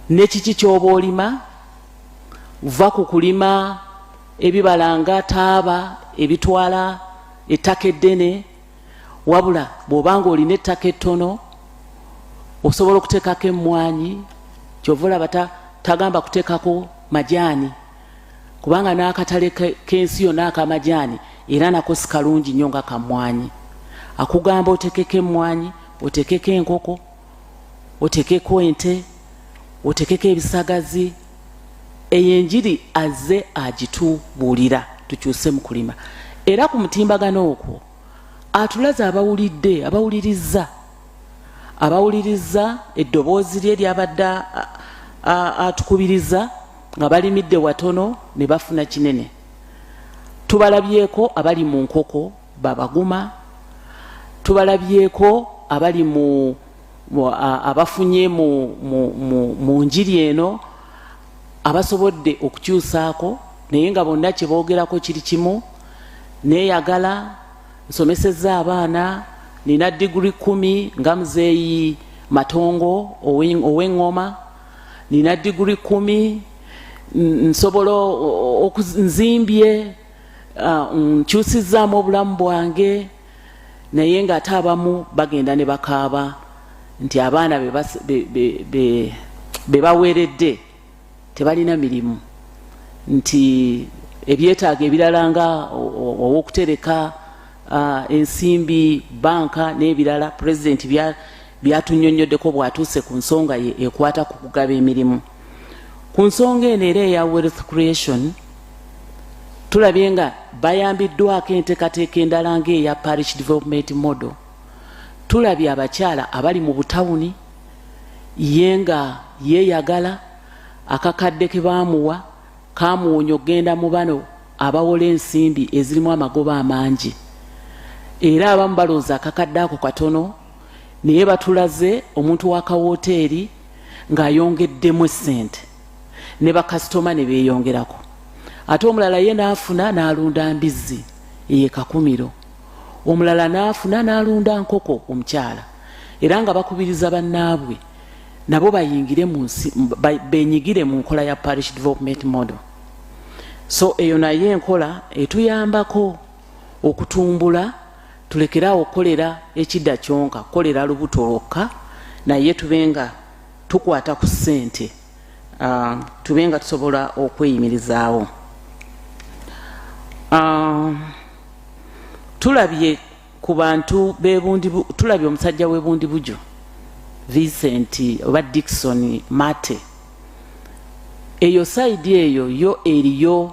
n'ekiki ky'oba olima va ku kulima ebibala nga taaba ebitwala ettaka eddene wabula bw'obanga olina ettaka ettono osobola okuteekako emmwanyi kyova olaba tagamba kuteekako majaani kubanga n'akatale k'ensi yonna akamajaani era nako si kalungi nnyo nga kammwanyi akugamba otekeko emmwanyi otekeko enkoko otekeko ente otekeko ebisagazi eyo enjiri azze agitubuulira tukyuse mu kulima era ku mutimbagano okwo atulaza abawuliriza eddoboozi lye lyabadde atukubiriza nga balimidde watono ne bafuna kinene tubalabyeko abali mu nkoko babaguma tubalabyeko abali abafunye mu njiri eno abasobodde okukyusaako naye nga bonna kye boogerako kiri kimu neeyagala nsomesezza abaana nina diguri 10 nga muzeeyi Matongo ow'Engoma nina diguri 10 nsobola nzimbye nkyusizzaamu obulamu bwange naye ng'ate abamu bagenda ne bakaaba nti abaana be baweeredde tebalina mirimu nti ebyetaago ebirala nga ow'okutereka ensimbi banka n'ebirala pulezidenti byatunyonnyoddeko bw'atuuse ku nsonga ekwata ku kugaba emirimu. Ku nsonga eno era eya wealth creation tulabye nga bayambiddwako enteekateeka endala ng'eya parish development model. Tulabye abakyala abali mu butawuni ye nga yeeyagala akakadde ke baamuwa kaamuwonya okgenda mu bano abawola ensimbi ezirimu amagoba amangi era abamu balooza akakadde ako katono naye batulaze omuntu wa kawoteeri ng'ayongeddemu essente ne bakasitoma ne beeyongerako ate omulala ye n'afuna n'alunda mbizzi ye Kakumiro omulala n'afuna n'alunda nkoko omukyala era nga bakubiriza bannaabwe nabo bayingire benyigire mu nkola ya parish development model. So eyo naye enkola etuyambako okutumbula tulekeraawo okukolera ekidda kyonka kukolera lubuto lwokka naye tubenga tukwata ku ssente tubenga tusobola okweyimirizaawo. Tulabye ku bantu tulabye omusajja w'ebundi bujo Vincent oba Dickson Mate eyo saidi eyo yo eriyo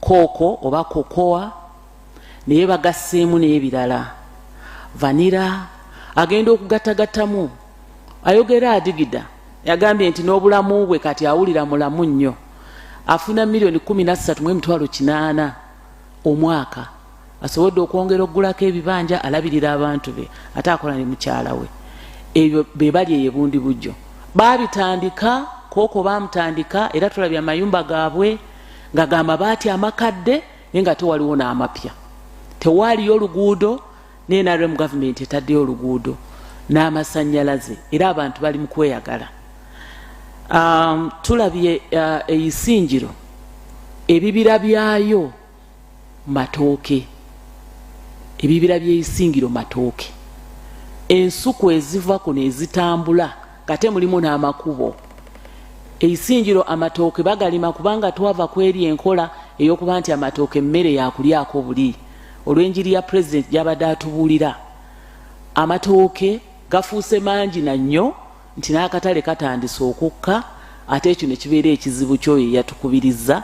koko oba kokoa naye bagasseemu n'ebirala vanira agenda okugattagattamu ayogera adigida yagambye nti n'obulamu bwe kati awulira mulamu nnyo afuna $13,800 omwaka asobodde okwongera okugulako ebibanja alabirira abantu be ate akola ne mukyala we ebyo be bali eyebundi bujjo baabitandika koko baamutandika era tulabye amayumba gaabwe nga ga mabaati amakadde naye nga tewaliwo n'amapya tewaaliyo oluguudo n'NRM gavumenti etaddeyo oluguudo n'amasannyalaze era abantu bali mu kweyagala. Tulabye eisingiro ebibira byayo matooke ebibira by'eisingiro matooke ensuku eziva kuno ezitambula kate mulimu n'amakubo eisingiro amatooke bagalima kubanga twava kweri enkola ey'okuba nti amatooke emmere yakulyako buli olw'enjiri ya pulezidenti gy'abadde atubuulira amatooke gafuuse mangi na nnyo nti n'akatale katandise okukka ate ekyo ne kibeera ekizibu kyoyo eyatukubiriza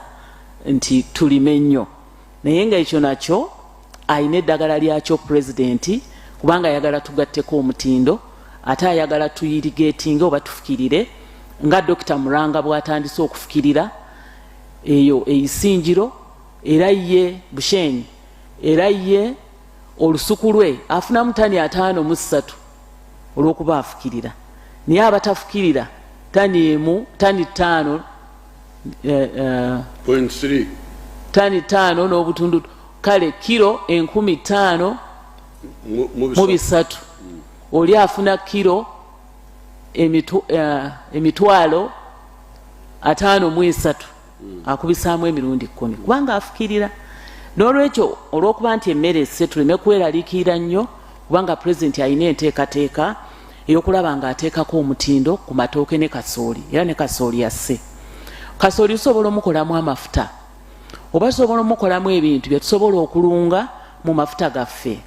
nti tulime nnyo naye nga ekyo nakyo ayina eddagala lyakyo pulezidenti kubanga ayagala tugatteko omutindo ate ayagala tuyirigeetinge oba tufukirire nga Dr. Muranga bw'atandise okufukirira eyo eisingiro era ye Bushenyi era ye olusuku lwe afunamu ttani 53 olw'okuba afukirira naye abatafukirira ttani emu ttani 5.3 ttani 5 n'obutundu kale kiro 15,300 oli afuna kiro emitwalo 53 akubisaamu emirundi 10 kubanga afukirira. N'olwekyo olw'okuba nti emmere esse tuleme kweraliikirira nnyo kubanga pulezidenti alina enteekateeka ey'okulaba ng'ateekako omutindo ku matooke ne kasooli era ne kasooli yasse. Kasooli tusobola omukolamu amafuta oba tusobola omukolamu ebintu bye tusobola okulunga mu mafuta gaffe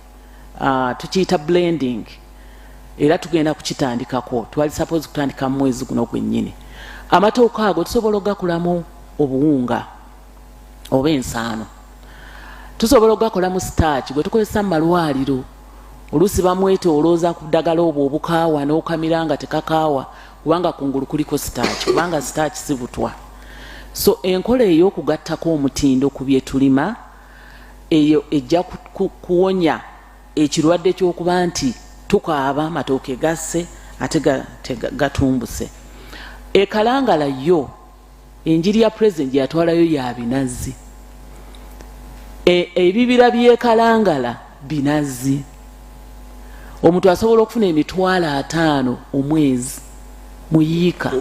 tukiyita blending era tugenda kukitandikako twali suppose kutandika mu mwezi guno gwennyini. Amatooke ago tusobola okugakolamu obuwunga oba ensaano tusobola okugakolamu starch gwe tukozesa mu malwaliro oluusi bamwetoolooza ku ddagala obwo obukaawa n'okamira nga tekakaawa kubanga kungulu kuliko starch kubanga starch si butwa. So enkola ey'okugattako omutindo ku bye tulima eyo ejja kuwonya ekirwadde ky'okuba nti tukaaba amatooke gasse ate gatumbuse. Ekalangala yo enjiri ya pulezidenti yatwalayo ya binazi ebibira byekalangala binazi omuntu asobola okufuna $5,000 omwezi muyiika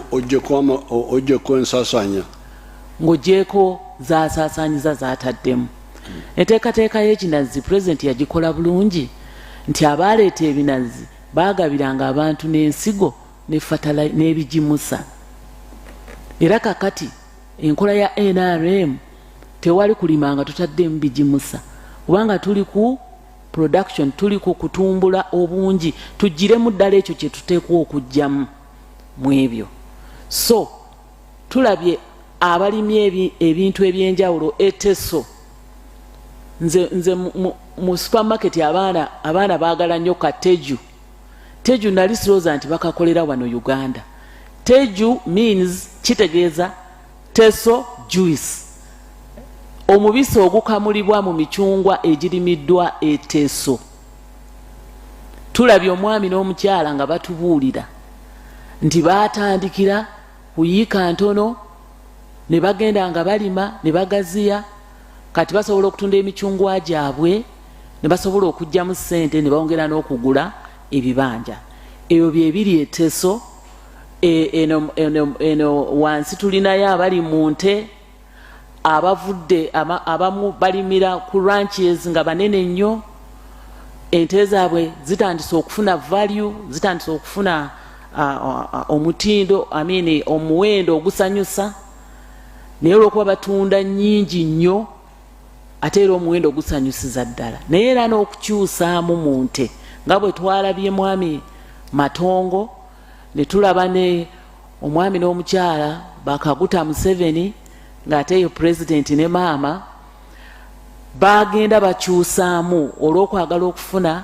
ojjeko ensasanya ng'ogyeko zasaasaanyiza zataddemu enteekateeka y'ekinazi pulezidenti yagikola bulungi nti abaaleeta ebinazi baagabiranga abantu n'ensigo n'ebigimusa era kakati enkola ya NRM tewali kulimanga tutaddemu bigimusa kubanga tuli ku production tuli ku kutumbula obungi tugiremu ddala ekyo kye tuteekwa okugyamu mu ebyo so tulabye abalimi ebintu ebyenjawulo eteso nze mu supermarket abaana baagala nnyo teju nali sirooza nti bakakolera wano Uganda. Teju means kitegeeza teso juice omubisi ogukamulibwa mu micungwa egirimiddwa eteso. Tulabye omwami n'omukyala nga batubuulira nti baatandikira kuyiika ntono ne bagenda nga balima ne bagaziya kati basobola okutunda emicungwa gyabwe ne basobola okugyamu ssente ne bawongera n'okugula ebibanja. Ebyo bye biri eteso. Eno wansi tulinayo abali mu nte abavudde abamu balimira ku ranches nga banene nnyo ente zaabwe zitandise okufuna value zitandise okufuna omutindo omuwendo ogusanyusa naye olwokuba batunda nnyingi nnyo ate era omuwendo ogusanyusiza ddala naye era n'okukyusaamu mu nte nga bwe twalabye mwami Matongo ne tulaba ne omwami n'omukyala bakaguta Museveni ng'ate yo president ne maama bagenda bakyusaamu olw'okwagala okufuna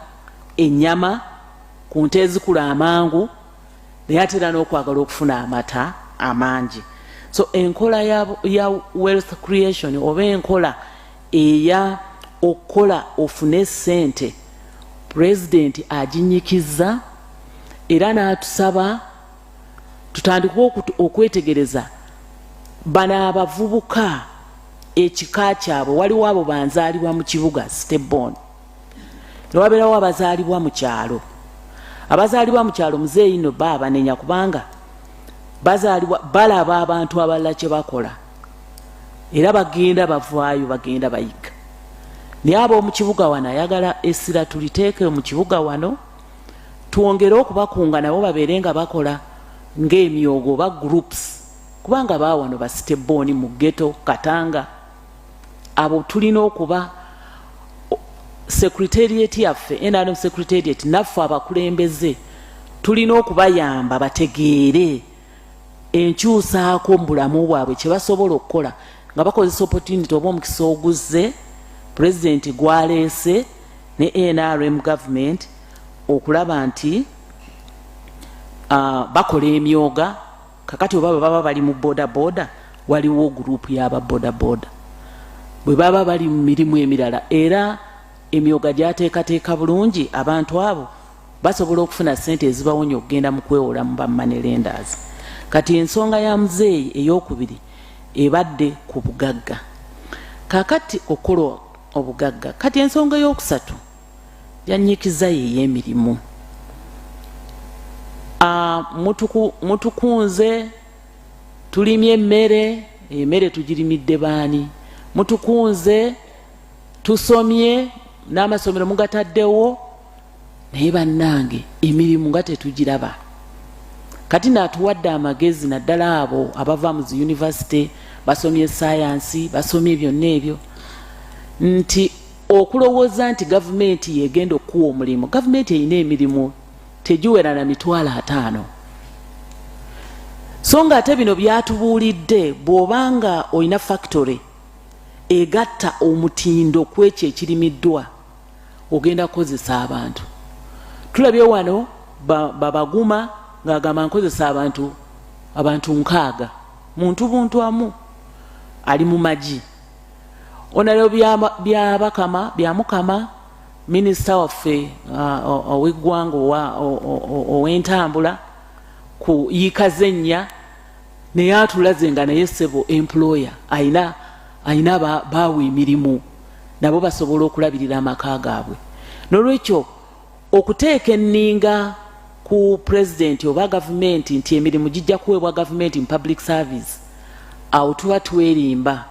ennyama ku nte ezikula amangu naye ate era n'okwagala okufuna amata amangi. So enkola ya wealth creation oba enkola eya okukola ofune ssente president aginyikiza era n'atusaba tutandike okwetegereza bano abavubuka ekika kyabwe waliwo abo banzaalibwa mu kibuga Stebon ne wabeerawo abazaalibwa mu kyalo. Abazaalibwa mu kyalo muzeeyi no baabanenya kubanga bazaalibwa balaba abantu abalala kye bakola era bagenda bavaayo bagenda bayiga. Naye ab'omu kibuga wano ayagala essira tuliteeke mu kibuga wano tuwongere okubakunga nabo babeere nga bakola ng'emyogo oba groups kubanga baawano ba Stebon mu ghetto Katanga abo tulina okuba secretariat yaffe NRM secretariat naffe abakulembeze tulina okubayamba bategeere enkyusaako mu bulamu bwabwe kye basobola okukola nga bakozesa opportunity oba omukisa oguzze president gwaleese ne NRM government okulaba nti bakola emyoga kakati oba baba bali mu boda waliwo group y'aba boda bwe baba bali mu mirimu emirala era emyoga gyateekateeka bulungi abantu abo basobola okufuna ssente ezibawonya okugenda mu kwewola mu bamanelendas. Kati ensonga ya muzeeyi ey'okubiri ebadde ku bugagga kakati okukola obugagga. Kati ensonga y'okusatu yanyikiza y'emirimu. Mutukunze tulimye emmere tugirimidde baani mutukunze tusomye n'amasomero mugataddewo naye bannange emirimu nga tetugiraba. Kati naatuwadde amagezi naddala abo abava mu zi university basomye sayansi basomye byonna ebyo nti okulowooza nti gavumenti yegenda okuwa omulimu gavumenti erina emirimu tegiwera na $50,000. So nga ate bino byatubuulidde bw'obanga olina factory egatta omutindo kwekyo ekirimiddwa ogenda kukozesa abantu. Tulabye wano babaguma ng'agamba nkozesa abantu 6 muntu buntu amu ali mu magi onaleo bya mukama minisita waffe ow'eggwanga ow'entambula ku yikazennya naye atulaze nga naye ssebo employer ayina baawa emirimu nabo basobola okulabirira amaka gaabwe. N'olwekyo okuteeka enninga ku president oba gavumenti nti emirimu gijja kuweebwa gavumenti mu public service, awo tuba twerimba.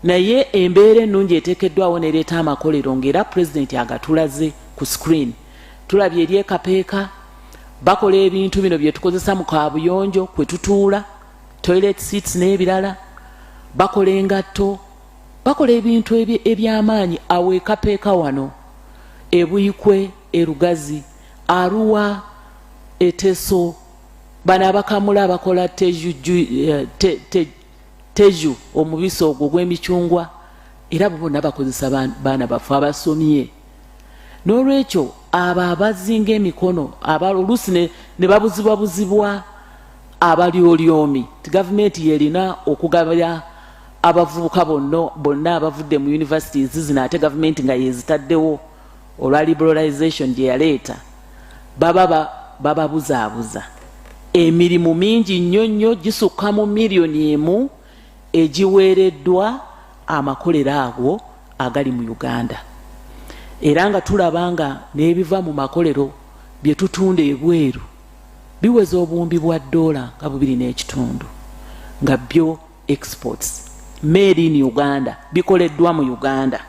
Naye embeera ennungi eteekeddwawo nereeta amakolero ng'era president agatulaze ku screen. Tulabye eri ekapeeka bakola ebintu bino bye tukozesa mu kaabuyonjo kwe tutuula, toilet seats n'ebirala, bakola engatto, bakola ebintu eby'amaanyi awo ekapeeka wano, Ebuyikwe, Erugazi, Arua, Eteso, bano abakamula abakola teju omubisi ogwo gw'emicyungwa, era bonna bakozesa baana baffe abasomye. N'olwekyo abo abazinga emikono oluusi ne babuzibwabuzibwa abalyolyomi, ti gavumenti yerina okugabira abavubuka bonna abavudde mu universities zino, ate gavumenti nga yezitaddewo olwa liberalization gye yaleeta, bababuzaabuza. Emirimu mingi nnyo nnyo gisukka mu miliyoni emu egiweereddwa amakolero ago agali mu Uganda. Era nga tulaba nga n'ebiva mu makolero bye tutunda ebweru biweza obuwumbi bwa $2 nga 2.5 nga byo exports made in Uganda, bikoleddwa mu Uganda.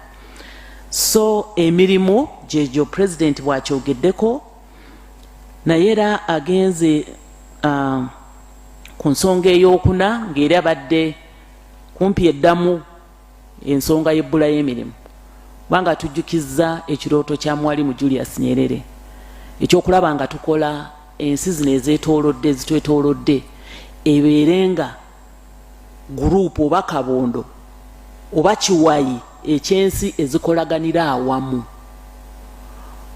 So emirimu gyegyo president bw'akyogeddeko, naye era agenze ku nsonga ey'okuna ng'era abadde kumpi eddamu ensonga y'ebbula y'emirimu, kubanga tujjukizza ekirooto kya Mwalimu Julius Nyerere ekyokulaba nga tukola ensi zino ezitwetoolodde ebeerenga gurupu oba kabondo oba kiwayi ekyensi ezikolaganira awamu.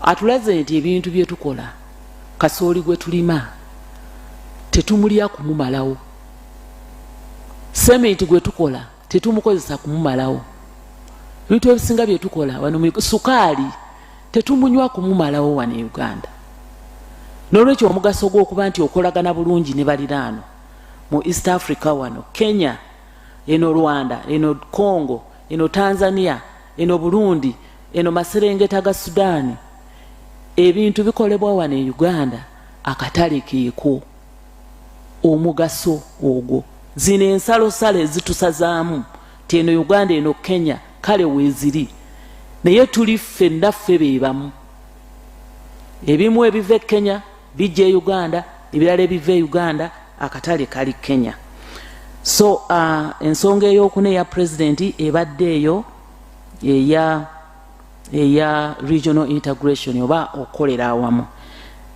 Atulaze nti ebintu bye tukola, kasooli gwe tulima tetumulya kumumalawo, sementi gwe tukola tetumukozesa kumumalawo, ebintu ebisinga bye tukola wano mu sukaali tetumunywa kumumalawo wano e Uganda. N'olwekyo omugaso gw'okuba nti okolagana bulungi ne baliraano mu East Africa wano, Kenya, eno Rwanda, eno Congo, eno Tanzania, eno Burundi, eno Maserengeta ga Sudan, ebintu bikolebwa wano e Uganda, akatale keeko omugaso ogwo. Zino ensalosale ezitusazaamu ti eno Uganda eno Kenya kale weeziri, naye tuli ffenna ffe beebamu. Ebimu ebiva e Kenya bijja e Uganda, ebirala ebiva e Uganda, akatale kali Kenya. So ensonga ey'okuna eya president ebadde eyo eya regional integration oba okukolera awamu.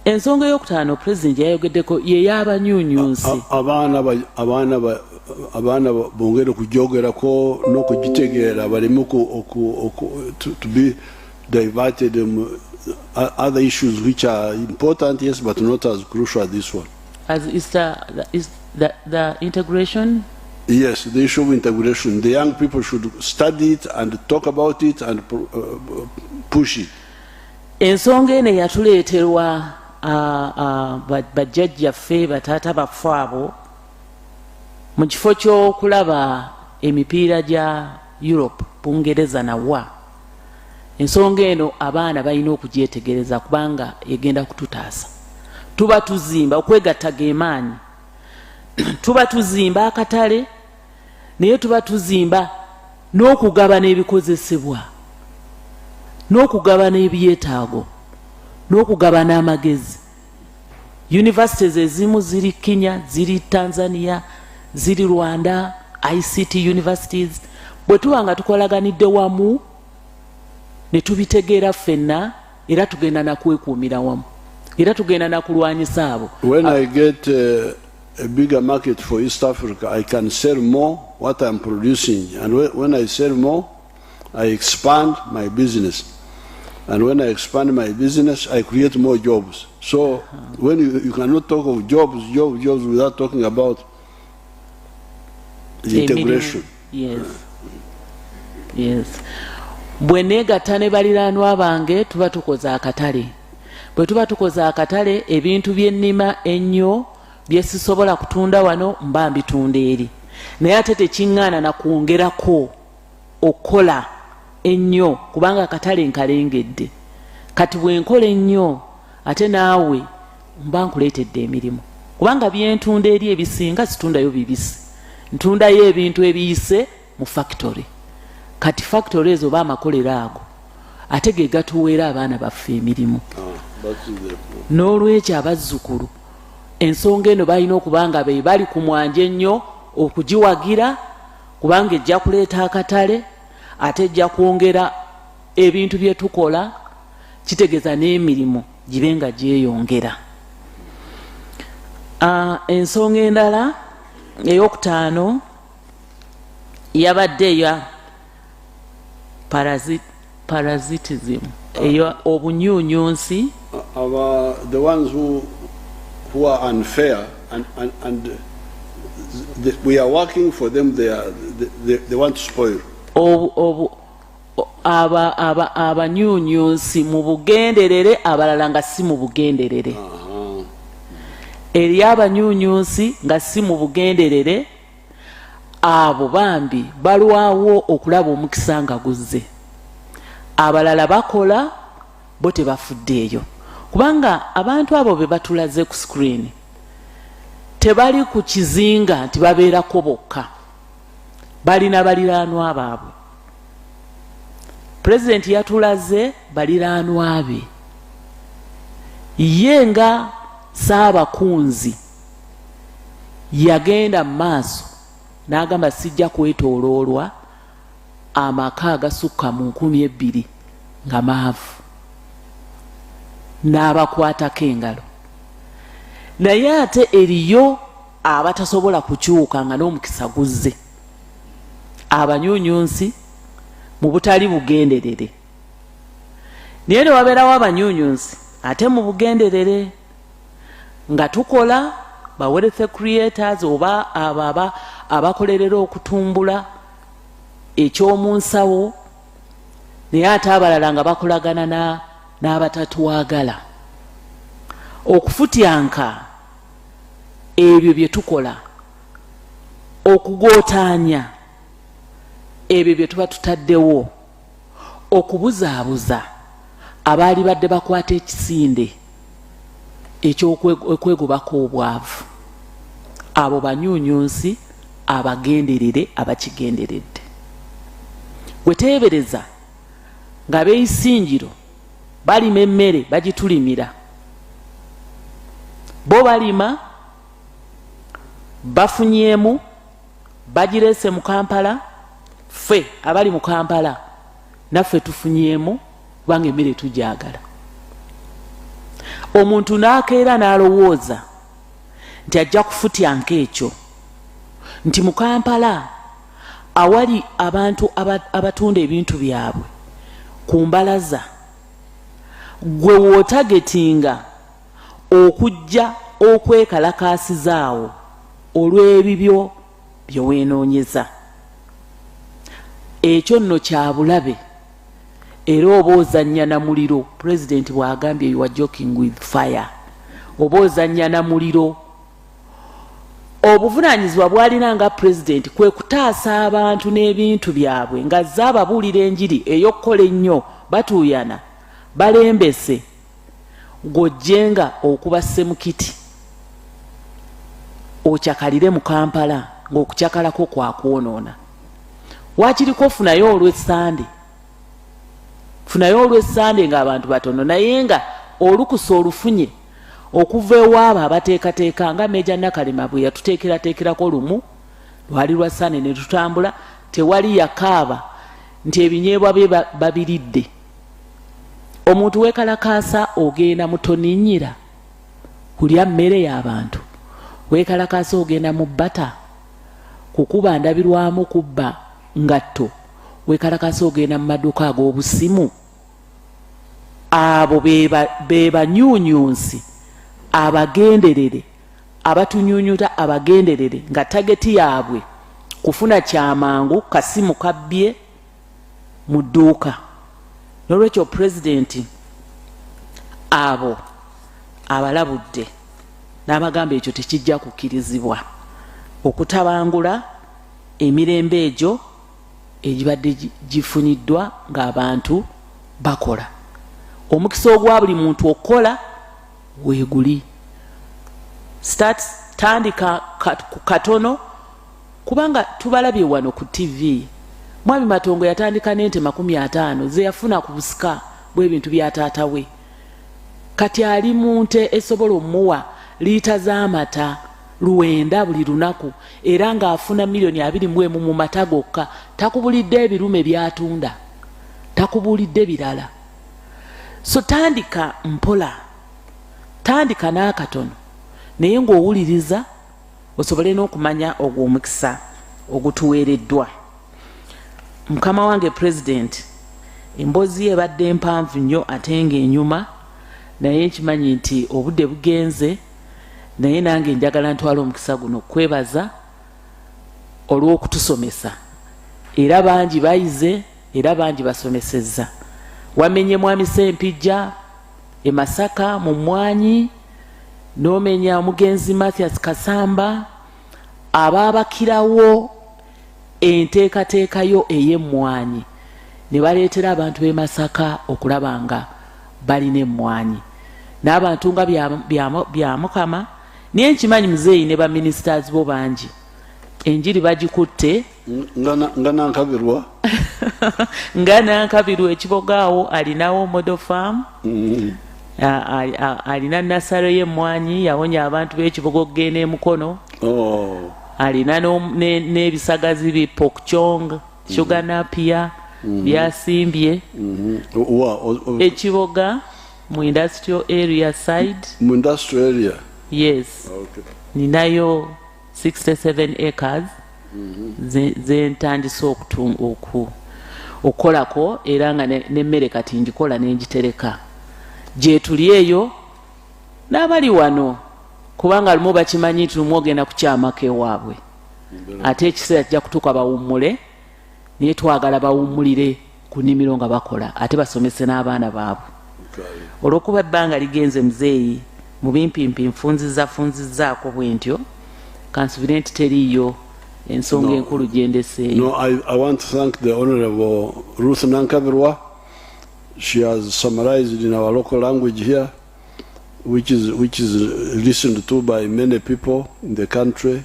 Ensonga ey'okutaano president yayogeddeko ye y'abanyuunyuusi. Abaana bongere okugyogerako n'okugitegeera baleme to be diverted other issues which are important, yes, but not as crucial as this one. As is the integration? Yes, the issue of integration. The young people should study it and talk about it and push it. Ensonga eno yatuleeterwa bajjajjaffe bataata baffe abo mu kifo ky'okulaba emipiira gya Europe, Bungereza nawa. Ensonga eno abaana balina okugyetegereza kubanga egenda kututaasa. Tuba tuzimba okwegatta geemaanyi. Tuba tuzimba akatale naye tuba tuzimba n'okugaba n'ebikozesebwa, n'okugaba n'ebyetaago, n'okugaba n'amagezi. Universities ezimu ziri Kenya, ziri Tanzania, ziri Rwanda, ICT universities. Bwe tuba nga tukolaganidde wamu ne tubitegeera ffenna, era tugenda na kwekuumira wamu, era tugenda na kulwanyisa abo. When I get a bigger market for East Africa, I can sell more what I'm producing, and when I sell more, I expand my business. And when I expand my business, I create more jobs. So when you cannot talk of jobs without talking about the integration. Yes. Yes. Bwe neegatta ne baliraanwa bange tuba tukoza akatale. Bwe tuba tukoza akatale, ebintu by'ennima ennyo bye sisobola kutunda wano mba mbitunda eri. Naye ate tekiŋŋaana na kwongerako okukola ennyo kubanga akatale nkalengedde kati bwenkola ennyo ate naawe mba nkuleetedde emirimu kubanga byentunda eri ebisinga situndayo bibisi ntundayo ebintu ebiyise mu factory kati factory ezo oba amakolero ago ate ge gatuweera abaana baffe emirimu n'olwekyo abazzukulu ensonga eno balina okuba nga be bali ku mwanja ennyo okugiwagira kubanga ejja kuleeta akatale ate ejja kwongera ebintu bye tukola kitegeeza n'emirimu gibe nga gyeyongera. Ensonga endala ey'okutaano yabadde eya parasitism eyo obunyuunyunsi the ones who are unfair and we are working for them, they want to spoil. Abanyuunyunsi mu bugenderere abalala nga si mu bugenderere. Eri abanyuunyunsi nga si mu bugenderere abo bambi balwawo okulaba omukisa nga guzze. Abalala bakola bo tebafuddeeyo kubanga abantu abo be batulaze ku screen tebali ku kizinga nti babeerako bokka balina baliraanwa baabwe. Pulezidenti yatulaze baliraanwa be ye nga Ssaabakunzi yagenda mu maaso n'agamba sijja kwetooloolwa amaka agasukka mu 2,000 nga maavu n'abakwatako engalo naye ate eriyo abatasobola kukyuka nga n'omukisa guzze abanyuunyunsi mu butali bugenderere naye ne wabeerawo abanyuunyunsi ate mu bugenderere nga tukola ba wealth creators oba abakolerera okutumbula ekyomunsawo naye ate abalala nga bakolagana n'abatatwagala okufutyanka ebyo bye tukola okugootaanya ebyo bye tuba tutaddewo okubuzaabuza abaali badde bakwata ekisinde ekyokwegobako obwavu abo banyuunyunsi abagenderere abakigenderedde weteebereza nga beeyisinjiro balima emmere bagitulimira bo balima bafunyeemu bagireese mu Kampala ffe abali mu Kampala naffe tufunyeemu kubanga emmere tugyagala. Omuntu n'akeera n'alowooza nti ajja kufutyanka ekyo nti mu Kampala awali abantu abatunda ebintu byabwe ku mbalaza gwe wootagetinga okujja okwekalakaasizaawo olw'ebibyo bye weenoonyeza ekyo nno kya bulabe era oba ozannya na muliro. Pulezidenti bw'agambye you are joking with fire oba ozannya na muliro. Obuvunaanyizibwa bw'alina nga pulezidenti kwe kutaasa abantu n'ebintu byabwe nga azze ababuulira enjiri ey'okkola ennyo batuuyana balembese ng'ojjenga okuba Ssemukiti okyakalire mu Kampala ng'okukyakalako kwakwonoona. Waakiriko funayo olw'Essande ng'abantu batono naye nga olukusa olufunye okuva ewaabo abateekateeka nga Meja Nakalema bwe yatuteekerateekerako lumu lwali lwa Sande ne tutambula tewali yakaaba nti ebinyeebwa bye babiridde. Omuntu weekalakaasa ogenda mu Toninnyira kulya mmere y'abantu, weekalakaasa ogenda mu Bbata kukuba ndabirwamu kubba ngatto, weekalakaasa ogenda mu maduuka ag'obusimu. Abo be banyuunyunsi abagenderere abatunyunyuta abagenderere nga tageti yaabwe kufuna kyamangu kasimu kabbye mu dduuka. N'olwekyo pulezidenti abo abalabudde n'abagamba ekyo tekijja kukkirizibwa okutabangula emirembe egyo egibadde gifuniddwa ng'abantu bakola. Omukisa ogwa buli muntu okukola weeguli. Tandika katono kubanga tubalabye wano ku TV. Mwami Matongo yatandika n'ente 50 ze yafuna ku busika bw'ebintu bya taata we. Kati ali mu nte esobola omuwa liita z'amata 9 buli lunaku era ng'afuna $2.1 mu mata gokka. Takubulidde ebirume byatunda, takubulidde birala. So tandika mpola, tandika n'akatono naye ng'owuliriza osobole n'okumanya ogwo omukisa ogutuweereddwa. Mukama wange President, emboozi ye ebadde mpanvu nnyo ate ng'enyuma, naye nkimanyi nti obudde bugenze, naye nange njagala ntwala omukisa guno kwebaza olw'okutusomesa. Era bangi bayize, era bangi basomesezza. Wamenye mwami Sempijja e Masaka mu Mwanyi, n'omenya omugenzi Mathias Kasamba, abaabakirawo enteekateekayo ey'emmwanyi ne baleetera abantu b'e Masaka okulaba nga balina emmwanyi. N'abantu nga bya Mukama, naye nkimanyi muzeeyi ne baministers bo bangi enjiri bagikutte nga Nankabirwa nga Nankabirwa ekibogaawo alinawo model farm. Alina nasaro y'emmwanyi yawonya abantu b'ekibogo okugenda emukono. Alina n'ebisagazi bi Pokchong, Sugar Napier byasimbye ekiboga mu industrial area side. Mu industrial area? Yes. Okay. Ninayo 67 acres zentandise okukolako era nga n'emmere kati ngikola n'engitereka. Gye tuli eyo n'abali wano kubanga lumu bakimanyi nti lumu ogenda kukyamako ewaabwe. Ate ekiseera kijja kutuuka bawummule, naye twagala bawummulire ku nnimiro nga bakola ate basomese n'abaana baabwe. Olw'okuba ebbanga ligenze muzeeyi mu bimpimpi nfunzizzaako bwe ntyo kansubire nti teriiyo ensonga enkulu gyendeseeyo. No, I want to thank the Honorable Ruth Nankabirwa. She has summarized in our local language here, which is listened to by many people in the country,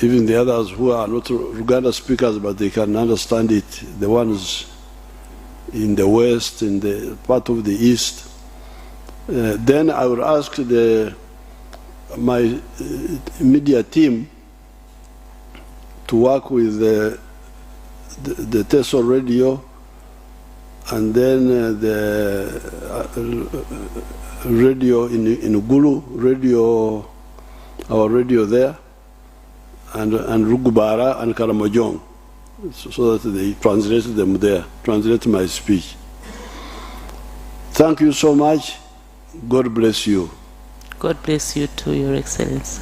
even the others who are not Luganda speakers, but they can understand it, the ones in the west, in the part of the east. Then I would ask my media team to work with the Teso radio and then the radio in Gulu, our radio there, and Rugubara and Karamojong, so that they translated them there, translate my speech. Thank you so much. God bless you. God bless you too, Your Excellency.